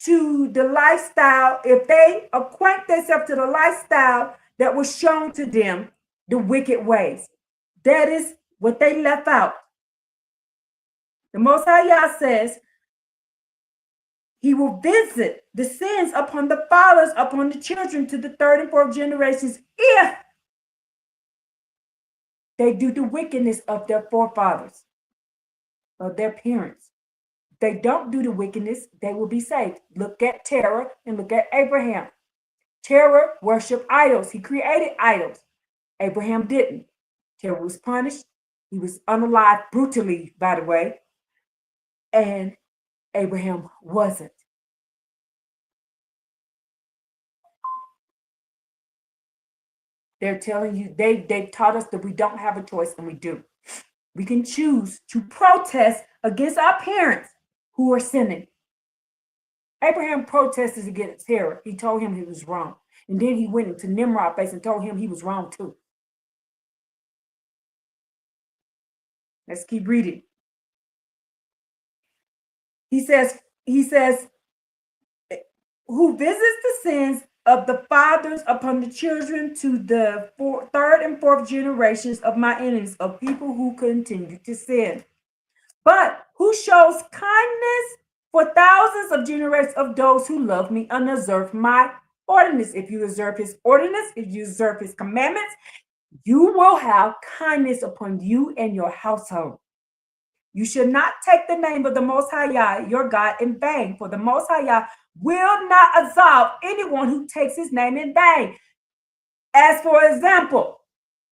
A: to the lifestyle, if they acquaint themselves to the lifestyle that was shown to them, the wicked ways. That is what they left out. The Most High Yah says he will visit the sins upon the fathers, upon the children to the third and fourth generations, if they do the wickedness of their forefathers, of their parents. If they don't do the wickedness, they will be saved. Look at Terah and look at Abraham. Terah worshiped idols. He created idols. Abraham didn't. Terah was punished. He was unalived brutally, by the way, and Abraham wasn't. They're telling you, they've taught us that we don't have a choice, and we do. We can choose to protest against our parents who are sinning. Abraham protested against Terah. He told him he was wrong. And then he went into Nimrod's face and told him he was wrong too. Let's keep reading. He says, who visits the sins of the fathers upon the children to the third and fourth generations of my enemies, of people who continue to sin. But who shows kindness for thousands of generations of those who love me and observe my ordinance. If you observe his ordinance, if you observe his commandments, you will have kindness upon you and your household. You should not take the name of the Most High Yah, your God, in vain, for the Most High Yah will not absolve anyone who takes his name in vain. As for example,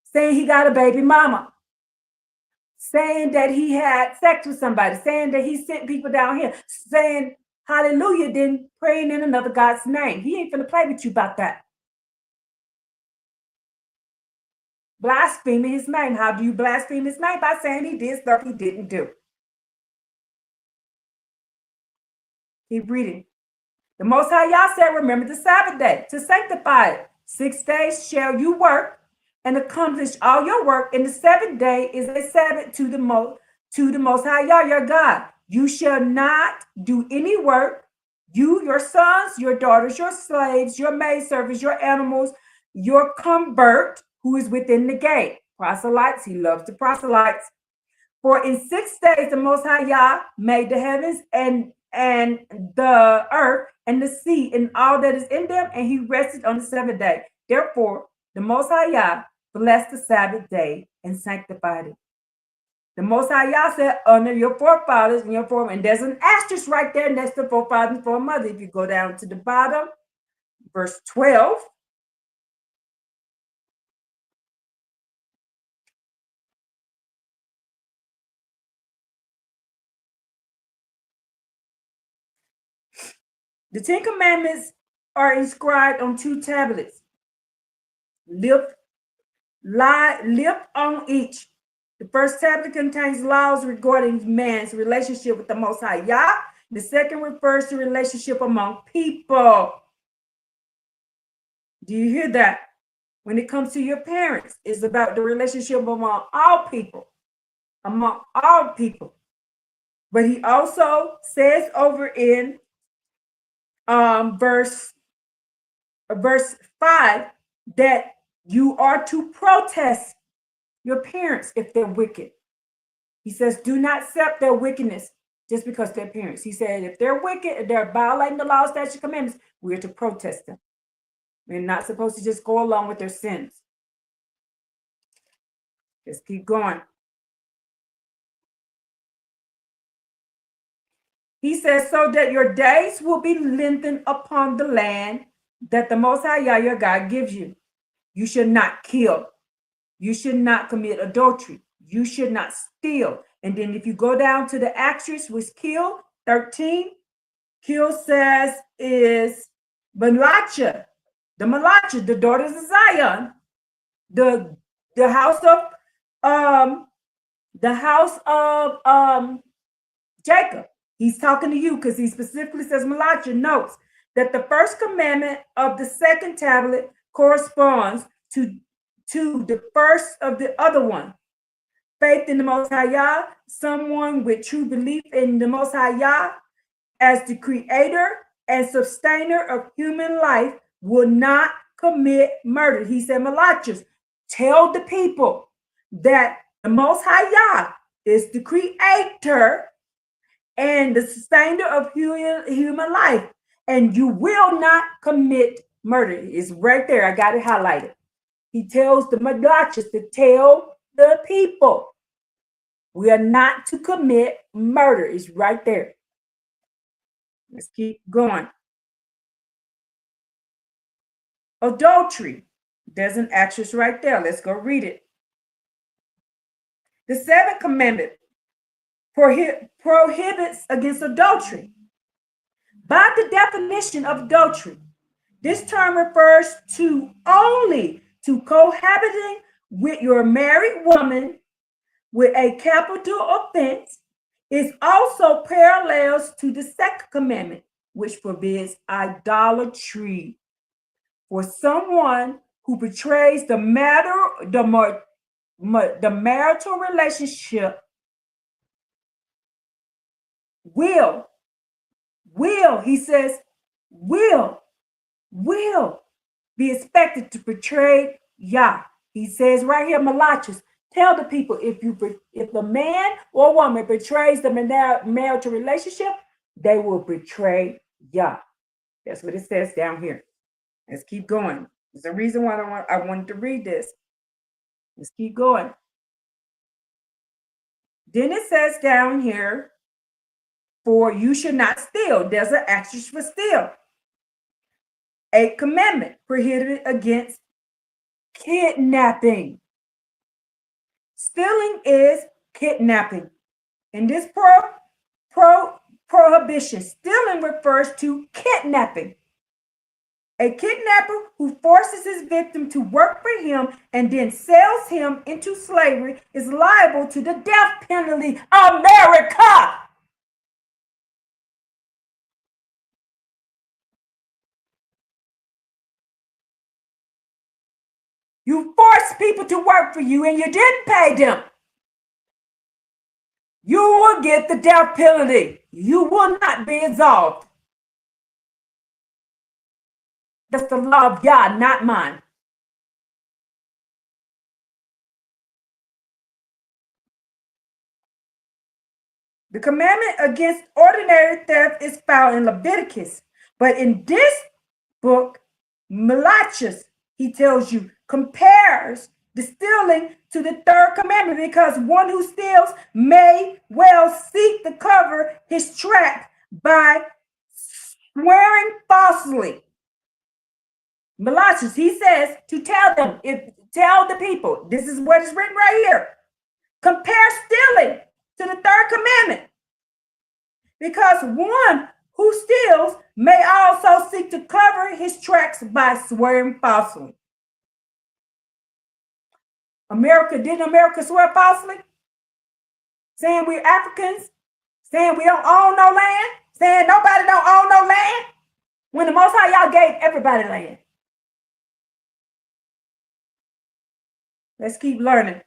A: saying he got a baby mama, saying that he had sex with somebody, saying that he sent people down here, saying hallelujah, then praying in another God's name. He ain't finna play with you about that. Blaspheming his name. How do you blaspheme his name? By saying he did stuff he didn't do. Keep reading. The Most High Yah said, remember the Sabbath day to sanctify it. 6 days shall you work and accomplish all your work, and the seventh day is a Sabbath to the Most High Yah, your God. You shall not do any work. You, your sons, your daughters, your slaves, your maidservants, your animals, your convert who is within the gate. Proselytes, he loves the proselytes. For in 6 days the Most High Yah made the heavens and the earth and the sea and all that is in them, and he rested on the seventh day. Therefore, the Most High Yah blessed the Sabbath day and sanctified it. The Most High Yah said, honor your forefathers and your foremothers. And there's an asterisk right there next to forefathers and foremothers. If you go down to the bottom, verse 12. The Ten Commandments are inscribed on 2 tablets. Lift on each. The first tablet contains laws regarding man's relationship with the Most High Yah. The second refers to relationship among people. Do you hear that? When it comes to your parents, it's about the relationship among all people. Among all people. But he also says over in verse 5 that you are to protest your parents if they're wicked. He says, do not accept their wickedness just because they're parents. He said, if they're wicked, if they're violating the law, statutes, commandments, we're to protest them. We're not supposed to just go along with their sins. Just keep going. He says, so that your days will be lengthened upon the land that the Most High Yah, your God, gives you. You should not kill. You should not commit adultery. You should not steal. And then if you go down to the asterisk, which kill, 13, kill says is Malacha, the daughters of Zion, the house of Jacob. He's talking to you because he specifically says Malacha notes that the first commandment of the second tablet corresponds to the first of the other one. Faith in the Most High Yah, someone with true belief in the Most High Yah as the creator and sustainer of human life will not commit murder. He said, Malachas, tell the people that the Most High Yah is the creator and the sustainer of human life, and you will not commit murder. It's right there. I got it highlighted. He tells the Malachas to tell the people we are not to commit murder. It's right there. Let's keep going. Adultery. There's an actress right there. Let's go read it. The seventh commandment prohibits against adultery. By the definition of adultery, this term refers to only to cohabiting with your married woman with a capital offense. It also parallels to the second commandment, which forbids idolatry. For someone who betrays the marital relationship will, he says, will be expected to betray Yah. He says right here, Malachus, tell the people if the man or woman betrays the marital relationship, they will betray Yah. That's what it says down here. Let's keep going. There's a reason why I wanted to read this. Let's keep going. Then it says down here, for you should not steal. There's an asterisk for steal. A commandment prohibited against kidnapping. Stealing is kidnapping. In this prohibition, stealing refers to kidnapping. A kidnapper who forces his victim to work for him and then sells him into slavery is liable to the death penalty. America! You forced people to work for you and you didn't pay them. You will get the death penalty. You will not be absolved. That's the law of God, not mine. The commandment against ordinary theft is found in Leviticus. But in this book, Malachus, he tells you, compares the stealing to the third commandment, because one who steals may well seek to cover his track by swearing falsely. Malachus, he says to tell the people, this is what is written right here. Compare stealing to the third commandment, because one who steals may also seek to cover his tracks by swearing falsely. Didn't America swear falsely? Saying we're Africans, saying we don't own no land, saying nobody don't own no land, when the Most High y'all gave everybody land. Let's keep learning.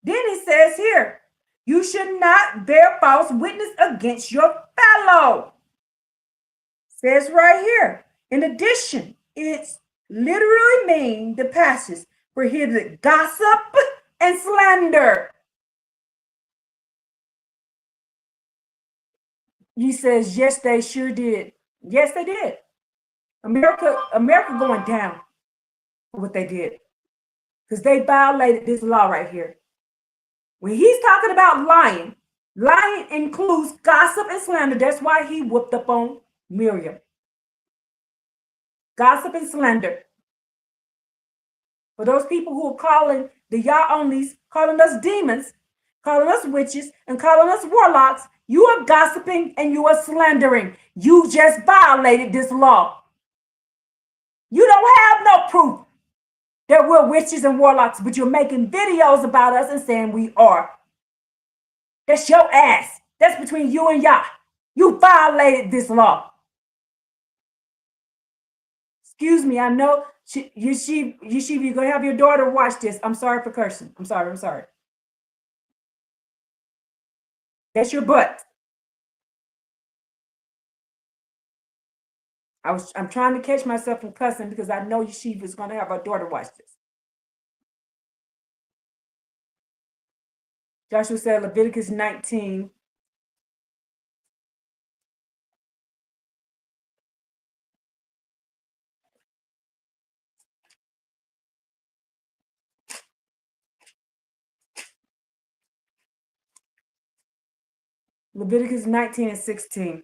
A: Then he says here, you should not bear false witness against your fellow. Says right here. In addition, it's literally mean the passage prohibited gossip and slander. He says, yes, they sure did. Yes, they did. America going down for what they did, because they violated this law right here. When he's talking about lying includes gossip and slander. That's why he whooped up on Miriam. Gossip and slander. For those people who are calling the Yah-onlys, calling us demons, calling us witches, and calling us warlocks, you are gossiping and you are slandering. You just violated this law. You don't have no proof that we're witches and warlocks, but you're making videos about us and saying we are. That's your ass. That's between you and Yah. You violated this law. Excuse me, I know Yeshiva, you're going to have your daughter watch this. I'm sorry for cursing. I'm sorry. That's your butt. I'm trying to catch myself from cussing because I know Yeshiva is going to have her daughter watch this. Joshua said Leviticus 19. Leviticus 19 and 16.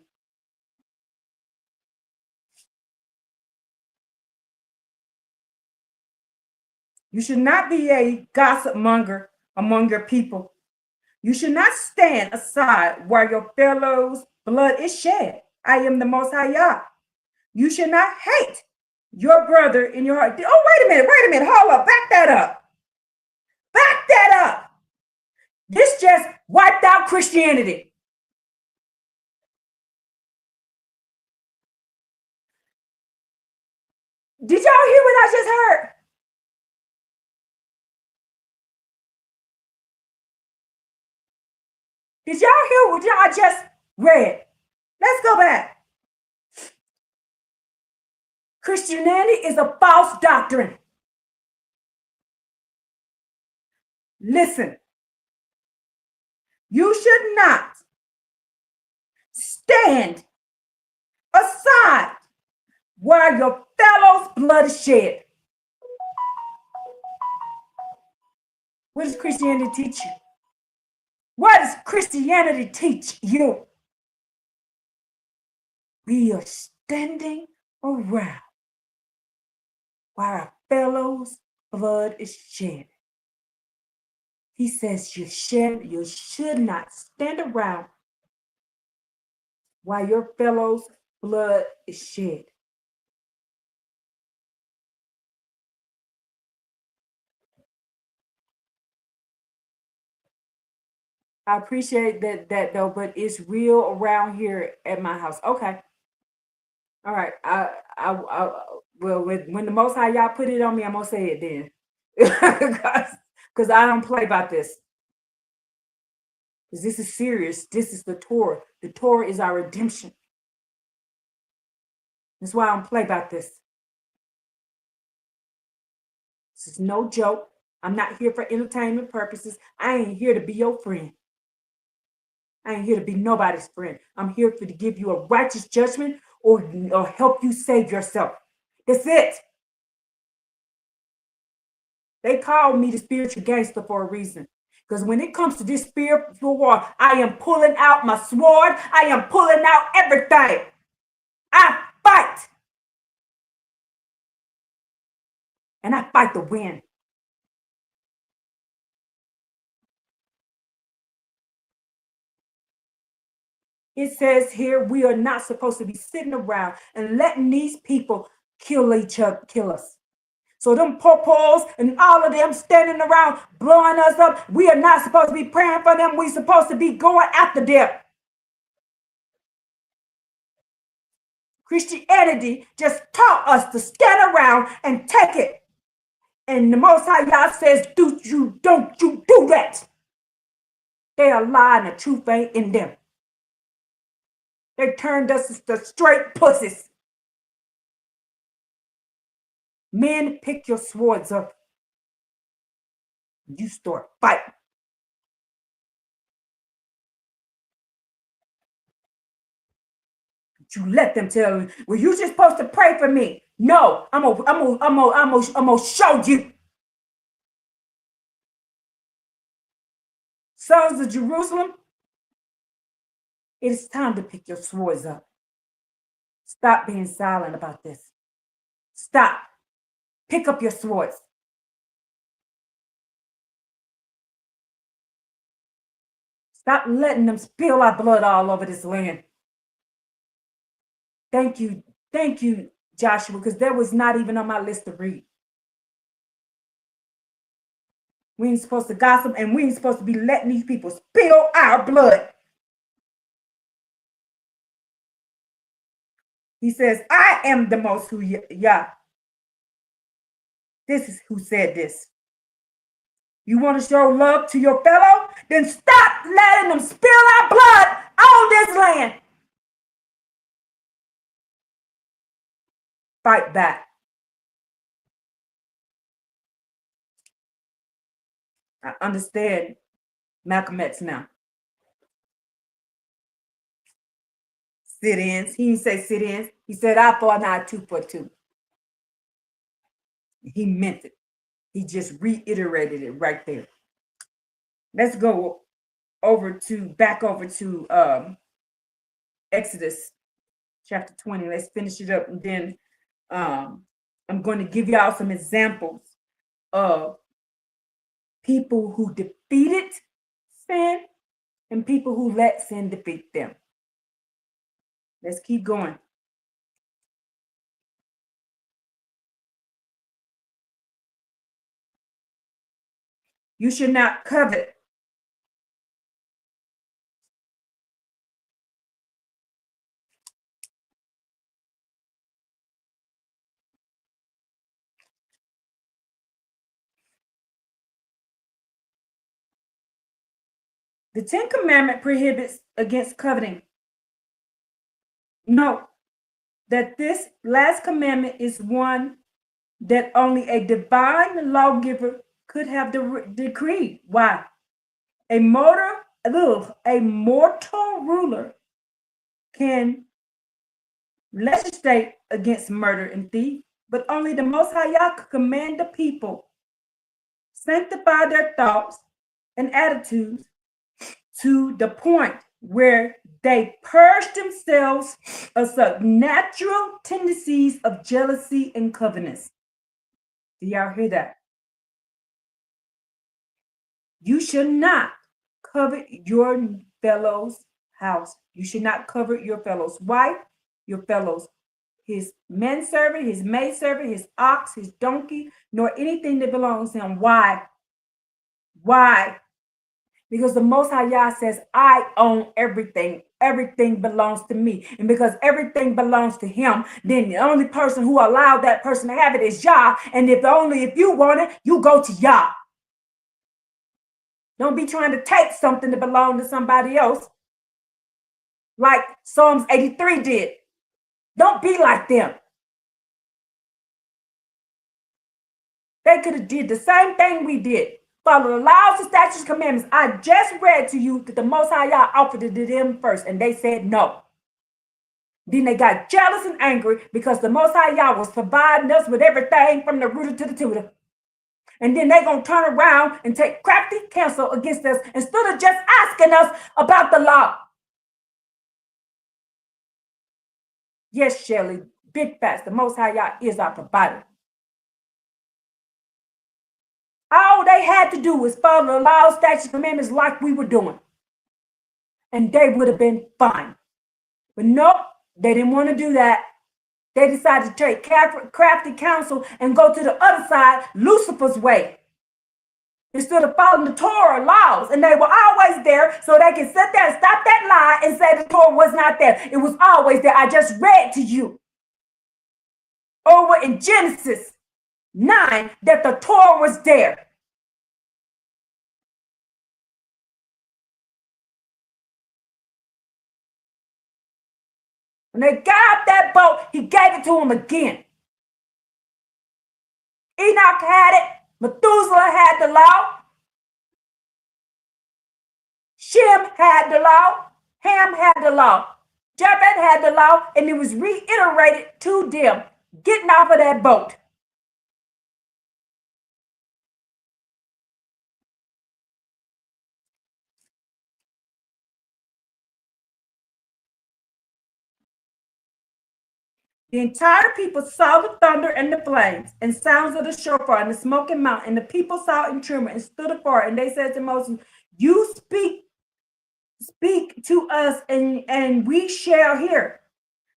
A: You should not be a gossip monger among your people. You should not stand aside while your fellow's blood is shed. I am the Most High Yah. You should not hate your brother in your heart. Oh, wait a minute, hold up, back that up. Back that up. This just wiped out Christianity. Did y'all hear what I just heard? Did y'all hear what I just read? Let's go back. Christianity is a false doctrine. Listen, you should not stand aside while your fellow's blood is shed. What does Christianity teach you? What does Christianity teach you? We are standing around while our fellow's blood is shed. He says you should not stand around while your fellow's blood is shed. I appreciate that though, but it's real around here at my house. Okay. All right. Well, when the Most High Yah put it on me, I'm gonna say it then, because I don't play about this. Because this is serious. This is the Torah. The Torah is our redemption. That's why I don't play about this. This is no joke. I'm not here for entertainment purposes. I ain't here to be your friend. I ain't here to be nobody's friend. I'm here to give you a righteous judgment or help you save yourself. That's it. They call me the spiritual gangster for a reason. Because when it comes to this spiritual war, I am pulling out my sword. I am pulling out everything. I fight. And I fight to win. It says here we are not supposed to be sitting around and letting these people kill us. So them popos and all of them standing around blowing us up, we are not supposed to be praying for them. We're supposed to be going after them. Christianity just taught us to stand around and take it. And the Most High Yah says, don't you do that. They are lying, the truth ain't in them. They turned us to straight pussies. Men, pick your swords up. You start fighting. You let them tell you, well, you just supposed to pray for me. No, I'm gonna show you. Sons of Jerusalem, it is time to pick your swords up. Stop being silent about this. Stop. Pick up your swords. Stop letting them spill our blood all over this land. Thank you, Joshua, because that was not even on my list to read. We ain't supposed to gossip, and we ain't supposed to be letting these people spill our blood. He says, I am the most who Yah. This is who said this. You want to show love to your fellow? Then stop letting them spill our blood on this land. Fight back. I understand Malcolm X now. Sit-ins. He didn't say sit-ins. He said, I fought not 2 for 2. He meant it. He just reiterated it right there. Let's go back over to Exodus chapter 20. Let's finish it up. And then I'm going to give y'all some examples of people who defeated sin and people who let sin defeat them. Let's keep going. You should not covet. The 10th commandment prohibits against coveting. Note that this last commandment is one that only a divine lawgiver could have decreed. Why? A mortal ruler can legislate against murder and thief, but only the Most High Yah could command the people, sanctify their thoughts and attitudes to the point where they purge themselves of such natural tendencies of jealousy and covetousness. Do y'all hear that? You should not covet your fellow's house. You should not covet your fellow's wife, your fellow's, his manservant, his maidservant, his ox, his donkey, nor anything that belongs to him. Why? Why? Because the Most High Yah says, I own everything. Everything belongs to me. And because everything belongs to him, then the only person who allowed that person to have it is Yah. And if you want it, you go to Yah. Don't be trying to take something that belonged to somebody else, like Psalms 83 did. Don't be like them. They could have did the same thing we did. Follow the laws, the statutes, commandments. I just read to you that the Most High Yah offered it to them first, and they said no. Then they got jealous and angry because the Most High Yah was providing us with everything from the rooter to the tutor. And then they're going to turn around and take crafty counsel against us instead of just asking us about the law. Yes, Shelley, big facts. The Most High Yah is our provider. All they had to do was follow the law, statutes, commandments like we were doing. And they would have been fine. But nope, they didn't want to do that. They decided to take crafty counsel and go to the other side, Lucifer's way. Instead of following the Torah laws. And they were always there so they can sit there and stop that lie and say the Torah was not there. It was always there. I just read to you over in Genesis 9 that the Torah was there. When they got out that boat, he gave it to him again. Enoch had it. Methuselah had the law. Shem had the law. Ham had the law. Japheth had the law, and it was reiterated to them getting off of that boat. The entire people saw the thunder and the flames and sounds of the shofar and the smoking mountain. And the people saw it and trembled and stood apart. And they said to Moses, you speak to us and we shall hear.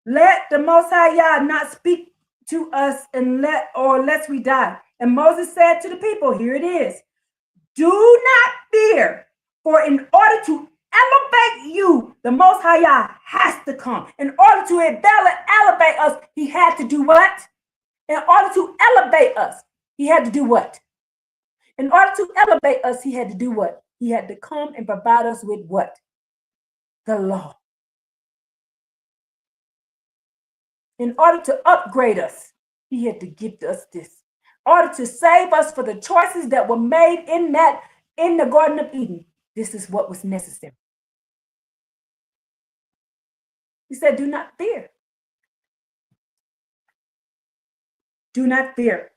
A: Let the Most High Yah not speak to us lest we die. And Moses said to the people, here it is. Do not fear, for in order to elevate you, the Most High Yah has to come. In order to elevate us, he had to do what? In order to elevate us, he had to do what? In order to elevate us, he had to do what? He had to come and provide us with what? The law. In order to upgrade us, he had to give us this. In order to save us for the choices that were made in the Garden of Eden, this is what was necessary. He said, do not fear. Do not fear.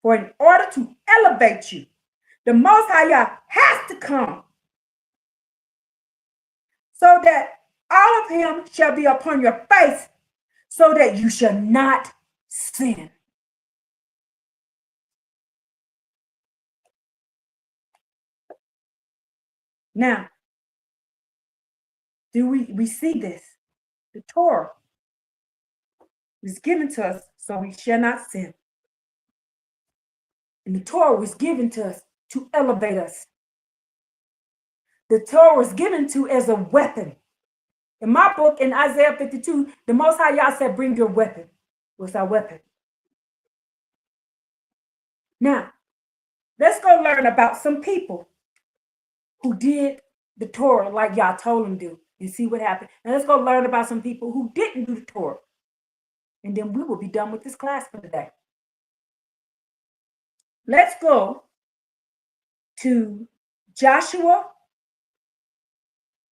A: For in order to elevate you, the Most High Yah has to come so that all of him shall be upon your face so that you shall not sin. Now, do we see this? The Torah was given to us so we shall not sin. And the Torah was given to us to elevate us. The Torah was given to as a weapon. In my book, in Isaiah 52, the Most High Yah said, bring your weapon. What's our weapon? Now, let's go learn about some people who did the Torah like Yah told them to do and see what happened. And let's go learn about some people who didn't do the Torah. And then we will be done with this class for today. Let's go to Joshua.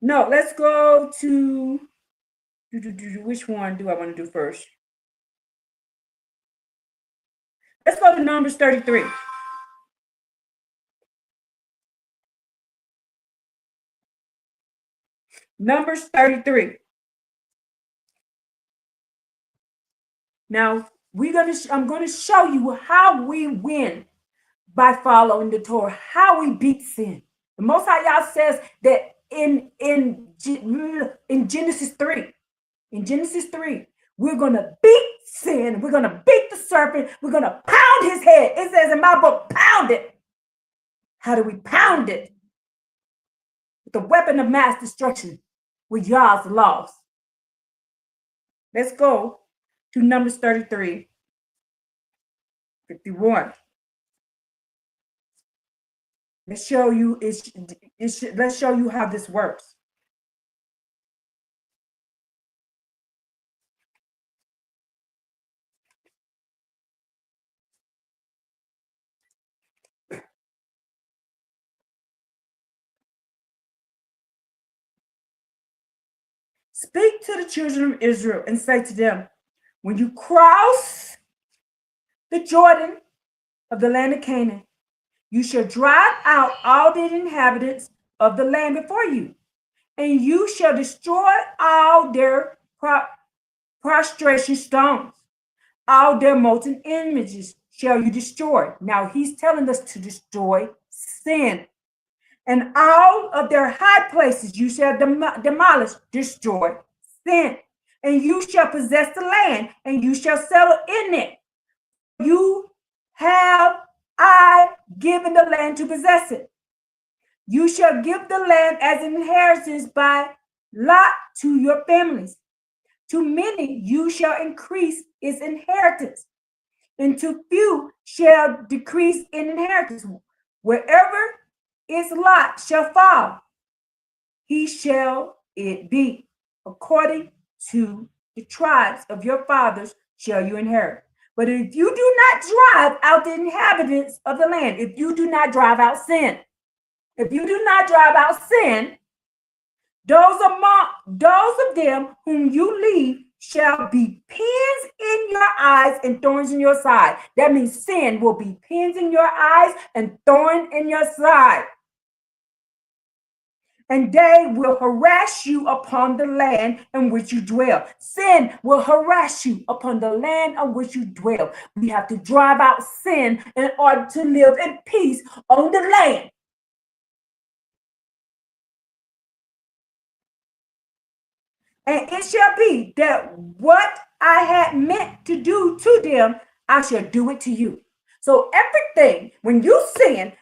A: No, let's go to, which one do I want to do first? Let's go to Numbers 33. Numbers 33. Now, I'm going to show you how we win by following the Torah, how we beat sin. The Most High Yah says that in Genesis 3, we're going to beat sin. We're going to beat the serpent. We're going to pound his head. It says in my book, pound it. How do we pound it? With the weapon of mass destruction, with Yah's laws. Let's go to Numbers 33, 51. Let's show you let's show you how this works. Speak to the children of Israel and say to them, when you cross the Jordan of the land of Canaan, you shall drive out all the inhabitants of the land before you, and you shall destroy all their prostration stones, all their molten images shall you destroy. Now he's telling us to destroy sin. And all of their high places you shall demolish, destroy sin. And you shall possess the land, and you shall settle in it. You have I given the land to possess it. You shall give the land as an inheritance by lot to your families. To many you shall increase its inheritance, and to few shall decrease in inheritance. Wherever its lot shall fall, he shall it be. According to the tribes of your fathers shall you inherit. But if you do not drive out the inhabitants of the land, if you do not drive out sin, those of them whom you leave shall be pins in your eyes and thorns in your side. That means sin will be pins in your eyes and thorn in your side. And they will harass you upon the land in which you dwell. Sin will harass you upon the land on which you dwell. We have to drive out sin in order to live in peace on the land. And it shall be that what I had meant to do to them, I shall do it to you. So everything, when you sin,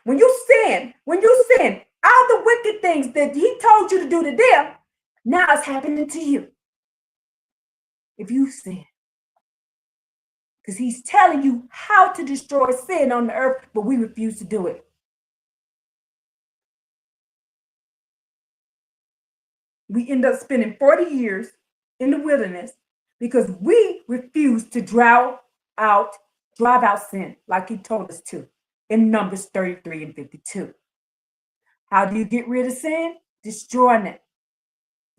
A: all the wicked things that he told you to do to them, now it's happening to you. If you sin. Because he's telling you how to destroy sin on the earth, but we refuse to do it. We end up spending 40 years in the wilderness because we refuse to drive out sin like he told us to in Numbers 33 and 52. How do you get rid of sin? Destroying it.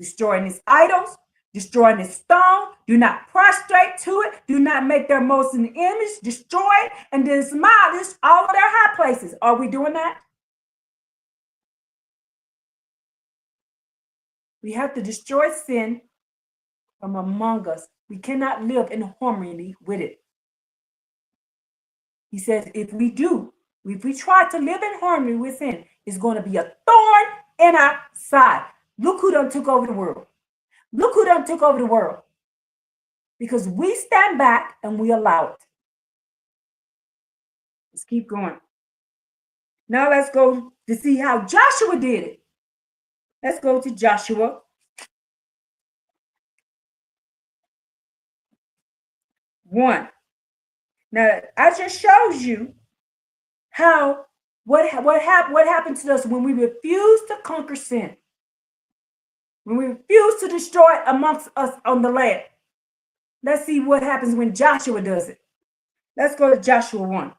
A: Destroying its idols, destroying its stone. Do not prostrate to it. Do not make their molten image. Destroy it and demolish all of their high places. Are we doing that? We have to destroy sin from among us. We cannot live in harmony with it. He says if we try to live in harmony with sin, it's going to be a thorn in our side. Look who done took over the world. Look who done took over the world. Because we stand back and we allow it. Let's keep going. Now let's go to see how Joshua did it. Let's go to Joshua 1. Now, I just showed you how what happened to us when we refuse to conquer sin. When we refuse to destroy it amongst us on the land. Let's see what happens when Joshua does it. Let's go to Joshua 1.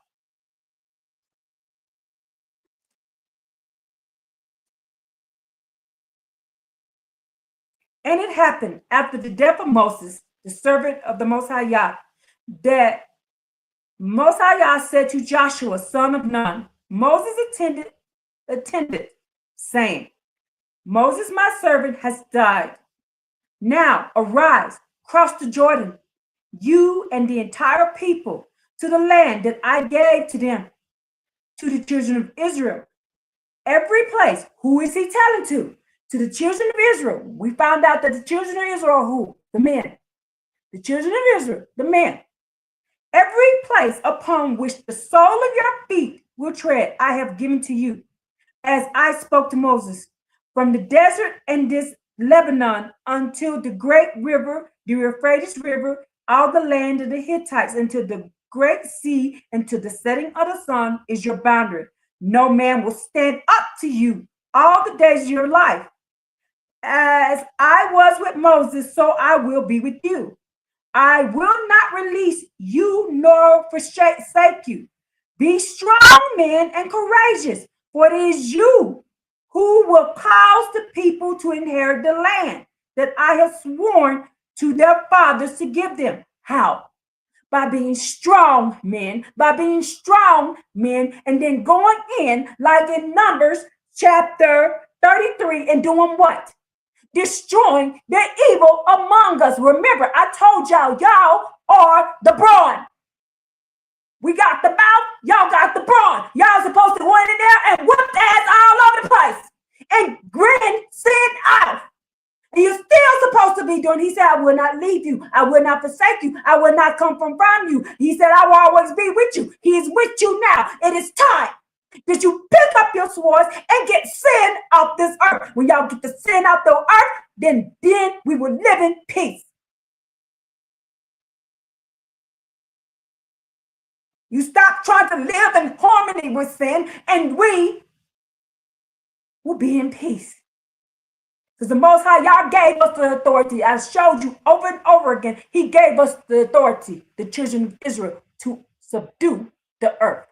A: And it happened after the death of Moses, the servant of the Most High Yah, that Most High Yah said to Joshua, son of Nun, Moses attended, saying, Moses, my servant, has died. Now arise, cross the Jordan, you and the entire people, to the land that I gave to them, to the children of Israel. Every place. Who is he telling to? To the children of Israel. We found out that the children of Israel are who? The men. The children of Israel, the men. Every place upon which the sole of your feet will tread, I have given to you, as I spoke to Moses, from the desert and this Lebanon until the great river, the Euphrates River, all the land of the Hittites, until the great sea, until the setting of the sun is your boundary. No man will stand up to you all the days of your life. As I was with Moses, so I will be with you. I will not release you nor forsake you. Be strong, men, and courageous, for it is you who will cause the people to inherit the land that I have sworn to their fathers to give them. How? By being strong men, and then going in, like in Numbers chapter 33, and doing what? Destroying the evil among us. Remember, I told y'all are the brawn. We got the mouth, y'all got the brawn. Y'all supposed to go in there and whip the ass all over the place and grin sin out. And you're still supposed to be doing. He said, I will not leave you. I will not forsake you. I will not come from you. He said, I will always be with you. He is with you now. It is time that you pick up your swords and get sin off this earth. When y'all get the sin off the earth, then we will live in peace. You stop trying to live in harmony with sin, and we will be in peace. Because the Most High, y'all gave us the authority. I showed you over and over again. He gave us the authority, the children of Israel, to subdue the earth.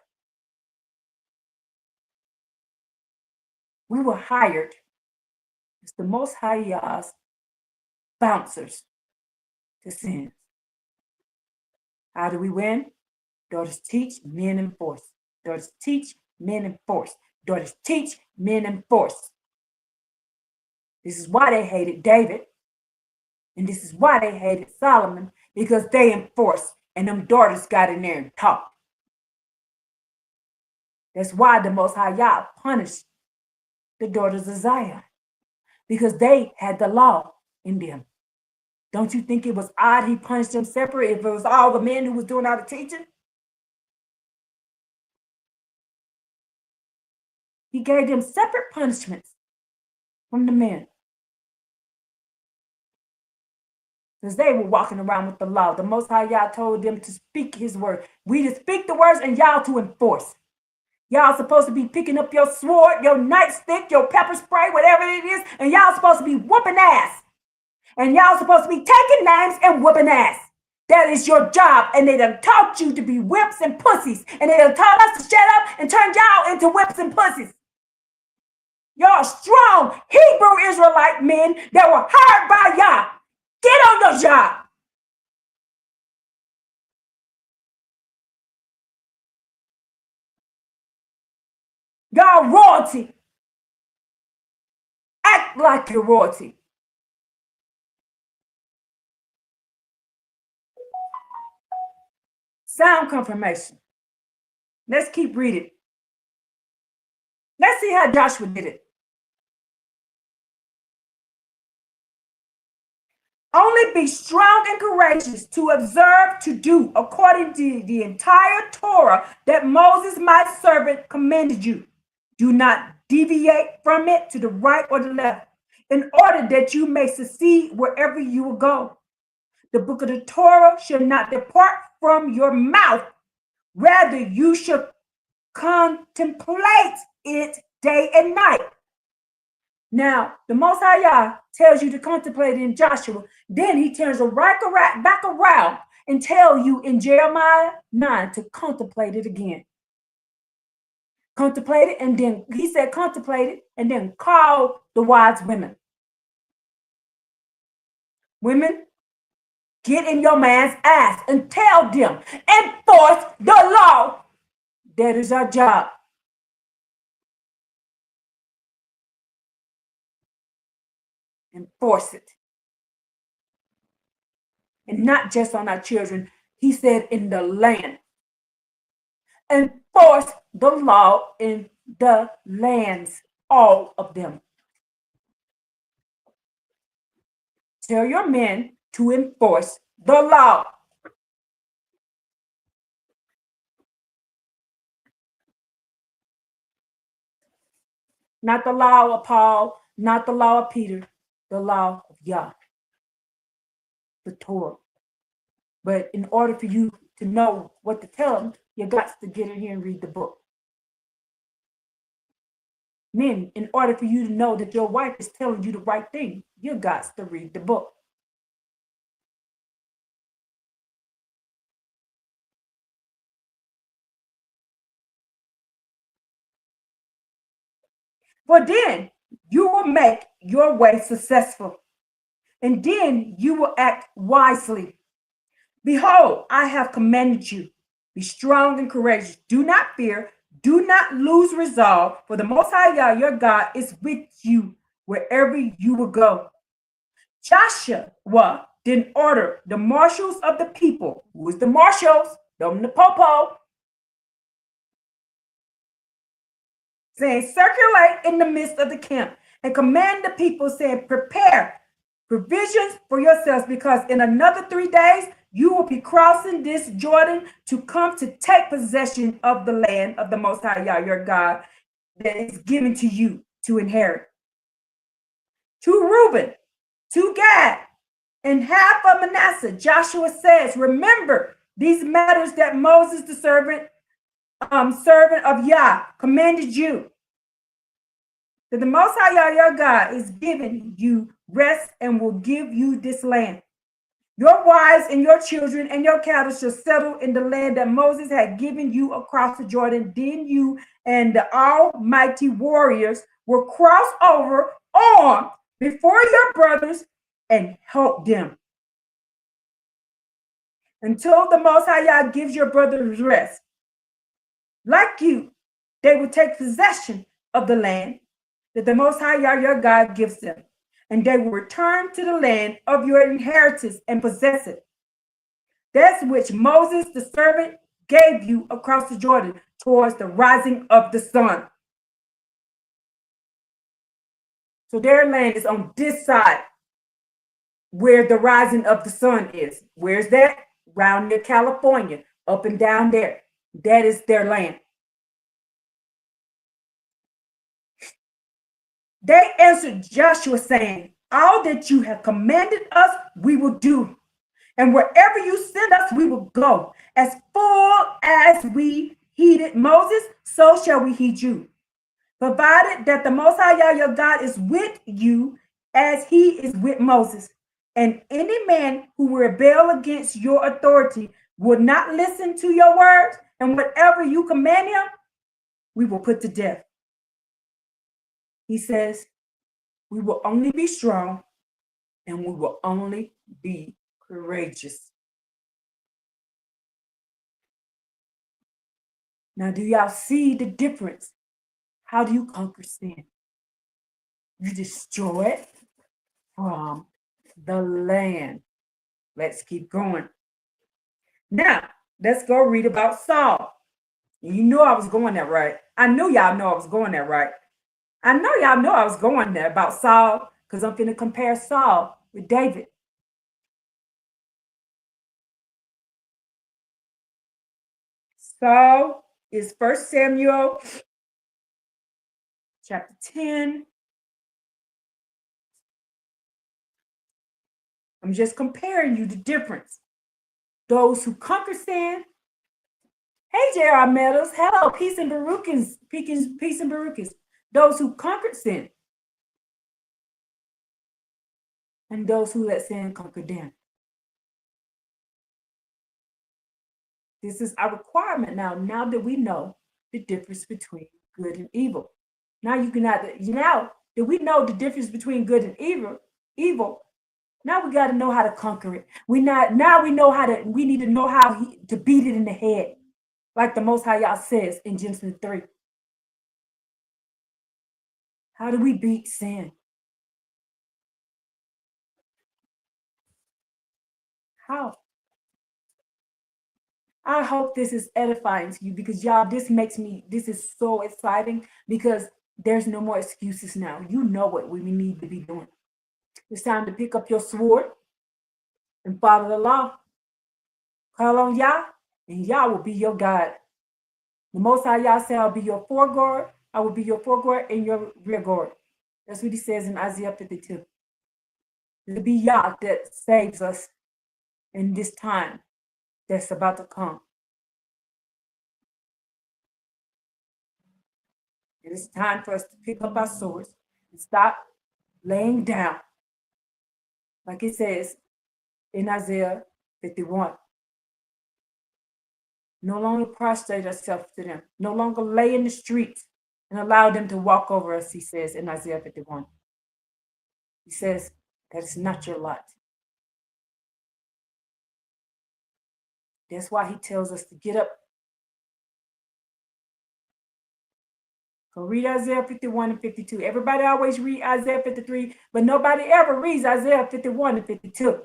A: We were hired as the Most High Yah's bouncers to sin. How do we win? Daughters teach, men enforce. Daughters teach, men enforce. Daughters teach, men enforce. This is why they hated David. And this is why they hated Solomon, because they enforced and them daughters got in there and taught. That's why the Most High Yah punished the daughters of Zion, because they had the law in them. Don't you think it was odd he punished them separate if it was all the men who was doing all the teaching? He gave them separate punishments from the men. Because they were walking around with the law. The Most High Yah told them to speak his word. We to speak the words and y'all to enforce. Y'all supposed to be picking up your sword, your nightstick, your pepper spray, whatever it is, and y'all supposed to be whooping ass. And y'all supposed to be taking names and whooping ass. That is your job. And they done taught you to be whips and pussies. And they done taught us to shut up and turn y'all into whips and pussies. Y'all strong Hebrew Israelite men that were hired by Yah. Get on your job. Y'all royalty. Act like you're royalty. Sound confirmation. Let's keep reading. Let's see how Joshua did it. Only be strong and courageous to observe to do according to the entire Torah that Moses, my servant, commanded you. Do not deviate from it to the right or the left, in order that you may succeed wherever you will go. The book of the Torah shall not depart from your mouth. Rather, you shall contemplate it day and night. Now, the Most High Yah tells you to contemplate it in Joshua. Then he turns back around and tell you in Jeremiah 9 to contemplate it again. Contemplate it, and then he said contemplate it, and then call the wise women. Women, get in your man's ass and tell them, enforce the law. That is our job. Enforce it. And not just on our children. He said in the land. Enforce the law in the lands, all of them. Tell your men to enforce the law. Not the law of Paul, not the law of Peter, the law of Yah, the Torah. But in order for you to know what to tell them, you got to get in here and read the book. Men, in order for you to know that your wife is telling you the right thing, you got to read the book. For then you will make your way successful, and then you will act wisely. Behold, I have commanded you, be strong and courageous. Do not fear, do not lose resolve, for the Most High Yah, your God, is with you wherever you will go. Joshua then ordered the marshals of the people, who is the marshals, them the popo, saying, circulate in the midst of the camp and command the people, saying, prepare provisions for yourselves, because in another 3 days you will be crossing this Jordan to come to take possession of the land of the Most High Yah, your God, that is given to you to inherit. To Reuben, to Gad, and half of Manasseh, Joshua says, remember these matters that Moses, the servant of Yah, commanded you. That the Most High Yah, your God, is giving you rest and will give you this land. Your wives and your children and your cattle shall settle in the land that Moses had given you across the Jordan. Then you and the almighty warriors will cross over on before your brothers and help them. Until the Most High Yah gives your brothers rest. Like you, they will take possession of the land that the Most High Yah, your God, gives them. And they will return to the land of your inheritance and possess it. That's which Moses, the servant, gave you across the Jordan towards the rising of the sun. So their land is on this side where the rising of the sun is. Where's that? Around near California, up and down there. That is their land. They answered Joshua, saying, all that you have commanded us, we will do. And wherever you send us, we will go. As full as we heeded Moses, so shall we heed you. Provided that the Most High Yah, your God, is with you as he is with Moses. And any man who will rebel against your authority will not listen to your words, and whatever you command him, we will put to death. He says, we will only be strong and we will only be courageous. Now, do y'all see the difference? How do you conquer sin? You destroy it from the land. Let's keep going. Now, let's go read about Saul. You knew I was going there, right? I knew y'all know I was going there, right? I know y'all know I was going there about Saul, because I'm going to compare Saul with David. So is 1 Samuel chapter 10. I'm just comparing you the difference. Those who conquer sin. Hey, J.R. Meadows. Hello, peace and Baruchans. Peace and Baruchans. Those who conquered sin. And those who let sin conquer them. This is our requirement now that we know the difference between good and evil. Now that we know the difference between good and evil, now we got to know how to conquer it. We need to know how to beat it in the head, like the Most High Yah says in Genesis 3. How do we beat sin? How? I hope this is edifying to you because y'all, this is so exciting because there's no more excuses now. You know what we need to be doing. It's time to pick up your sword and follow the law. Call on Yah, and Yah will be your guide. The Most High Yah said, I'll be your foreguard. I will be your foreguard and your rear guard. That's what he says in Isaiah 52. It'll be Yah that saves us in this time that's about to come. It is time for us to pick up our swords and stop laying down, like it says in Isaiah 51. No longer prostrate ourselves to them. No longer lay in the streets and allow them to walk over us, he says in Isaiah 51. He says that is not your lot. That's why he tells us to get up. Go read Isaiah 51 and 52. Everybody always read Isaiah 53, but nobody ever reads Isaiah 51 and 52. It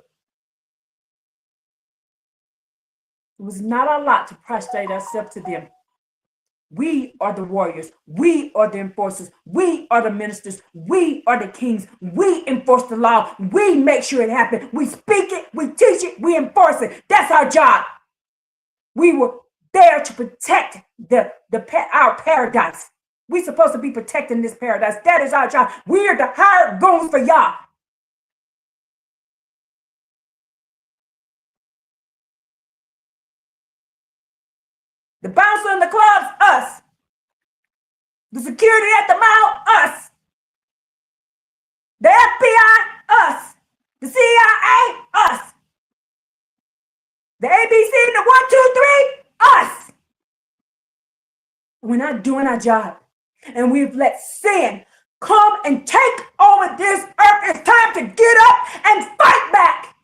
A: was not our lot to prostrate ourselves to them. We are the warriors. We are the enforcers. We are the ministers. We are the kings. We enforce the law. We make sure it happens. We speak it. We teach it. We enforce it. That's our job. We were there to protect our paradise. We're supposed to be protecting this paradise. That is our job. We are the hired goons for Yah. The bouncer in the clubs, us. The security at the mall, us. The FBI, us. The CIA, us. The ABC, the 1, 2, 3, us. We're not doing our job. And we've let sin come and take over this earth. It's time to get up and fight back.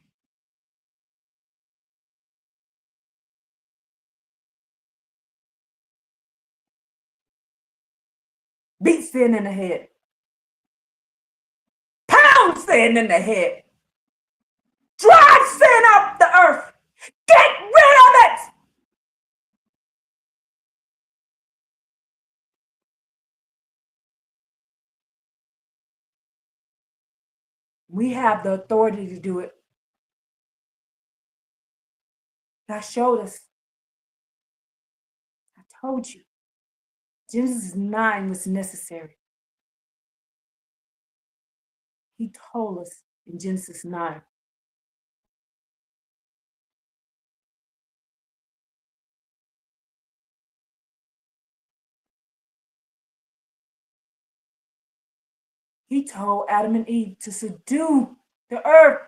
A: Beat sin in the head. Pound sin in the head. Drive sin off the earth. Get rid of it. We have the authority to do it. God showed us. I told you. Genesis 9 was necessary. He told us in Genesis 9. He told Adam and Eve to subdue the earth.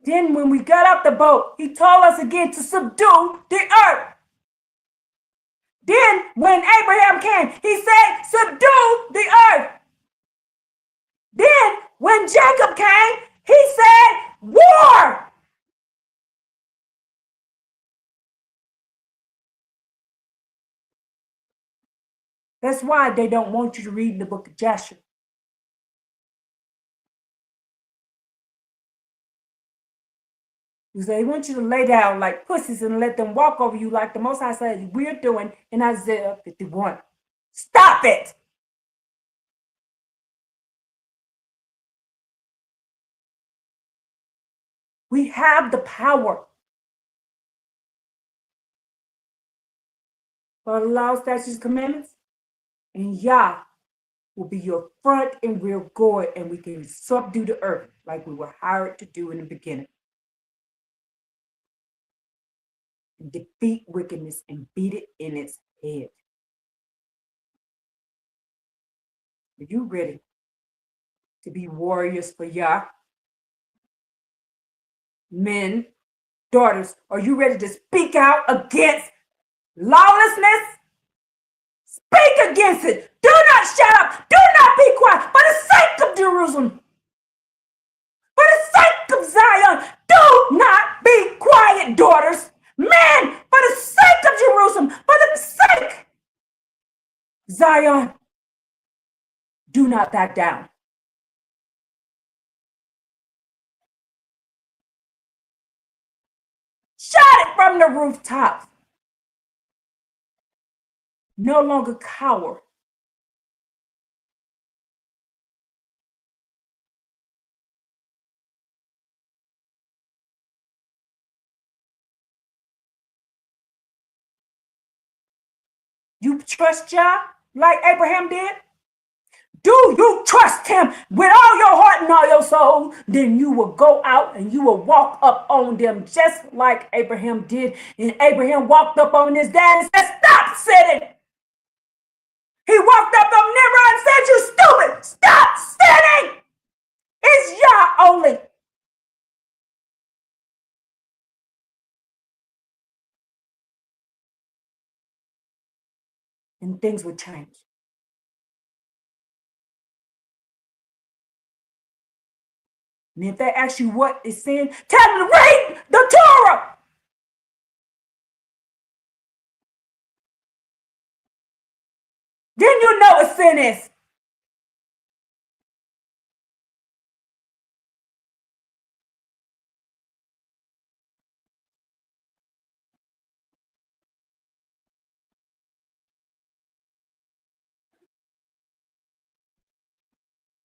A: Then when we got off the boat, he told us again to subdue the earth. Then when Abraham came, he said, subdue the earth. Then when Jacob came, he said, war. That's why they don't want you to read the book of Joshua. Because they want you to lay down like pussies and let them walk over you like the Most High said we're doing in Isaiah 51. Stop it. We have the power. follow the law, statutes, commandments, and Yah will be your front and rear guard, and we can subdue the earth like we were hired to do in the beginning. And defeat wickedness and beat it in its head. Are you ready to be warriors for Yah? Men, daughters, are you ready to speak out against lawlessness? Speak against it. Do not shut up. Do not be quiet. For the sake of Jerusalem. For the sake of Zion. Do not be quiet, daughters. Men, for the sake of Jerusalem. For the sake of Zion. Do not back down. Shout it from the rooftops. No longer cower. You trust Yah like Abraham did? Do you trust him with all your heart and all your soul? Then you will go out and you will walk up on them just like Abraham did. And Abraham walked up on his dad and said, stop sitting. He walked up on Nimrod and said, you stupid, stop sitting. It's Yah only. And things would change. And if they ask you what is sin, tell them to read the Torah. Then you know what sin is.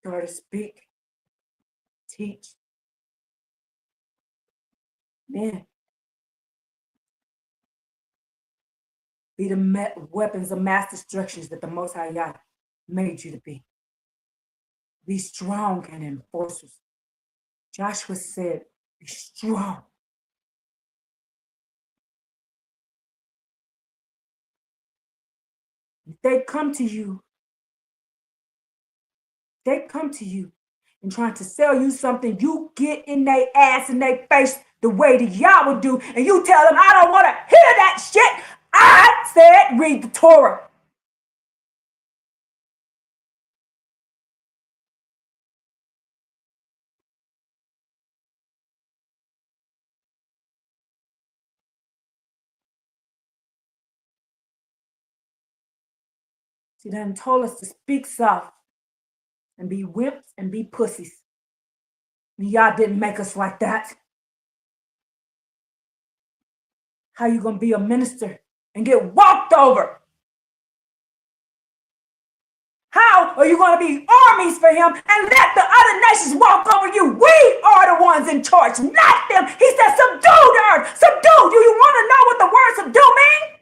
A: Try to speak, teach. Man, be the weapons of mass destruction that the Most High Yah made you to be. Be strong and enforcers. Joshua said, be strong. If they come to you and trying to sell you something, you get in their ass and their face the way that Yah would do, and you tell them, I don't want to hear that shit. I said, read the Torah. She done told us to speak soft and be wimps and be pussies. And Yah didn't make us like that. How you gonna be a minister and get walked over? How are you going to be armies for him and let the other nations walk over you? We are the ones in charge, not them. He said, subdue the earth. Subdue. Do you want to know what the word subdue means?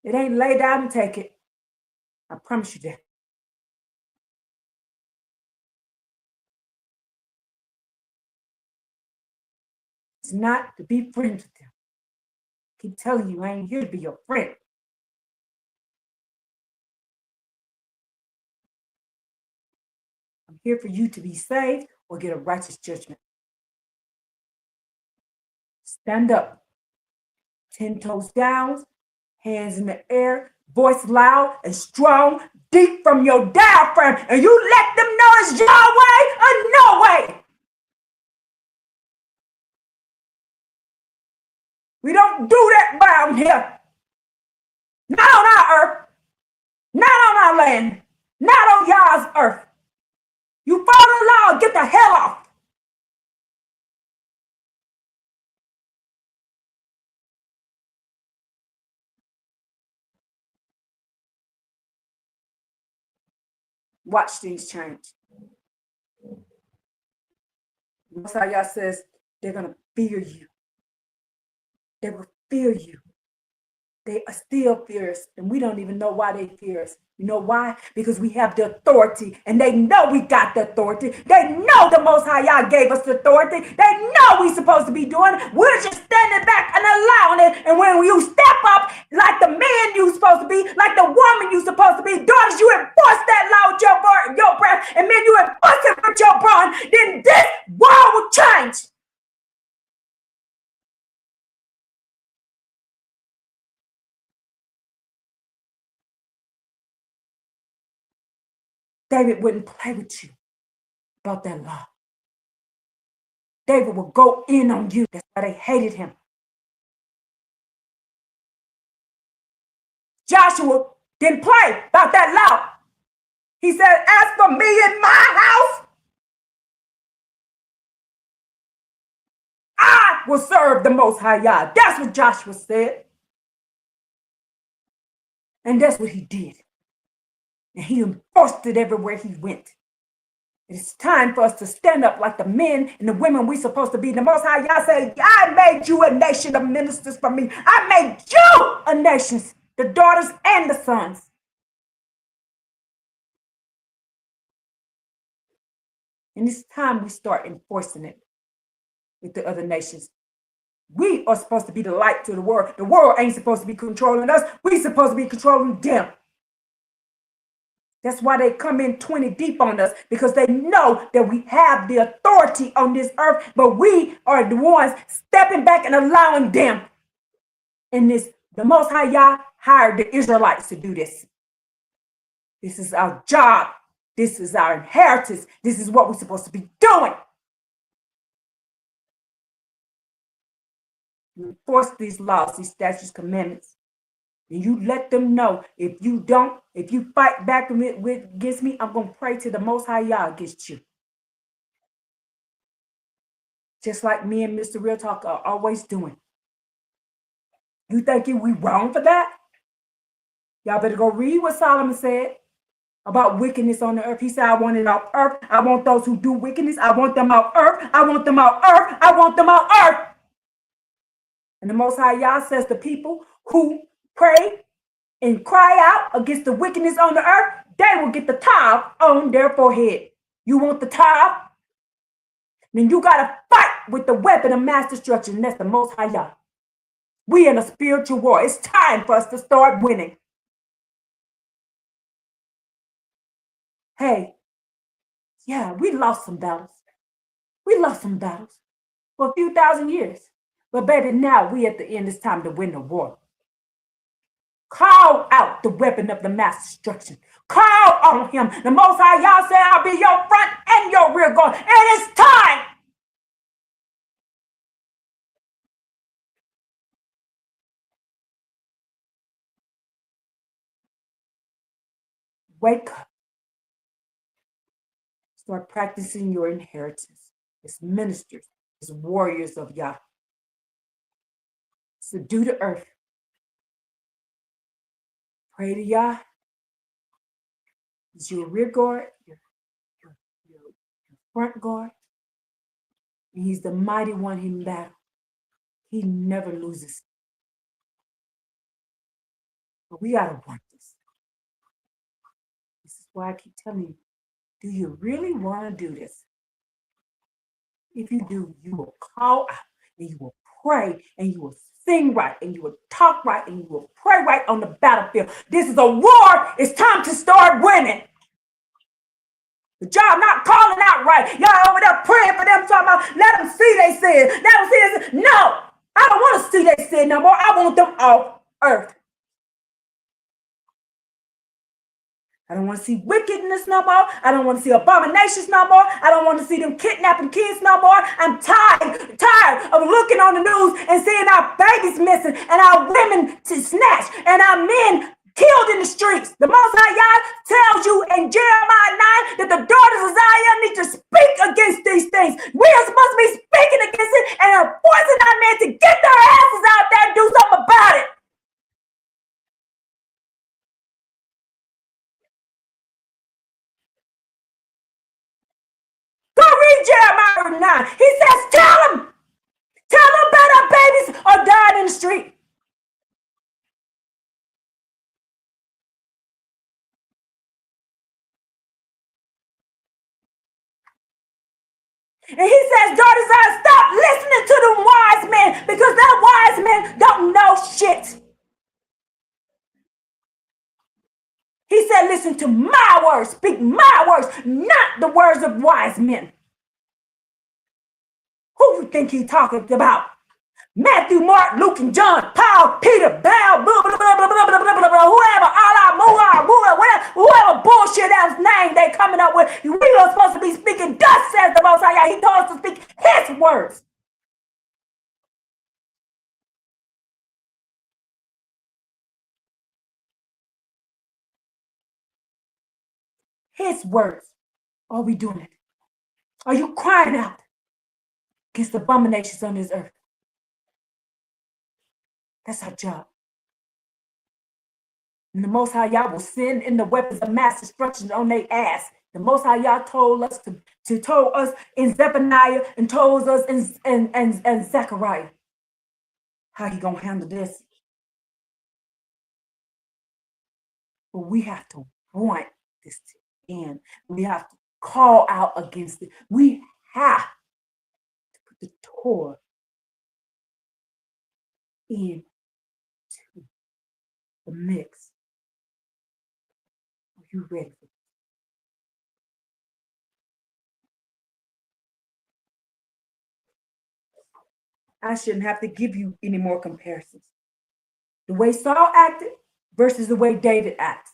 A: It ain't lay down and take it. I promise you that. It's not to be friends with them. I keep telling you, I ain't here to be your friend. I'm here for you to be saved or get a righteous judgment. Stand up. 10 toes down, hands in the air, voice loud and strong, deep from your diaphragm, and you let them know it's your way or no way. We don't do that around here. Not on our earth. Not on our land. Not on Yah's earth. You follow the law, get the hell off. Watch things change. Most High Yah says they're going to fear you. They will fear you. They are still fear us, and we don't even know why they fear us. You know why? Because we have the authority, and they know we got the authority. They know the Most High Yah gave us the authority. They know we're supposed to be doing it. We're just standing back and allowing it. And when you step up like the man you're supposed to be, like the woman you're supposed to be, daughters, you enforce that law with your breath, and men, you enforce it with your brawn, then this world will change. David wouldn't play with you about that law. David would go in on you. That's why they hated him. Joshua didn't play about that law. He said, as for me and my house, I will serve the Most High Yah. That's what Joshua said. And that's what he did. And he enforced it everywhere he went. It's time for us to stand up like the men and the women we're supposed to be. The Most High Yah said, I made you a nation of ministers for me. I made you a nation, the daughters and the sons. And it's time we start enforcing it with the other nations. We are supposed to be the light to the world. The world ain't supposed to be controlling us. We're supposed to be controlling them. That's why they come in 20 deep on us, because they know that we have the authority on this earth, but we are the ones stepping back and allowing them. And the Most High Yah hired the Israelites to do this. This is our job. This is our inheritance. This is what we're supposed to be doing. You enforce these laws, these statutes, commandments. And you let them know, if you fight back against me, I'm going to pray to the Most High Yah against you. Just like me and Mr. Real Talk are always doing. You think we wrong for that? Y'all better go read what Solomon said about wickedness on the earth. He said, I want it off earth. I want those who do wickedness. I want them off earth. I want them off earth. I want them off earth. And the Most High Yah says the people who pray and cry out against the wickedness on the earth, they will get the tithe on their forehead. You want the tithe? Then you got to fight with the weapon of mass destruction. That's the Most High Yah. We in a spiritual war. It's time for us to start winning. Hey, yeah, we lost some battles. We lost some battles for a few thousand years. But baby, now we at the end. It's time to win the war. Call out the weapon of the mass destruction. Call on him. The Most High Yah said, I'll be your front and your rear guard. And it's time. Wake up. Start practicing your inheritance as ministers, as warriors of Yah. Subdue the earth. Pray to Yah. He's your rear guard, your front guard. And he's the mighty one in battle. He never loses. But we got to want this. This is why I keep telling you, do you really want to do this? If you do, you will call out and you will pray and you will sing right and you will talk right and you will pray right on the battlefield. This is a war. It's time to start winning. The job not calling out right. Y'all over there praying for them, talking about, let them see they sin. Let them see they sin. No, I don't want to see they sin no more. I want them off earth. I don't want to see wickedness no more. I don't want to see abominations no more. I don't want to see them kidnapping kids no more. I'm tired of looking on the news and seeing our babies missing and our women snatched and our men killed in the streets. The Most High Yah tells you in Jeremiah 9 that the daughters of Zion need to speak against these things. We are supposed to be speaking against it and forcing our men to get their asses out there and do something about it. 39. He says, tell them about our babies are dying in the street. And he says, daughters, stop listening to the wise men because that wise men don't know shit. He said, listen to my words, speak my words, not the words of wise men. Who you think he's talking about? Matthew, Mark, Luke, and John, Paul, Peter, Bell, blah, blah, blah, blah, blah, blah, blah, blah, blah, whoever, Allah, whoever bullshit ass name they coming up with. We are supposed to be speaking, thus says the Most High. He told us to speak his words. His words. Are we doing it? Are you crying out against the abominations on this earth? That's our job. And the Most High Yah will send in the weapons of mass destruction on their ass. The Most High Yah told us told us in Zephaniah and told us in Zechariah how he gonna handle this. But we have to want this to end. We have to call out against it. We have to put the Torah into the mix. Are you ready for this? I shouldn't have to give you any more comparisons. The way Saul acted versus the way David acts.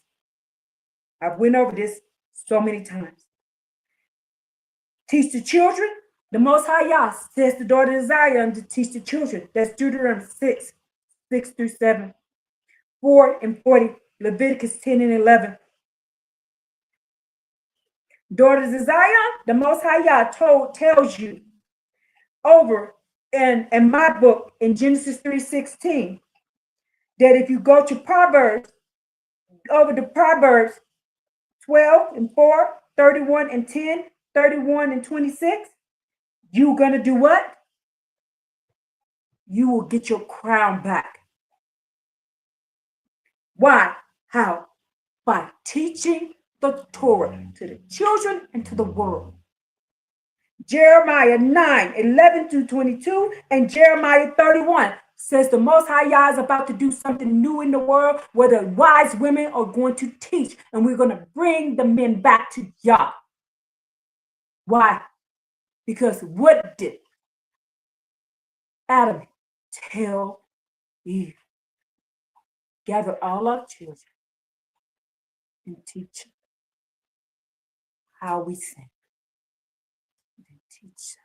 A: I've went over this so many times. Teach the children. The Most High Yah says the daughter of Zion to teach the children. That's Deuteronomy 6 through 7. 4 and 40, Leviticus 10 and 11. Daughters of Zion, the Most High Yah tells you over in my book in Genesis 3:16 that if you go to Proverbs, over to Proverbs 12 and 4, 31 and 10, 31 and 26, you're going to do what? You will get your crown back. Why? How? By teaching the Torah to the children and to the world. Jeremiah 9, 11 through 22, and Jeremiah 31 says the Most High Yah is about to do something new in the world where the wise women are going to teach, and we're going to bring the men back to Yah. Why? Because what did Adam tell Eve? Gather all our children and teach them how we sin. And teach them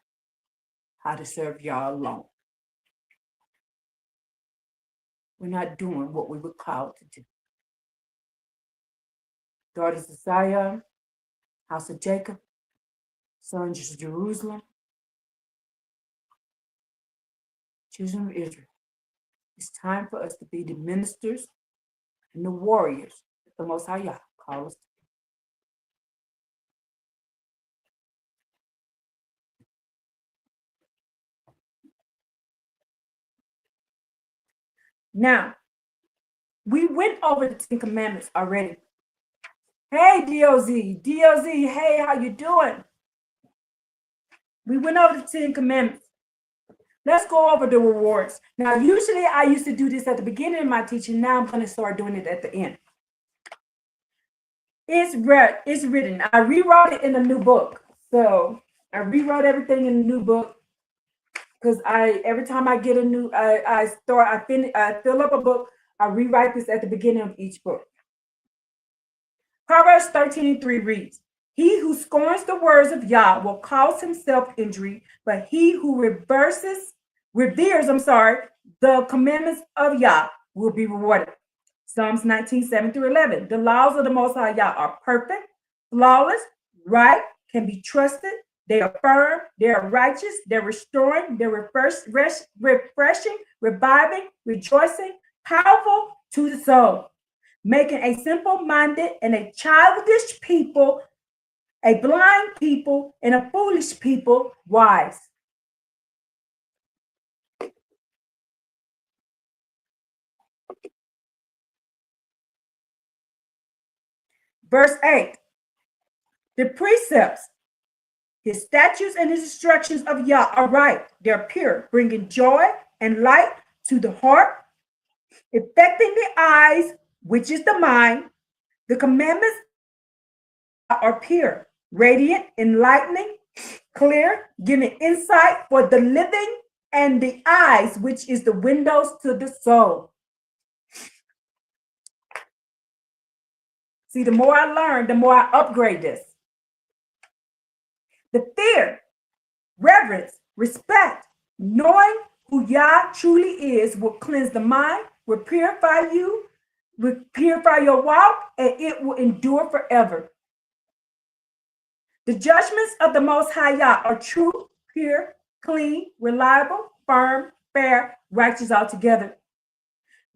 A: how to serve Yah alone. We're not doing what we were called to do. Daughters of Zion, house of Jacob, sons of Jerusalem, children of Israel. It's time for us to be the ministers and the warriors that the Most High Yah calls us to be. Now, we went over the 10 Commandments already. Hey, DOZ, hey, how you doing? We went over the 10 Commandments. Let's go over the rewards. Now, usually I used to do this at the beginning of my teaching. Now I'm going to start doing it at the end. It's written. I rewrote it in a new book. So I rewrote everything in the new book because every time I get a new, I fill up a book. I rewrite this at the beginning of each book. Proverbs 13:3 reads, "He who scorns the words of Yah will cause himself injury, but he who reveres the commandments of Yah will be rewarded." Psalms 19:7-11. The laws of the Most High Yah are perfect, flawless, right, can be trusted. They are firm, they are righteous, they're restoring, they're refreshing, reviving, rejoicing, powerful to the soul, making a simple-minded and a childish people a blind people and a foolish people wise. Verse 8, the precepts, his statutes and his instructions of Yah are right. They're pure, bringing joy and light to the heart, affecting the eyes, which is the mind. The commandments are pure, radiant, enlightening, clear, giving insight for the living, and the eyes, which is the windows to the soul. See, the more I learn, the more I upgrade this. The fear, reverence, respect, knowing who Yah truly is will cleanse the mind, will purify you, will purify your walk, and it will endure forever. The judgments of the Most High Yah are true, pure, clean, reliable, firm, fair, righteous altogether.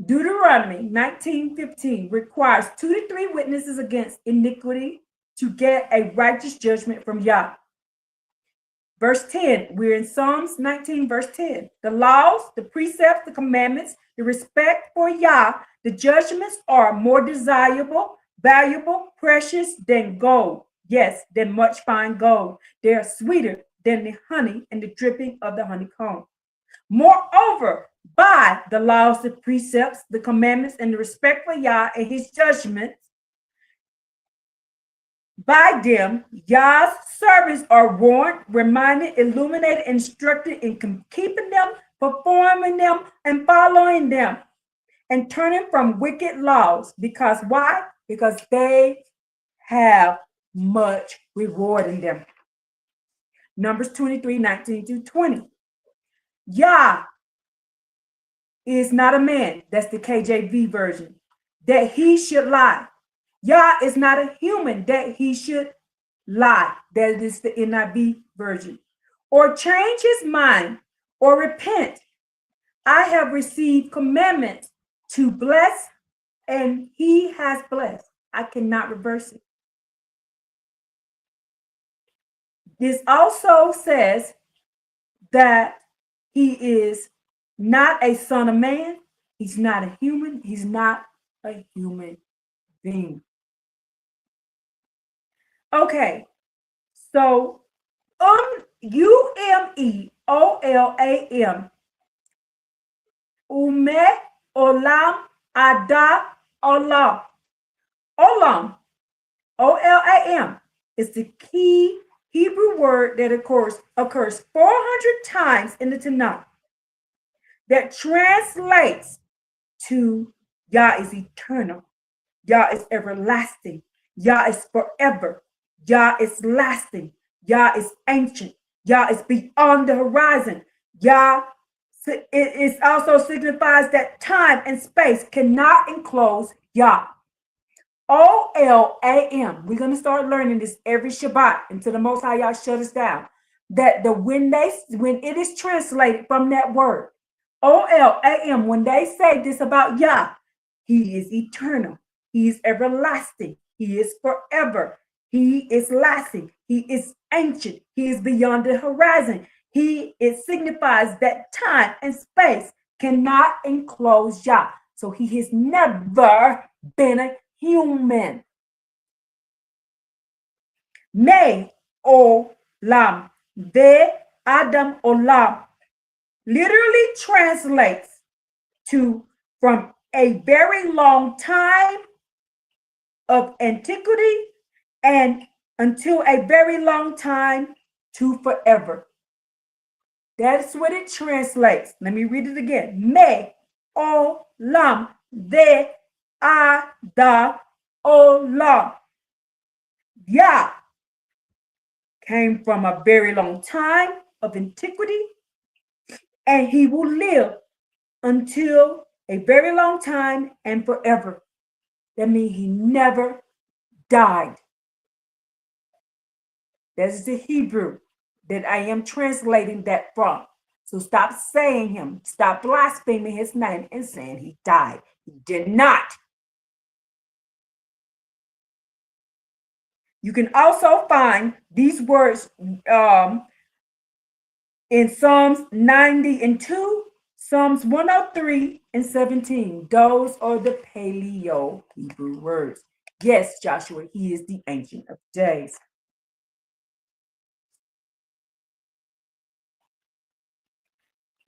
A: Deuteronomy 19:15 requires 2 to 3 witnesses against iniquity to get a righteous judgment from Yah. Verse 10, we're in Psalms 19, verse 10. The laws, the precepts, the commandments, the respect for Yah, the judgments are more desirable, valuable, precious than gold. Yes, than much fine gold. They are sweeter than the honey and the dripping of the honeycomb. Moreover, by the laws, the precepts, the commandments, and the respect for Yah and his judgments, by them, Yah's servants are warned, reminded, illuminated, instructed in keeping them, performing them, and following them, and turning from wicked laws. Because why? Because they have much reward in them. Numbers 23:19-20. Yah is not a man, that's the KJV version, that he should lie. Yah is not a human that he should lie. That is the NIV version. Or change his mind or repent. I have received commandments to bless, and he has blessed. I cannot reverse it. This also says that he is not a son of man. He's not a human. He's not a human being. Okay, so UMEOLAM, Ume Olam Ada Olam. Olam, OLAM, is the key Hebrew word that occurs 400 times in the Tanakh that translates to Yah is eternal, Yah is everlasting, Yah is forever, Yah is lasting, Yah is ancient, Yah is beyond the horizon. Yah, it also signifies that time and space cannot enclose Yah. OLAM. We're going to start learning this every Shabbat until the Most High Yah shut us down. That when it is translated from that word, OLAM, when they say this about Yah, he is eternal, he is everlasting, he is forever, he is lasting, he is ancient, he is beyond the horizon. It signifies that time and space cannot enclose Yah. So he has never been a human. Me olam, ve Adam olam, literally translates to from a very long time of antiquity and until a very long time to forever. That's what it translates. Let me read it again. Me olam, ve Ada olam. Yah came from a very long time of antiquity, and he will live until a very long time and forever. That means he never died. That's the Hebrew that I am translating that from. So stop saying him, stop blaspheming his name and saying he died. He did not. You can also find these words in Psalms 90 and 2, Psalms 103 and 17. Those are the Paleo Hebrew words. Yes, Joshua, he is the Ancient of Days.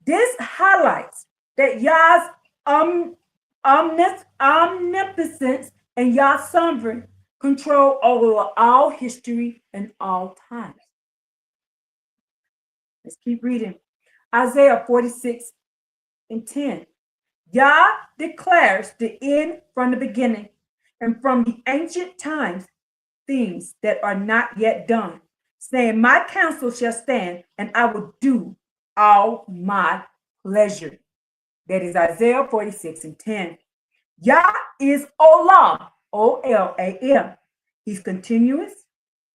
A: This highlights that Yah's omnipotence and Yah's sovereign control over all history and all times. Let's keep reading. Isaiah 46 and 10. Yah declares the end from the beginning and from the ancient times things that are not yet done, saying, my counsel shall stand and I will do all my pleasure. That is Isaiah 46 and 10. Yah is Olam, O-L-A-M. He's continuous,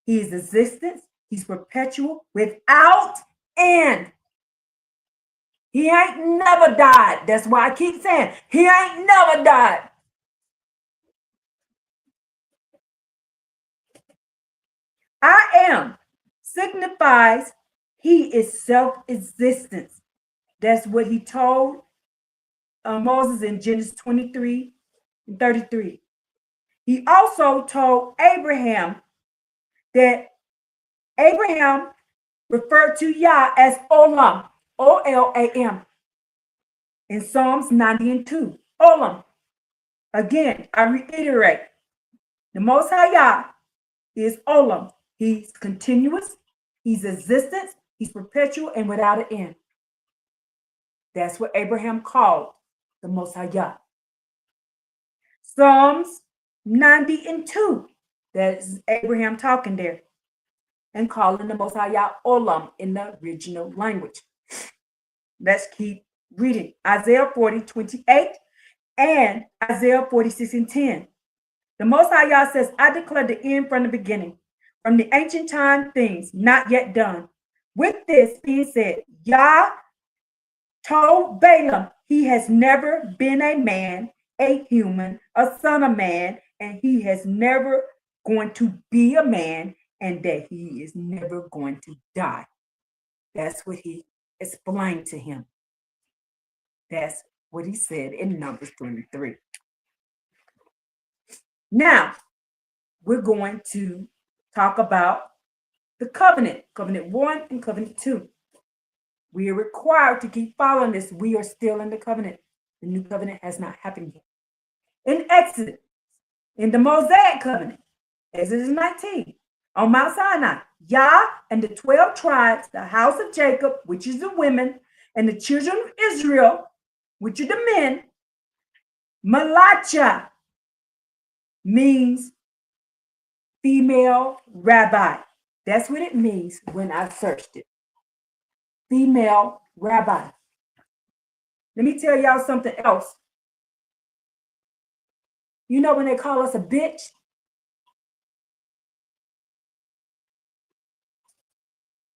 A: he is existence, he's perpetual, without end. He ain't never died. That's why I keep saying he ain't never died. I am signifies he is self-existence. That's what he told Moses in Genesis 23 and 33. He also told Abraham that Abraham referred to Yah as Olam, O-L-A-M, in Psalms 90 and 2. Olam. Again, I reiterate, the Most High Yah is Olam. He's continuous, he's existence, he's perpetual and without an end. That's what Abraham called the Most High Yah. Psalms 90 and 2. That's Abraham talking there and calling the Most High Yah Olam in the original language. Let's keep reading. Isaiah 40, 28 and Isaiah 46 and 10. The Most High Yah says, I declare the end from the beginning, from the ancient time things not yet done. With this being said, Yah told Balaam he has never been a man, a human, a son of man, and he has never going to be a man, and that he is never going to die. That's what he explained to him. That's what he said in Numbers 23. Now, we're going to talk about the covenant, covenant 1 and covenant 2. We are required to keep following this. We are still in the covenant. The new covenant has not happened yet. In Exodus, in the Mosaic covenant, Exodus 19, on Mount Sinai, Yah and the 12 tribes, the house of Jacob, which is the women, and the children of Israel, which are the men, Malacha means female rabbi. That's what it means when I searched it. Female rabbi. Let me tell y'all something else. You know when they call us a bitch?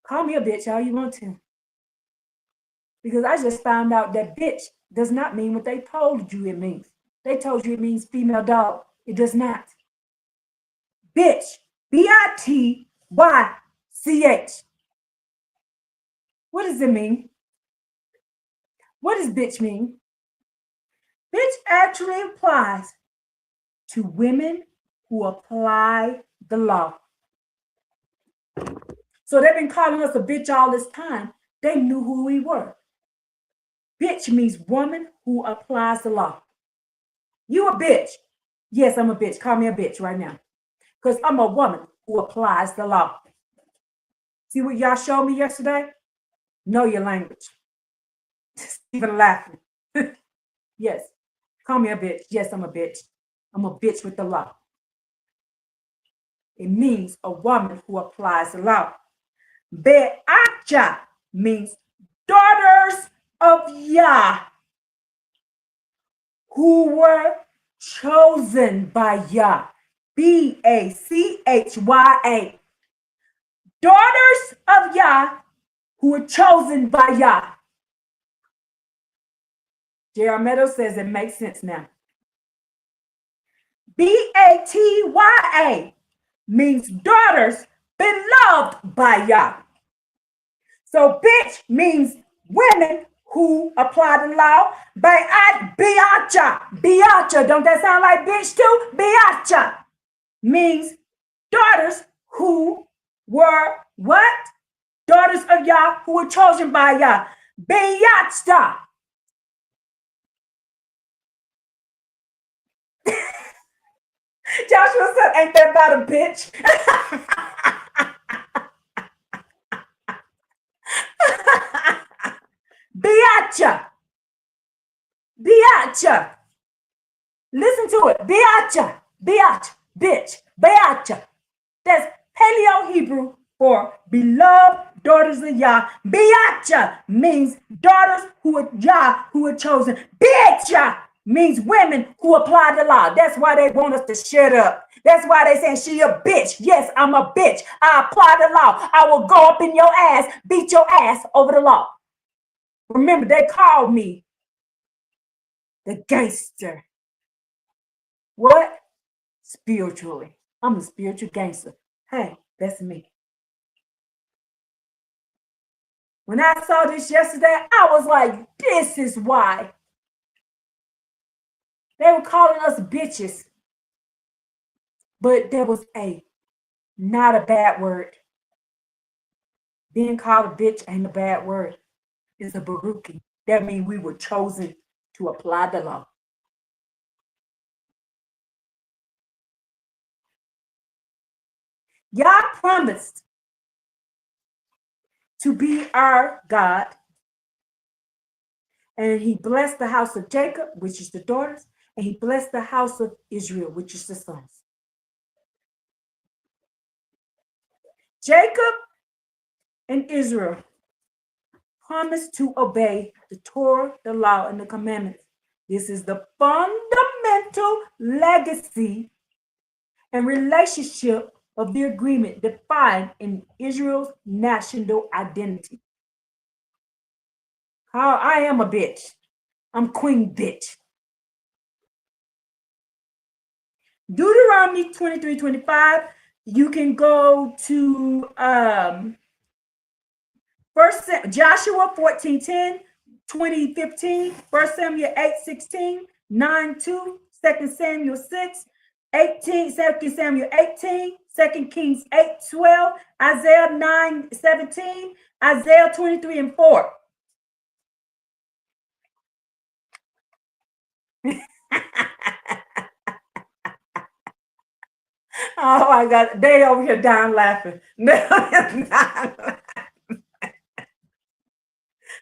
A: Call me a bitch all you want to. Because I just found out that bitch does not mean what they told you it means. They told you it means female dog. It does not. Bitch, B-I-T-Y-C-H. What does it mean? What does bitch mean? Bitch actually applies to women who apply the law. So they've been calling us a bitch all this time. They knew who we were. Bitch means woman who applies the law. You a bitch. Yes, I'm a bitch. Call me a bitch right now. Because I'm a woman who applies the law. See what y'all showed me yesterday? Know your language. Even laughing. Yes. Call me a bitch. Yes, I'm a bitch. I'm a bitch with the law. It means a woman who applies the law. Be'acha means daughters of Yah, who were chosen by Yah. B-A-C-H-Y-A. Daughters of Yah, who were chosen by Yah. J.R. Meadows says it makes sense now. B-A-T-Y-A. means daughters beloved by Yah. So bitch means women who apply the law. Biacha, don't that sound like bitch too? Biacha means daughters who were what? Daughters of Yah who were chosen by Yah. Biacha. Joshua said, ain't that about a bitch? Biacha. Biacha. Listen to it. Biacha. Biach. Bitch. Biacha. That's Paleo Hebrew for beloved daughters of Yah. Biacha means daughters who are Yah, who are chosen. Biacha means women who apply the law. That's why they want us to shut up. That's why they saying she a bitch. Yes, I'm a bitch. I apply the law. I will go up in your ass, beat your ass over the law. Remember, they called me the gangster. What? Spiritually. I'm a spiritual gangster. Hey, that's me. When I saw this yesterday, I was like, this is why. They were calling us bitches. But there was not a bad word. Being called a bitch ain't a bad word. It's a baruki. That means we were chosen to apply the law. Yah promised to be our God. And he blessed the house of Jacob, which is the daughters, and he blessed the house of Israel, which is the sons. Jacob and Israel promised to obey the Torah, the law, and the commandments. This is the fundamental legacy and relationship of the agreement defined in Israel's national identity. How I am a bitch. I'm queen bitch. Deuteronomy 23:25. You can go to Joshua 14:10, 20:15, 1 Samuel 8:16, 9:2, 2 Samuel 6:18, 2 Samuel 18, 2 Kings 8:12, Isaiah 9:17, Isaiah 23:4. Oh my God, they over here down laughing.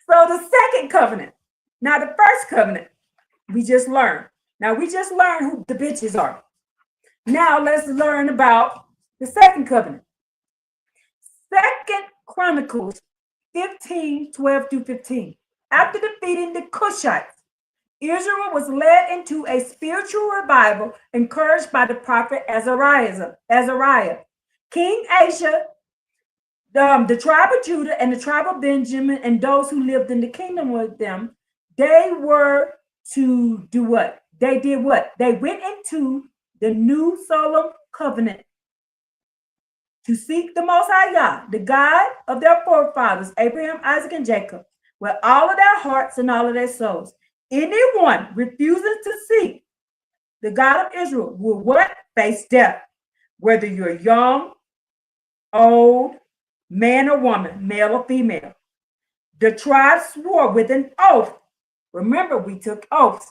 A: So the second covenant. Now the first covenant, we just learned. Now we just learned who the bitches are. Now let's learn about the second covenant. 2 Chronicles 15:12-15. After defeating the Cushites, Israel was led into a spiritual revival encouraged by the prophet Azariah. King Asa, the tribe of Judah and the tribe of Benjamin and those who lived in the kingdom with them, they were to do what? They did what? They went into the new solemn covenant to seek the Most High Yah, the God of their forefathers, Abraham, Isaac, and Jacob, with all of their hearts and all of their souls. Anyone refusing to seek the God of Israel will what? Face death, whether you're young, old, man or woman, male or female. The tribe swore with an oath. Remember, we took oaths.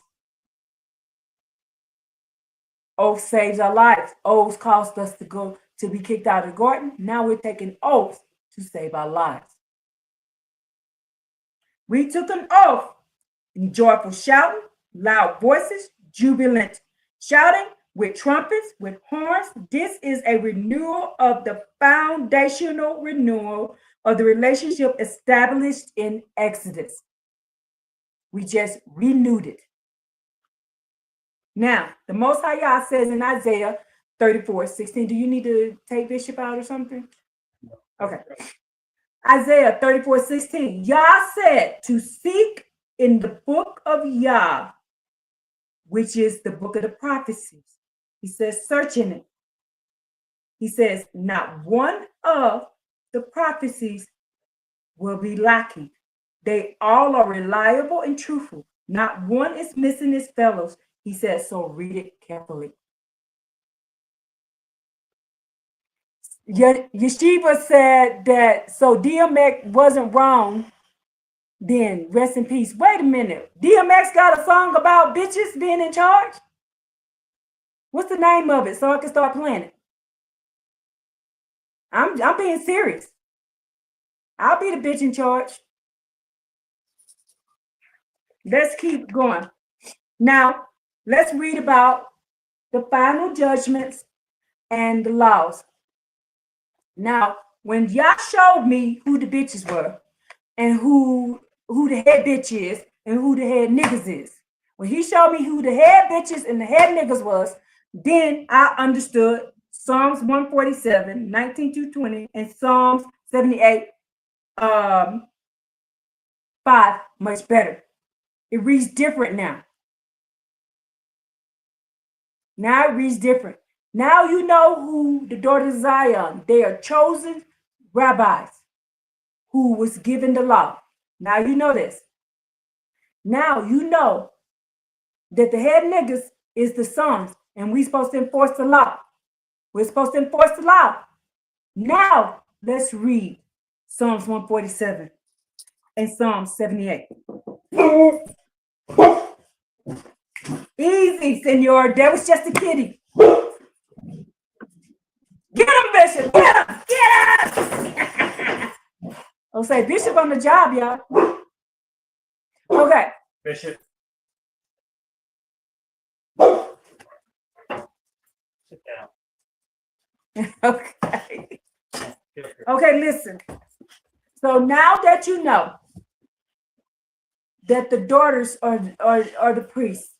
A: Oath saves our lives. Oaths caused us to be kicked out of the garden. Now we're taking oaths to save our lives. We took an oath in joyful shouting, loud voices, jubilant shouting, with trumpets, with horns. This is a renewal of the foundational renewal of the relationship established in Exodus. We just renewed it. Now, the Most High Yah says in Isaiah 34:16. Do you need to take Bishop out or something? Okay. Isaiah 34:16. Yah said to seek in the book of Yah, which is the book of the prophecies. He says, search in it. He says, not one of the prophecies will be lacking. They all are reliable and truthful. Not one is missing its fellows. He says, so read it carefully. Yeshiva said that, so DMX wasn't wrong then. Rest in peace. Wait a minute. DMX got a song about bitches being in charge? What's the name of it so I can start playing it? I'm being serious. I'll be the bitch in charge. Let's keep going. Now, let's read about the final judgments and the laws. Now, when Yah showed me who the bitches were and who the head bitch is and who the head niggas is, when he showed me who the head bitches and the head niggas was, then I understood Psalms 147, 19 to 20, and Psalms 78, 5 much better. It reads different now. Now it reads different. Now you know who the daughters of Zion. They are chosen rabbis who was given the law. Now you know this. Now you know that the head niggas is the sons, and we're supposed to enforce the law. We're supposed to enforce the law. Now let's read Psalms 147 and Psalm 78. Easy, senor. That was just a kiddie. Get him, Bishop. Get him. Get him. I'll say Bishop on the job, y'all. Okay.
B: Bishop. Sit down.
A: Okay. Okay, listen. So now that you know that the daughters are the priests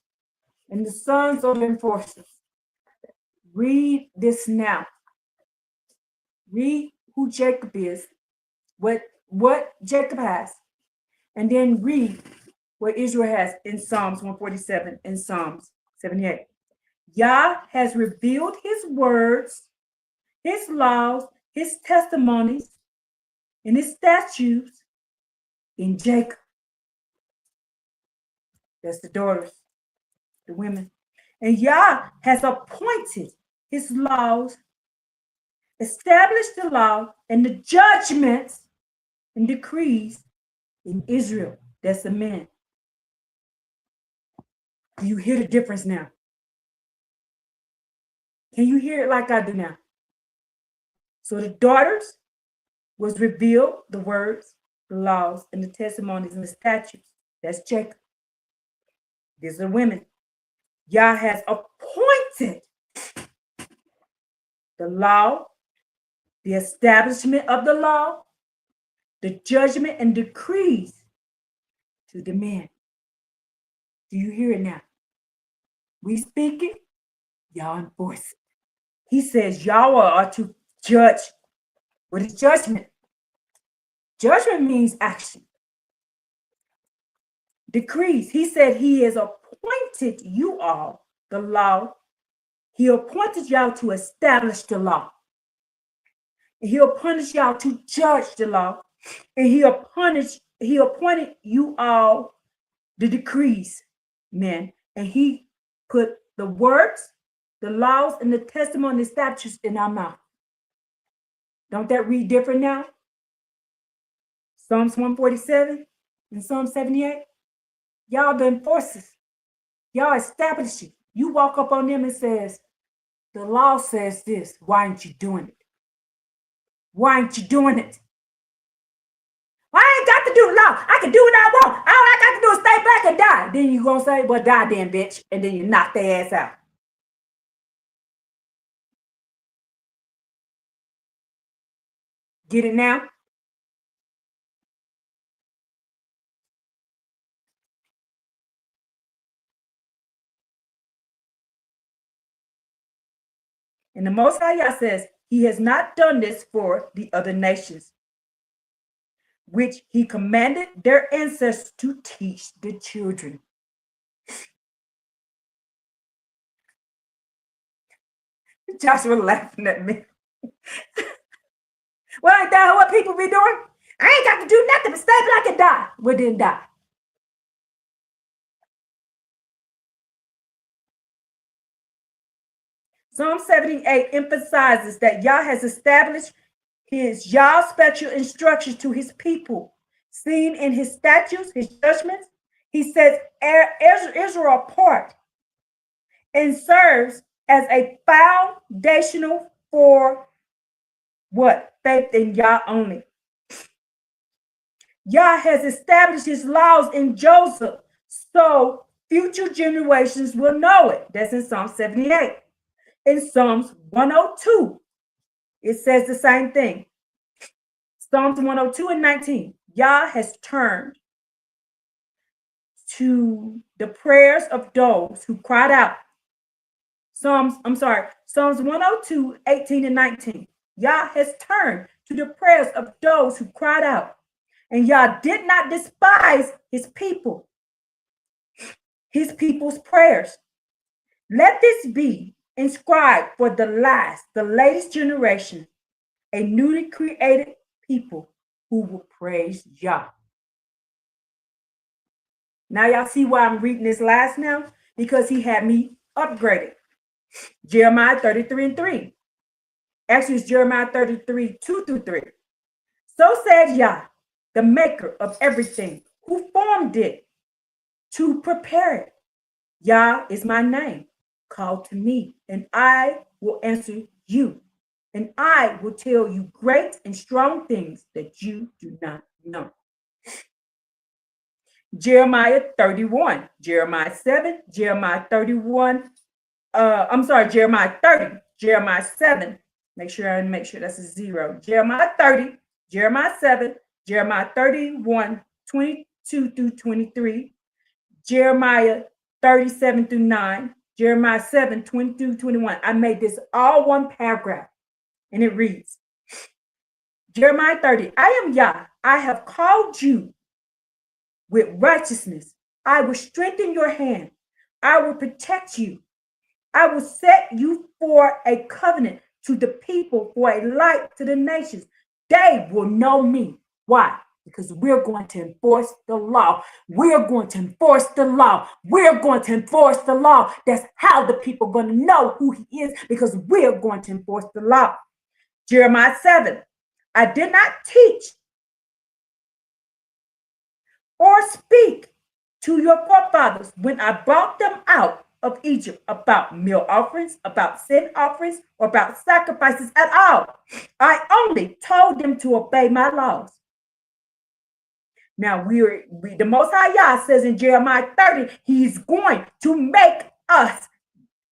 A: and the sons are the enforcers, read this now. Read who Jacob is, what Jacob has, and then read what Israel has in Psalms 147 and Psalms 78. Yah has revealed his words, his laws, his testimonies, and his statutes in Jacob. That's the daughters, the women. And Yah has appointed his laws, established the law and the judgments and decrees in Israel. That's the men. Do you hear the difference now? Can you hear it like I do now? So the daughters was revealed the words, the laws, and the testimonies and the statutes. That's Jacob. These are women. Yah has appointed the law, the establishment of the law, the judgment and decrees to the men. Do you hear it now? We speak it, y'all enforce it. He says y'all are to judge. What is judgment? Judgment means action. Decrees. He said he has appointed you all the law. He appointed y'all to establish the law. He appointed y'all to judge the law. And he appointed you all the decrees, men. And he put the words, the laws, and the testimony, and the statutes in our mouth. Don't that read different now? Psalms 147 and Psalm 78. Y'all the enforcers. Y'all establish it. You walk up on them and says, the law says this. Why aren't you doing it? Why aren't you doing it? I ain't got to do the law. I can do what I want. All I got to do is stay back and die. Then you gonna say, well, die then, bitch. And then you knock their ass out. Get it now? And the Most High Yah says, he has not done this for the other nations, which he commanded their ancestors to teach the children. Joshua laughing at me. Well, ain't that what people be doing? I ain't got to do nothing but stay black and die. Well, then die. Psalm 78 emphasizes that Yah has established his Yah special instructions to his people, seen in his statutes, his judgments. He sets Israel apart and serves as a foundational for what? Faith in Yah only. Yah has established his laws in Joseph, so future generations will know it. That's in Psalm 78. In Psalms 102, it says the same thing. Psalms 102 and 19. Yah has turned to the prayers of those who cried out. Psalms 102, 18 and 19. Yah has turned to the prayers of those who cried out. And Yah did not despise his people's prayers. Let this be inscribed for the latest generation, a newly created people who will praise Yah. Now y'all see why I'm reading this last now? Because he had me upgraded. Jeremiah 33 and 3. Actually, it's Jeremiah 33, 2 through 3. So said Yah, the maker of everything, who formed it to prepare it. Yah is my name. Call to me, and I will answer you. And I will tell you great and strong things that you do not know. Jeremiah 31, Jeremiah 7, Jeremiah 31. Jeremiah 30, Jeremiah 7. Make sure that's a 0. Jeremiah 30, Jeremiah 7, Jeremiah 31, 22 through 23, Jeremiah 37 through 9, Jeremiah 7, 20 through 21. I made this all one paragraph, and it reads, Jeremiah 30, I am Yah. I have called you with righteousness. I will strengthen your hand. I will protect you. I will set you for a covenant to the people, for a light to the nations. They will know me. Why? Because we're going to enforce the law. We're going to enforce the law. We're going to enforce the law. That's how the people are going to know who he is, because we're going to enforce the law. Jeremiah 7. I did not teach or speak to your forefathers when I brought them out of Egypt about meal offerings, about sin offerings, or about sacrifices at all. I only told them to obey my laws. Now, the Most High Yah says in Jeremiah 30, he's going to make us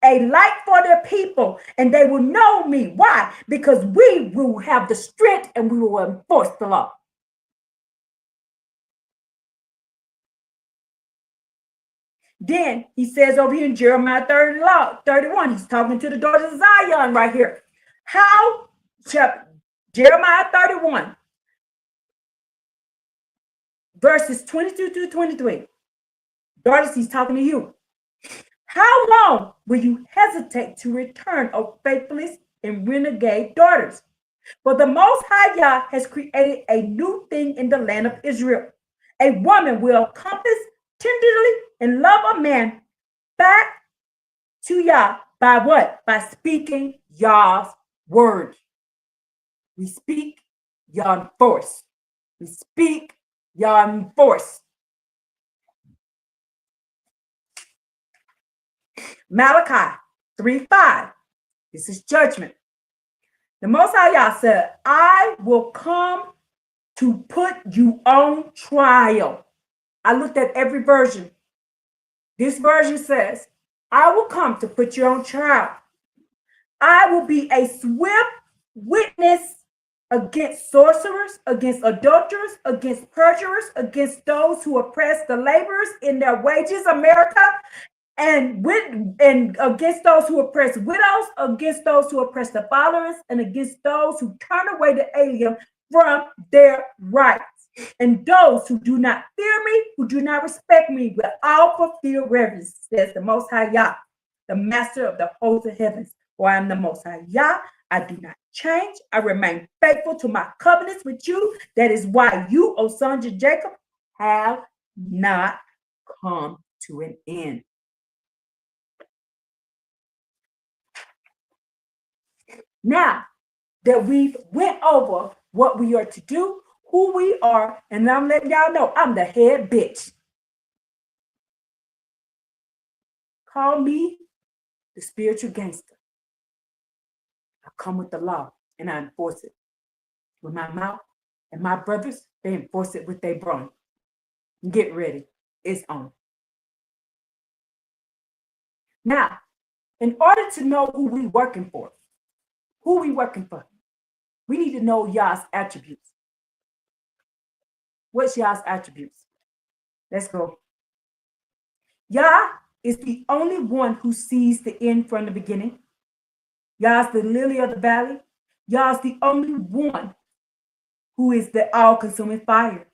A: a light for their people, and they will know me. Why? Because we will have the strength and we will enforce the law. Then he says over here in Jeremiah 31, he's talking to the daughters of Zion right here. Jeremiah 31, verses 22 through 23. Daughters, he's talking to you. How long will you hesitate to return, O faithless and renegade daughters? For the Most High Yah has created a new thing in the land of Israel. A woman will compass tenderly and love a man back to Yah by what? By speaking Yah's word. We speak, Yah enforce. We speak, Yah enforce. Malachi 3:5. This is judgment. The Most High Yah said, I will come to put you on trial. I looked at every version. This version says, I will come to put you on trial. I will be a swift witness against sorcerers, against adulterers, against perjurers, against those who oppress the laborers in their wages, America, and against those who oppress widows, against those who oppress the fatherless, and against those who turn away the alien from their rights. And those who do not fear me, who do not respect me, will all fulfill reverence, says the Most High Yah, the master of the hosts of heavens. For I am the Most High Yah. I do not change. I remain faithful to my covenants with you. That is why you, O sons of Jacob, have not come to an end. Now that we've went over what we are to do, who we are, and I'm letting y'all know I'm the head bitch. Call me the spiritual gangster. I come with the law and I enforce it with my mouth, and my brothers, they enforce it with their brain. Get ready. It's on. Now, in order to know who we working for, we need to know Yah's attributes. What's Yah's attributes? Let's go. Yah is the only one who sees the end from the beginning. Yah is the lily of the valley. Yah is the only one who is the all-consuming fire.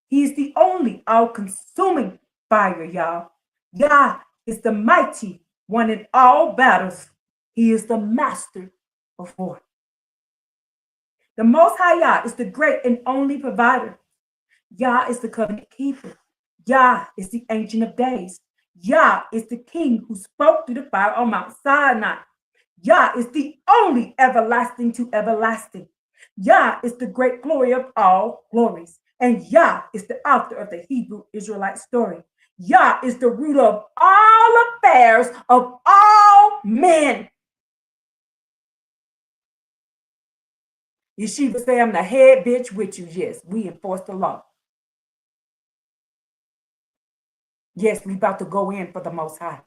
A: He is the only all-consuming fire, y'all. Yah is the mighty one in all battles. He is the master of war. The Most High Yah is the great and only provider. Yah is the covenant keeper. Yah is the ancient of days. Yah is the king who spoke through the fire on Mount Sinai. Yah is the only everlasting to everlasting. Yah is the great glory of all glories. And Yah is the author of the Hebrew Israelite story. Yah is the root of all affairs of all men. Yeshiva say, I'm the head bitch with you. Yes, we enforce the law. Yes, we about to go in for the Most High.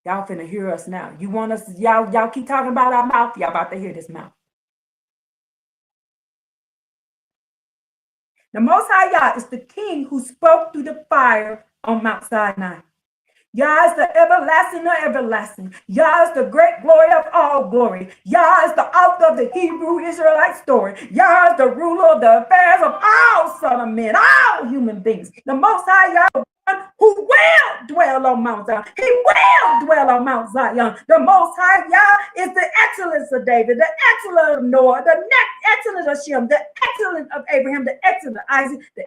A: Y'all finna hear us now. You want us, y'all keep talking about our mouth. Y'all about to hear this mouth. The Most High Yah is the king who spoke through the fire on Mount Sinai. Yah is the everlasting of everlasting. Yah is the great glory of all glory. Yah is the author of the Hebrew Israelite story. Yah is the ruler of the affairs of all son of men, all human beings. The Most High Yah, who will dwell on Mount Zion. He will dwell on Mount Zion. The Most High Yah is the excellence of David, the excellence of Noah, the excellence of Shem, the excellence of Abraham, the excellence of Isaac, the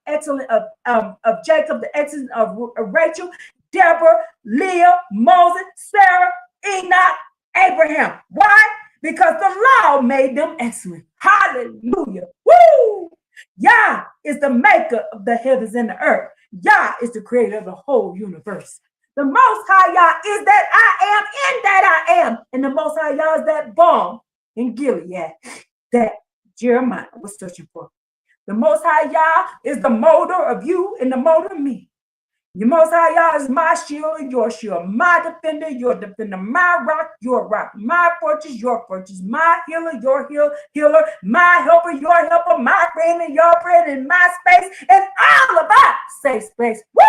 A: excellence of Jacob, the excellence of Rachel, Deborah, Leah, Moses, Sarah, Enoch, Abraham. Why? Because the law made them excellent. Hallelujah. Woo! Yah is the maker of the heavens and the earth. Yah is the creator of the whole universe. The Most High Yah is that I am in that I am. And the Most High Yah is that balm in Gilead that Jeremiah was searching for. The Most High Yah is the molder of you and the molder of me. The Most High Yah is my shield and your shield, my defender, your defender, my rock, your rock, my fortress, your fortress, my healer, your healer, my helper, your helper, my friend and your friend, and my space, and all of our safe space. Woo!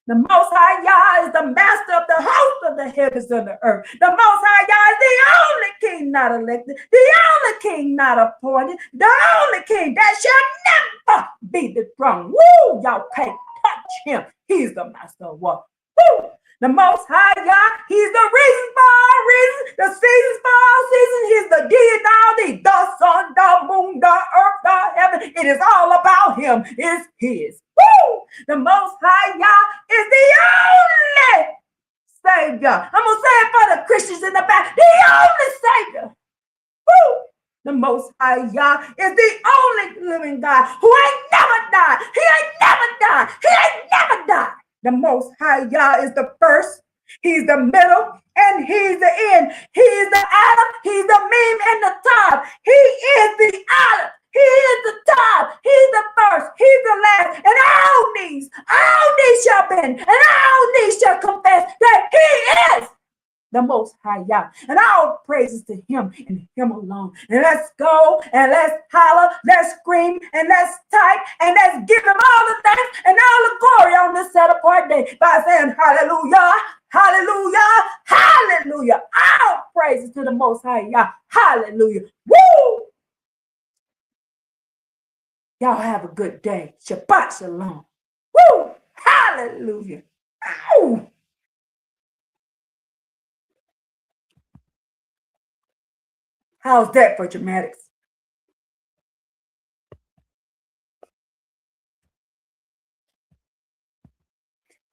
A: The Most High Yah is the master of the host of the heavens and the earth. The Most High Yah is the only king not elected, the only king not appointed, the only king that shall never be dethroned. Woo! Y'all can't touch him. He's the master of war. Woo! The Most High Yah, he's the reason for all reasons, the seasons for all seasons. He's the D and all D, the sun, the moon, the earth, the heaven. It is all about him. It's his. Woo! The Most High Yah is the only Savior. I'm going to say it for the Christians in the back. The only Savior. Woo! The Most High Yah is the only living God who ain't never died. He ain't never died. He ain't never died. The Most High Yah is the first. He's the middle and he's the end. He's the Adam. He's the meme and the top. He is the Adam. He is the top. He's the first. He's the last. And all knees shall bend, and all knees shall confess that he is the Most High Yah. And all praises to him and him alone. And let's go and let's holler, let's scream and let's type and let's give him all the thanks and all the glory on this set apart day by saying hallelujah, hallelujah, hallelujah. All praises to the Most High Yah. Hallelujah. Woo! Y'all have a good day. Shabbat shalom. Woo! Hallelujah. Ow! How's that for dramatics?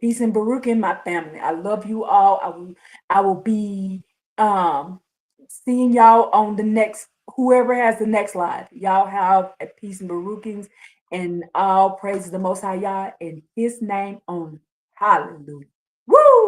A: Peace and Baruch in my family. I love you all. I will be seeing y'all on the next, whoever has the next live. Y'all have a peace and Baruchings and all praise the Most High Yah in his name only. Hallelujah. Woo!